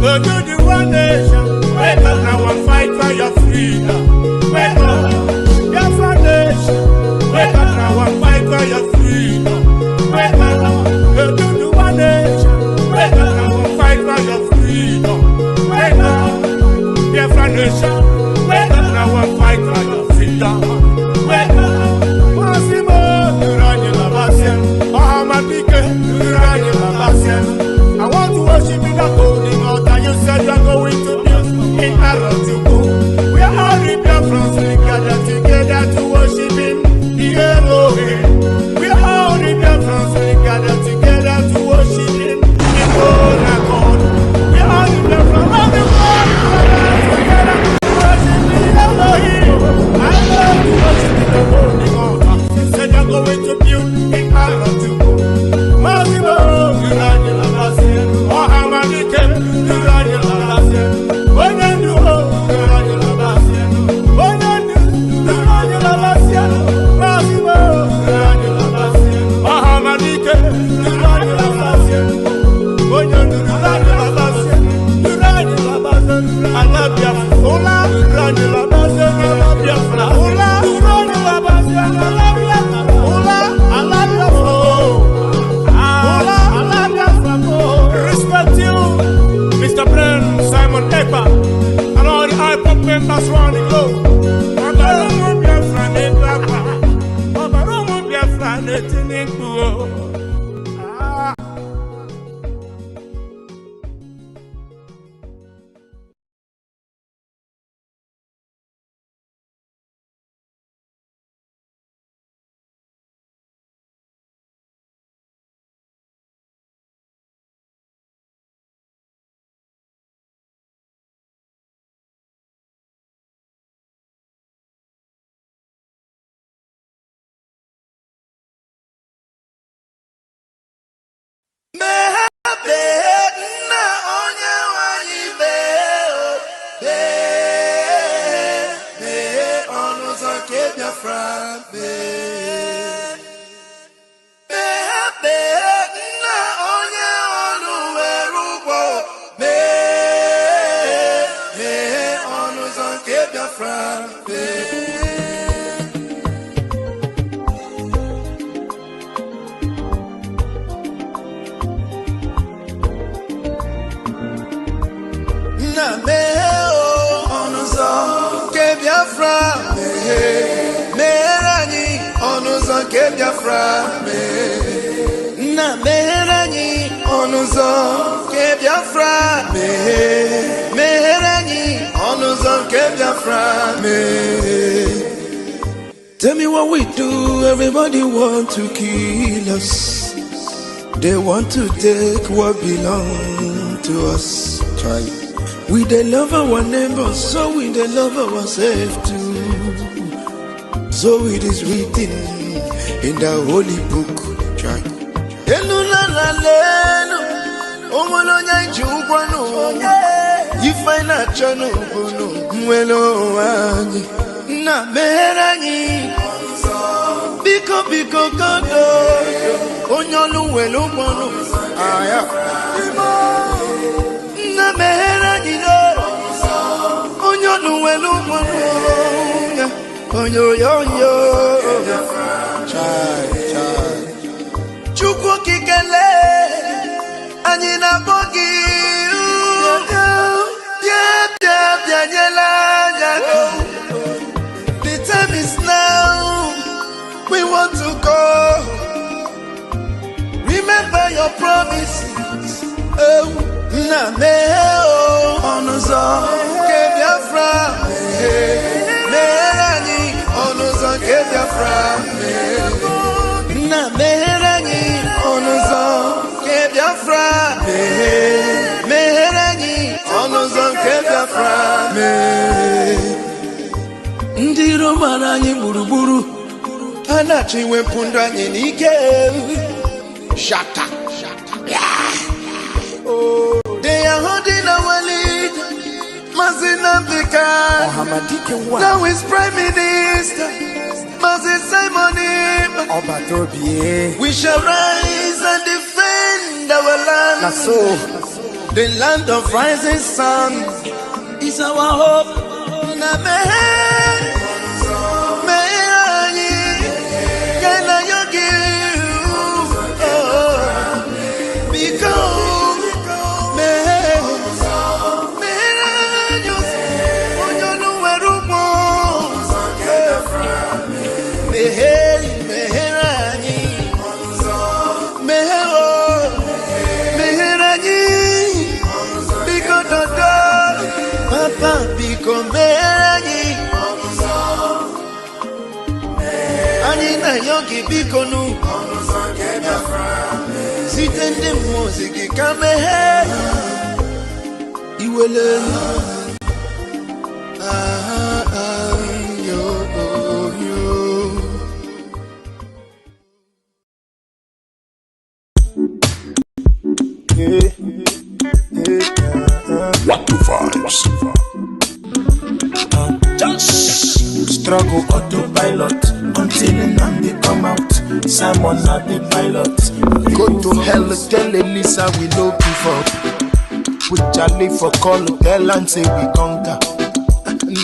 Speaker 14: Go to the one nation, wake up now and fight for your freedom. Wake up, your foundation, wake up now and fight for your freedom. Wake up, go to the one nation, wake up now and fight for your freedom. Wake up, your foundation, wake up now and fight for your freedom. Wake up, Massimo, Durani Labasien, Mahamadike, Durani Labasien. I want to worship in the golden altar. You said you're going to build in Arnold. We are all in Biafra, we gather together to worship in the Elohim. We are all in Biafra, we gather together to worship in the Lord accord. We are all in Biafra, all the world together to worship the Elohim. I love to worship in the golden altar. You said you're going to build in Arnold. Massimo, you are the last. And all the high pop members around the globe. Babarumu Biafra ne Biafra. Babarumu Biafra ne Tinubu. Biafra na meheranyi onuzo ke Biafra meheranyi onuzo ke Biafra Tell me what we do, everybody want to kill us. They want to take what belongs to us. Try. We they love our neighbors, so we they love ourselves too. So it is written in the holy book. Try. You find a channel, na meranyi biko kando onyolu welu kwanu aya na meranyi no onyolu welu kwanu onyo chai chukwu kikele anyị na bogi bia nyela the time is now. We want to go. Remember your promises. Oh, na me oh, onuzo ke Biafra. Merani onuzo ke Biafra. Na merani onuzo ke Biafra. Merani onuzo ke Biafra. Ndiro marani buruburu. Anachi wepunda anyị n'ike. Shaka. Oh, they are holding our lead. Mazina Bika. Now is Prime Minister. Mazin Simon. We shall rise and defend our land. The land of rising sun is our hope. Yogi Bikonu Sitende Mosiki Kamehe Iwele
Speaker 2: What the vibes?
Speaker 14: Just struggle autopilot until Nandi come out. Simon not the pilot. Go to hell, tell Elisa we no give up. We Charlie for call, tell and say we conquer.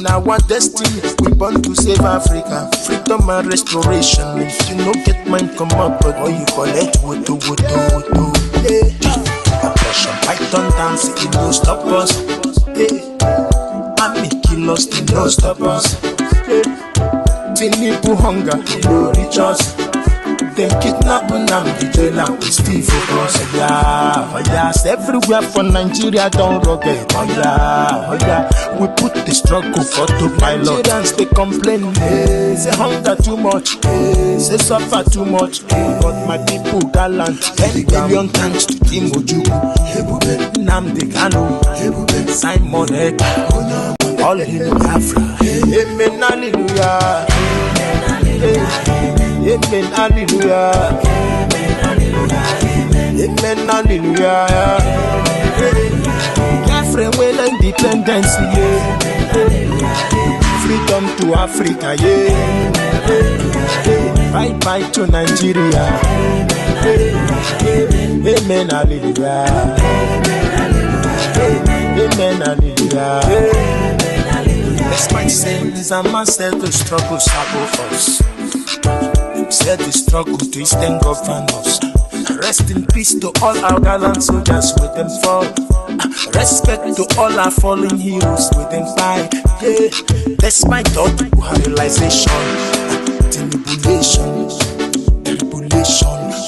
Speaker 14: Now our destiny, we born to save Africa. Freedom and restoration. If you no get mine, come up, but all you collect, woto. Oppression, Python dance, it no stop us. Army kill us, it no stop us. Tinipu hunger, it no reach us. Them kidnap and the jailer, we still focus. Oh yeah, everywhere for Nigeria don't rocket. Oh yeah, we put the struggle for the pilot. Nigerians they complain, say hunger too much, say suffer too much. But my people gallant, 10 billion thanks to Tim Ojuku, Nnamdi Kanu, Simon Ekpa, all in Biafra. Amen, hallelujah. Amen, hallelujah. Amen, hallelujah. Biafra well independence, Freedom to Africa, yeah. Bye bye to Nigeria. Amen, hallelujah. Amen, hallelujah. Despite sins and myself, the struggle sacrifice. Said the struggle to extend governors. Rest in peace to all our gallant soldiers with them fall. Respect to all our fallen heroes with them fight. Yeah, despite all the realization, manipulation,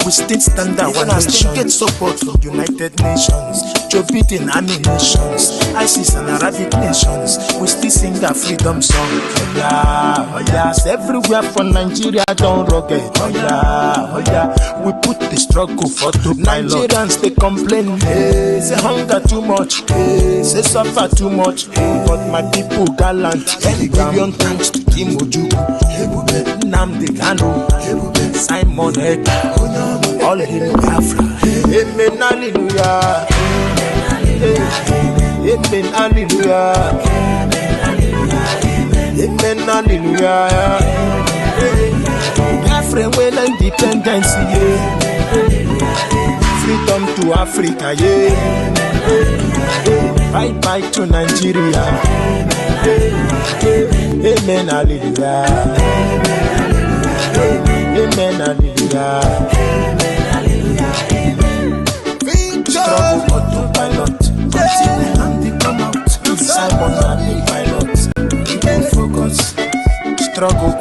Speaker 14: we still stand our nation. Get support from United Nations, Joe Biden nations, ISIS and Arabic nations. We still sing our freedom song. Oh yeah, oh yes, everywhere from Nigeria down rugged. Oh yeah, oh yeah, we put the struggle for two Nigerians. They complain, hey, say hunger too much, hey, say suffer too much, hey, but my people gallant. Billion thanks to Timoju, Nnamdi Kanu, Simon Ekpa, all in Biafra. Amen, hallelujah. Amen, hallelujah. Amen, hallelujah. Biafra when independence, yeah. Freedom to Africa, yeah. Bye bye to Nigeria. Amen, hallelujah. Amen, hallelujah. Struggle autopilot. Continue and they come out. Simon and the pilot. Focus. Struggle